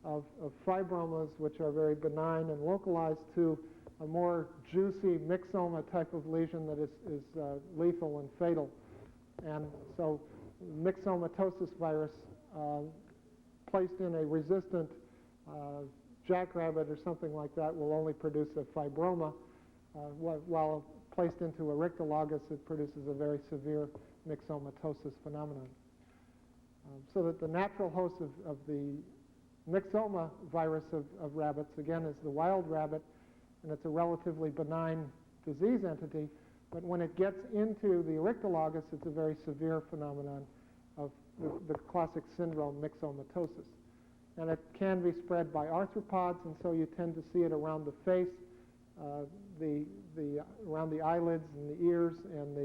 of fibromas, which are very benign and localized, to a more juicy myxoma type of lesion that is lethal and fatal. And so myxomatosis virus placed in a resistant jackrabbit or something like that will only produce a fibroma, while placed into Eryctologus, it produces a very severe myxomatosis phenomenon. So that the natural host of the myxoma virus of rabbits, again, is the wild rabbit, and it's a relatively benign disease entity, but when it gets into the Eryctologus, it's a very severe phenomenon of the classic syndrome, myxomatosis. And it can be spread by arthropods, and so you tend to see it around the face, around the eyelids and the ears and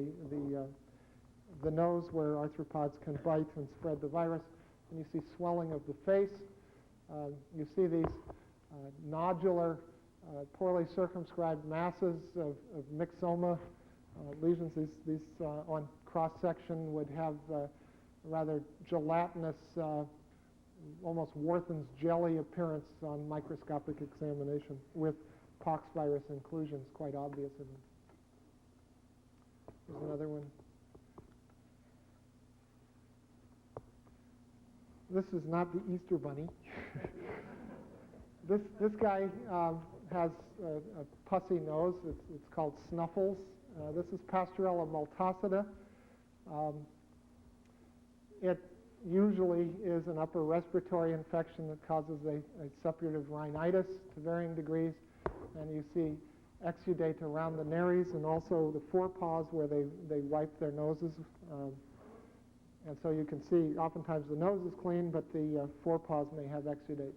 the nose, where arthropods can bite and spread the virus. And you see swelling of the face. You see these nodular, poorly circumscribed masses of myxoma lesions. These on cross-section would have rather gelatinous almost Warthin's jelly appearance on microscopic examination with poxvirus inclusions quite obvious in them. Here's another one. This is not the Easter Bunny. This guy has a pussy nose. It's called snuffles. This is Pastorella multocida. It usually is an upper respiratory infection that causes a suppurative rhinitis to varying degrees, and you see exudate around the nares and also the forepaws where they wipe their noses. And so you can see oftentimes the nose is clean, but the forepaws may have exudate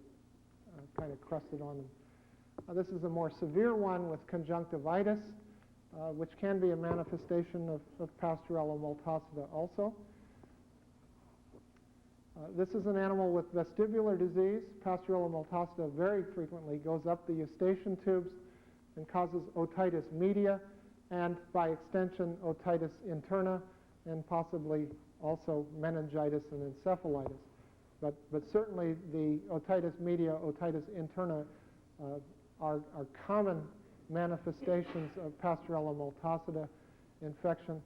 kind of crusted on them. This is a more severe one with conjunctivitis, which can be a manifestation of Pastorella multocida also. This is an animal with vestibular disease. Pastorella multocida very frequently goes up the eustachian tubes and causes otitis media and, by extension, otitis interna and possibly also meningitis and encephalitis. But certainly the otitis media, otitis interna are common manifestations of Pastorella multocida infection.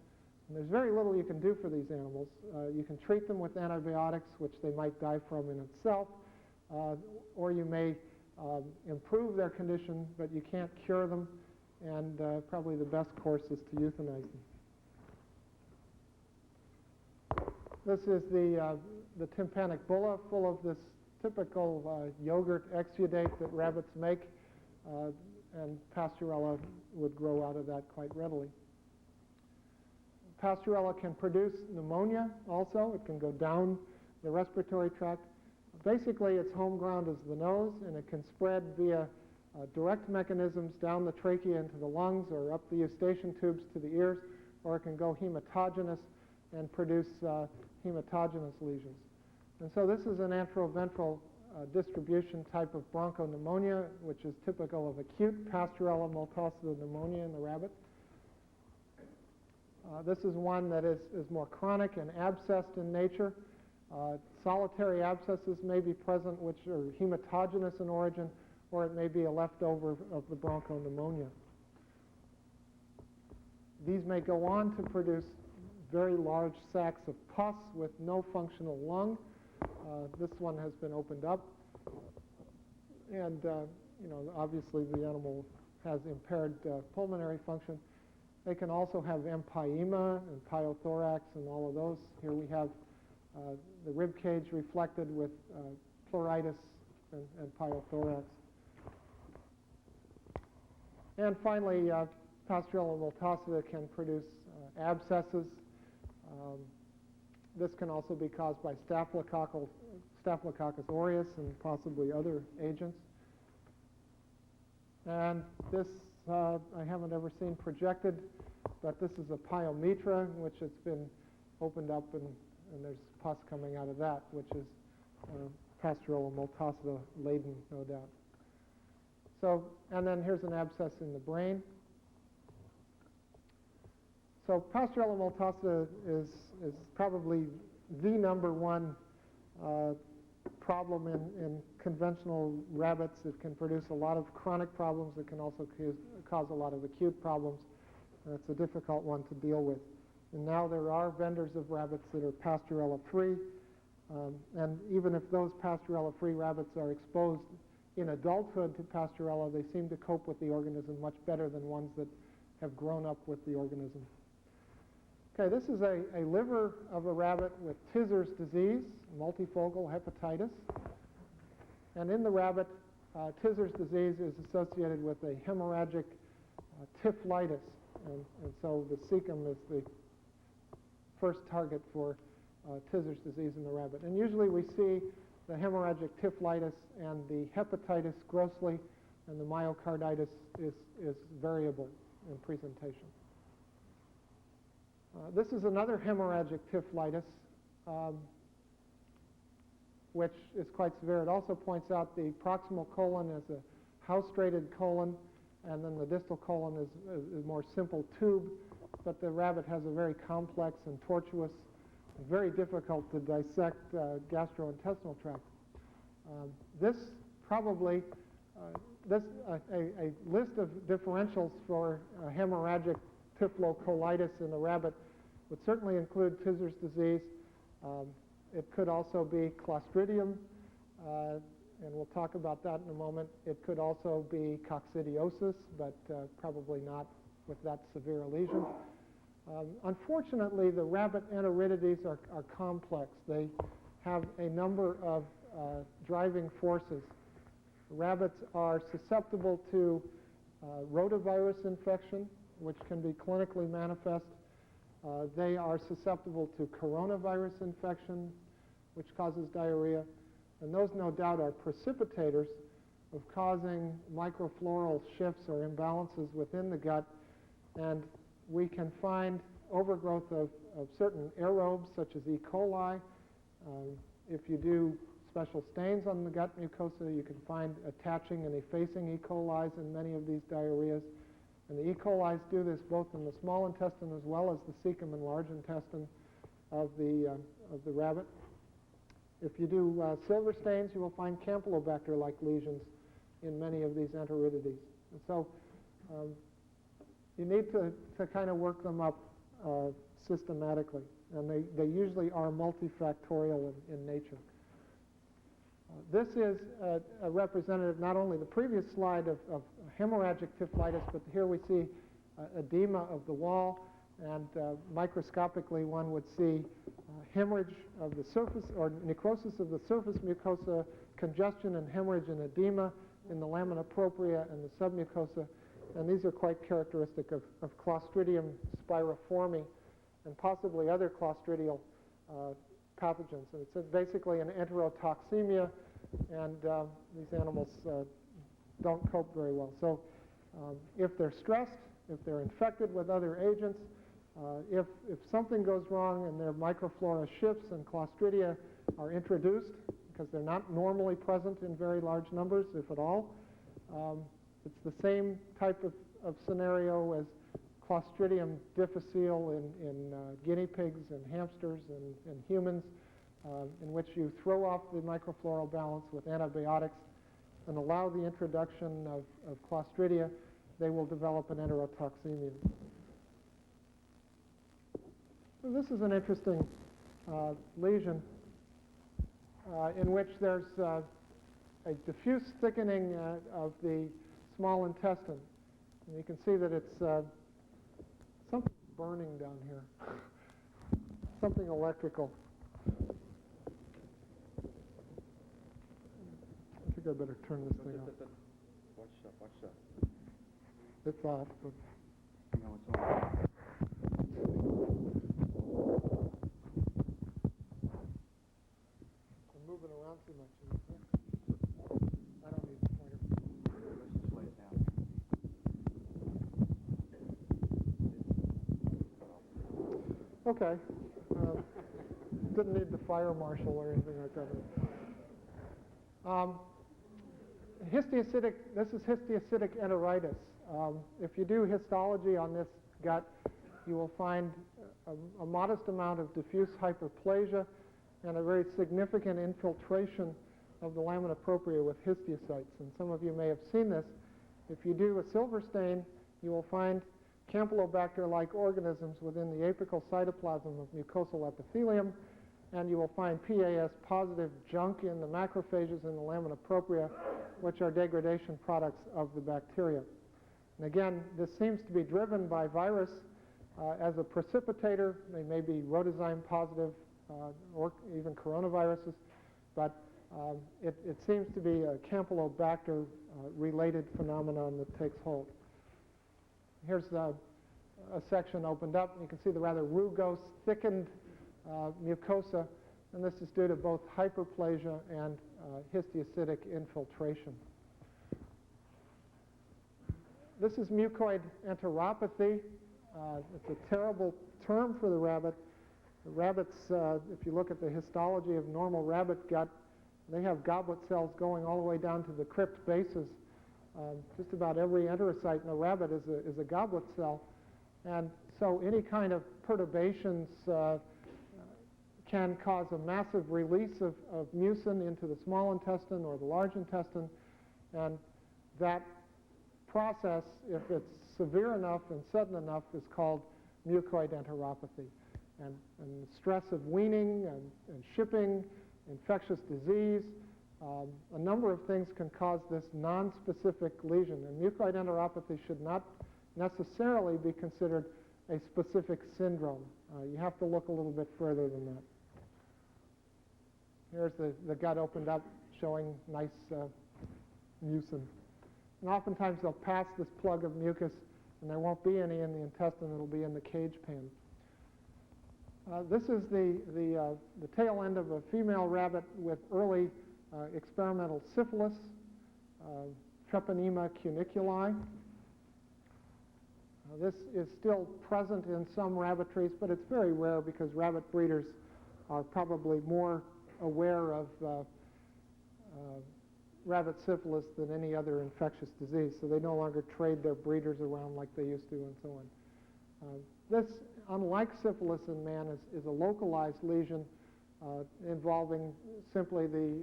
And there's very little you can do for these animals. You can treat them with antibiotics, which they might die from in itself, or you may improve their condition, but you can't cure them, and probably the best course is to euthanize them. This is the tympanic bulla, full of this typical yogurt exudate that rabbits make, and Pastorella would grow out of that quite readily. Pastorella can produce pneumonia also. It can go down the respiratory tract. Basically, its home ground is the nose, and it can spread via direct mechanisms down the trachea into the lungs or up the eustachian tubes to the ears, or it can go hematogenous and produce hematogenous lesions. And so this is an antroventral distribution type of bronchopneumonia, which is typical of acute Pastorella multocida pneumonia in the rabbit. This is one that is more chronic and abscessed in nature. Solitary abscesses may be present, which are hematogenous in origin, or it may be a leftover of the bronchopneumonia. These may go on to produce very large sacs of pus with no functional lung. This one has been opened up, and obviously the animal has impaired pulmonary function. They can also have empyema and pyothorax and all of those. Here we have the rib cage reflected with pleuritis and pyothorax. And finally, Pastorella multocida can produce abscesses. This can also be caused by Staphylococcus aureus and possibly other agents. And this I haven't ever seen projected, but this is a pyometra in which it's been opened up, and there's pus coming out of that, which is Pastorella multocida laden, no doubt. So, and then here's an abscess in the brain. So Pastorella multocida is probably the number one problem in conventional rabbits. It can produce a lot of chronic problems. It can also cause a lot of acute problems. It's a difficult one to deal with. And now there are vendors of rabbits that are Pastorella-free. And even if those Pastorella-free rabbits are exposed in adulthood to Pastorella, they seem to cope with the organism much better than ones that have grown up with the organism. Okay, this is a liver of a rabbit with Tizer's disease, multifocal hepatitis. And in the rabbit, Tizer's disease is associated with a hemorrhagic typhlitis. And so the cecum is the first target for Tizer's disease in the rabbit. And usually we see the hemorrhagic typhlitis and the hepatitis grossly, and the myocarditis is variable in presentation. This is another hemorrhagic typhlitis, which is quite severe. It also points out the proximal colon as a house-strated colon, and then the distal colon is a more simple tube, but the rabbit has a very complex and tortuous, very difficult to dissect gastrointestinal tract. This probably, a list of differentials for hemorrhagic typhlocollitis in the rabbit would certainly include Pfizer's disease. It could also be Clostridium, and we'll talk about that in a moment. It could also be coccidiosis, but probably not with that severe a lesion. Unfortunately, the rabbit enteridides are complex. They have a number of driving forces. Rabbits are susceptible to rotavirus infection, which can be clinically manifest. They are susceptible to coronavirus infection, which causes diarrhea. And those, no doubt, are precipitators of causing microfloral shifts or imbalances within the gut. And we can find overgrowth of certain aerobes, such as E. coli. If you do special stains on the gut mucosa, you can find attaching and effacing E. coli's in many of these diarrheas. And the E. coli's do this both in the small intestine as well as the cecum and large intestine of the rabbit. If you do silver stains, you will find Campylobacter-like lesions in many of these enteridides. And so you need to kind of work them up systematically. And they usually are multifactorial in nature. This is a representative, not only the previous slide of hemorrhagic typhlitis, but here we see edema of the wall, and microscopically one would see hemorrhage of the surface, or necrosis of the surface mucosa, congestion and hemorrhage and edema in the lamina propria and the submucosa, and these are quite characteristic of Clostridium spiriformi and possibly other clostridial pathogens. And it's basically an enterotoxemia, and these animals don't cope very well. So if they're stressed, if they're infected with other agents, if something goes wrong and their microflora shifts and Clostridia are introduced, because they're not normally present in very large numbers, if at all, it's the same type of scenario as Clostridium difficile in guinea pigs and hamsters and humans, in which you throw off the microfloral balance with antibiotics and allow the introduction of Clostridia, they will develop an enterotoxemia. So this is an interesting lesion in which there's a diffuse thickening of the small intestine. And you can see that it's something burning down here, something electrical. I think I better turn this thing off. Watch that. It's off, but No, it's on. I'm moving around too much. I don't need the pointer. Let's just lay it down. Okay. Didn't need the fire marshal or anything like that. Histiocytic, this is histiocytic enteritis. If you do histology on this gut, you will find a modest amount of diffuse hyperplasia and a very significant infiltration of the lamina propria with histiocytes. And some of you may have seen this. If you do a silver stain, you will find Campylobacter-like organisms within the apical cytoplasm of mucosal epithelium, and you will find PAS-positive junk in the macrophages in the lamina propria, which are degradation products of the bacteria. And again, this seems to be driven by virus as a precipitator. They may be rotazyme positive or even coronaviruses, but it seems to be a Campylobacter related phenomenon that takes hold. Here's a section opened up, and you can see the rather rugose, thickened mucosa, and this is due to both hyperplasia and histiocytic infiltration. This is mucoid enteropathy. It's a terrible term for the rabbit. The rabbits, if you look at the histology of normal rabbit gut, they have goblet cells going all the way down to the crypt bases. Just about every enterocyte in a rabbit is a goblet cell. And so any kind of perturbations can cause a massive release of mucin into the small intestine or the large intestine, and that process, if it's severe enough and sudden enough, is called mucoid enteropathy. And the stress of weaning and shipping, infectious disease, a number of things can cause this non-specific lesion. And mucoid enteropathy should not necessarily be considered a specific syndrome. You have to look a little bit further than that. Here's the gut opened up, showing nice mucin. And oftentimes they'll pass this plug of mucus, and there won't be any in the intestine. It'll be in the cage pan. This is the tail end of a female rabbit with early experimental syphilis, Treponema cuniculi. This is still present in some rabbitries, but it's very rare because rabbit breeders are probably more aware of rabbit syphilis than any other infectious disease, so they no longer trade their breeders around like they used to and so on. This, unlike syphilis in man, is a localized lesion involving simply the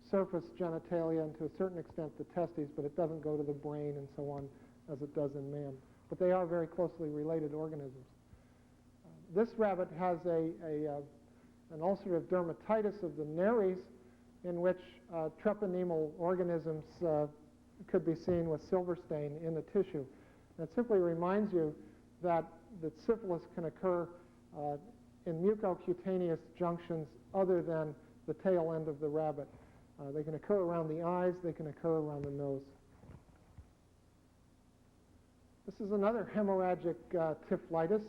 surface genitalia and to a certain extent the testes, but it doesn't go to the brain and so on as it does in man. But they are very closely related organisms. This rabbit has an ulcerative dermatitis of the nares in which treponemal organisms could be seen with silver stain in the tissue. And it simply reminds you that syphilis can occur in mucocutaneous junctions other than the tail end of the rabbit. They can occur around the eyes, they can occur around the nose. This is another hemorrhagic typhlitis.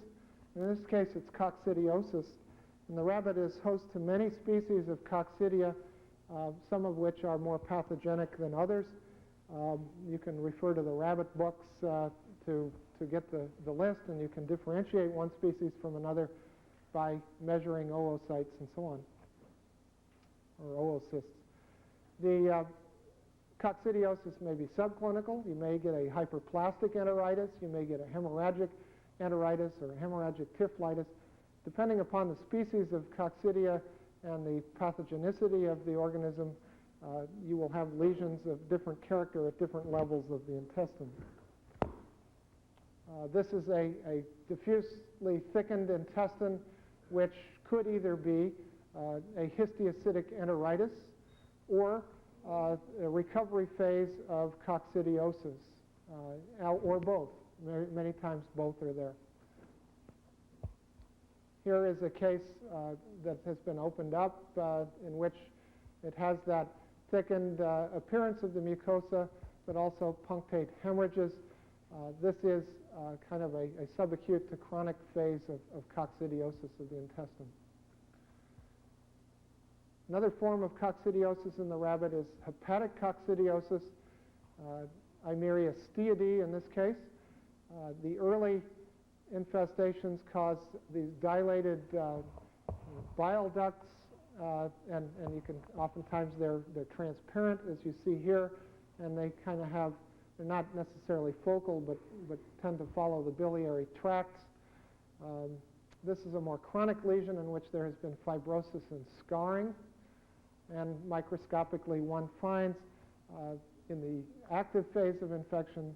In this case, it's coccidiosis. And the rabbit is host to many species of coccidia, some of which are more pathogenic than others. You can refer to the rabbit books to get the list, and you can differentiate one species from another by measuring oocytes and so on, or oocysts. The coccidiosis may be subclinical. You may get a hyperplastic enteritis. You may get a hemorrhagic enteritis or a hemorrhagic typhlitis. Depending upon the species of coccidia and the pathogenicity of the organism, you will have lesions of different character at different levels of the intestine. This is a diffusely thickened intestine, which could either be a histiocytic enteritis or a recovery phase of coccidiosis, or both. Many times both are there. Here is a case that has been opened up in which it has that thickened appearance of the mucosa, but also punctate hemorrhages. This is kind of a subacute to chronic phase of coccidiosis of the intestine. Another form of coccidiosis in the rabbit is hepatic coccidiosis, Eimeria steatidea in this case. The early infestations cause these dilated bile ducts, and you can oftentimes they're transparent, as you see here, and they kind of have, they're not necessarily focal, but tend to follow the biliary tracts. This is a more chronic lesion in which there has been fibrosis and scarring, and microscopically one finds in the active phase of infection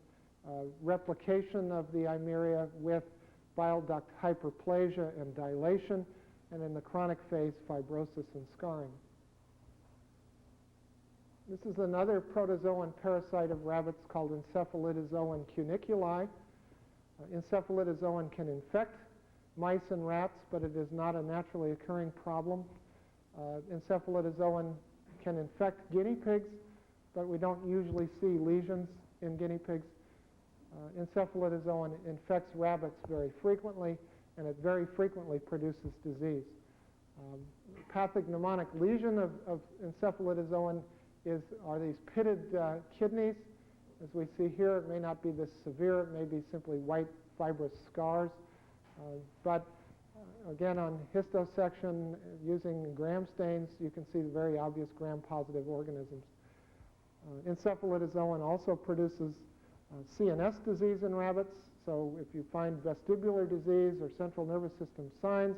replication of the Eimeria with bile duct hyperplasia and dilation, and in the chronic phase, fibrosis and scarring. This is another protozoan parasite of rabbits called encephalidozoan cuniculi. Encephalidozoan can infect mice and rats, but it is not a naturally occurring problem. Encephalidozoan can infect guinea pigs, but we don't usually see lesions in guinea pigs. Encephalidozoan infects rabbits very frequently, and it very frequently produces disease. Pathognomonic lesion of encephalidozoan are these pitted kidneys. As we see here, it may not be this severe. It may be simply white fibrous scars. But again, on histosection, using gram stains, you can see very obvious gram-positive organisms. Encephalidozoan also produces CNS disease in rabbits. So if you find vestibular disease or central nervous system signs,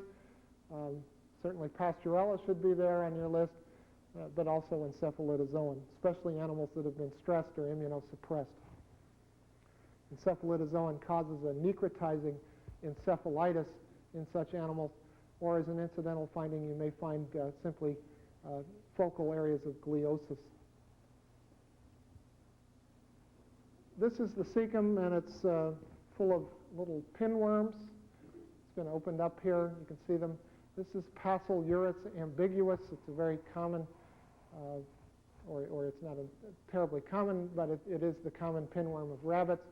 Certainly Pasteurella should be there on your list, but also encephalidozoan, especially animals that have been stressed or immunosuppressed. Encephalidozoan causes a necrotizing encephalitis in such animals, or as an incidental finding, you may find simply focal areas of gliosis. This is the cecum, and it's full of little pinworms. It's been opened up here. You can see them. This is Passel urus ambiguus. It's a very common, or it's not terribly common, but it is the common pinworm of rabbits,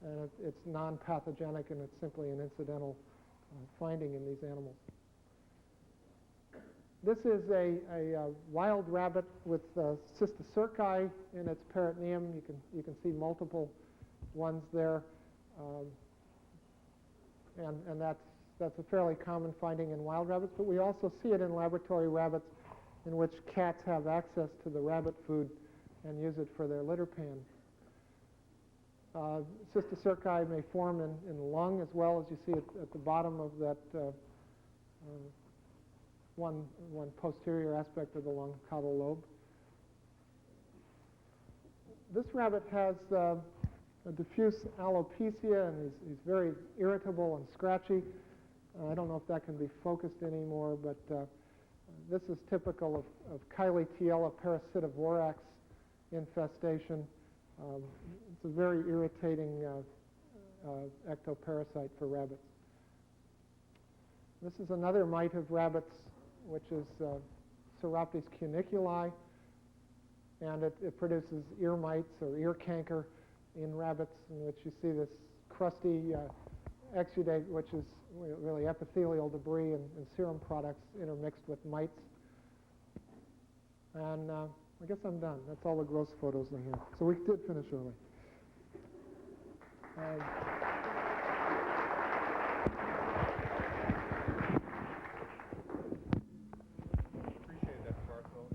and it's non-pathogenic, and it's simply an incidental finding in these animals. This is a wild rabbit with cysticerci in its peritoneum. You can see multiple ones there, and that's a fairly common finding in wild rabbits. But we also see it in laboratory rabbits, in which cats have access to the rabbit food and use it for their litter pan. Cysticerci may form in the lung as well, as you see at the bottom of that one posterior aspect of the lung, caudal lobe. This rabbit has a diffuse alopecia, and he's very irritable and scratchy. I don't know if that can be focused anymore, but this is typical of Chiletiella parasitivorax infestation. It's a very irritating ectoparasite for rabbits. This is another mite of rabbits, which is Pseroptes cuniculi, and it produces ear mites or ear canker in rabbits, in which you see this crusty exudate, which is really epithelial debris and serum products intermixed with mites. And I guess I'm done. That's all the gross photos I have. So we did finish early. Appreciate that, Barthold.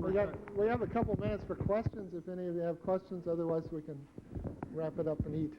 Okay. We have a couple minutes for questions if any of you have questions. Otherwise, we can wrap it up and eat.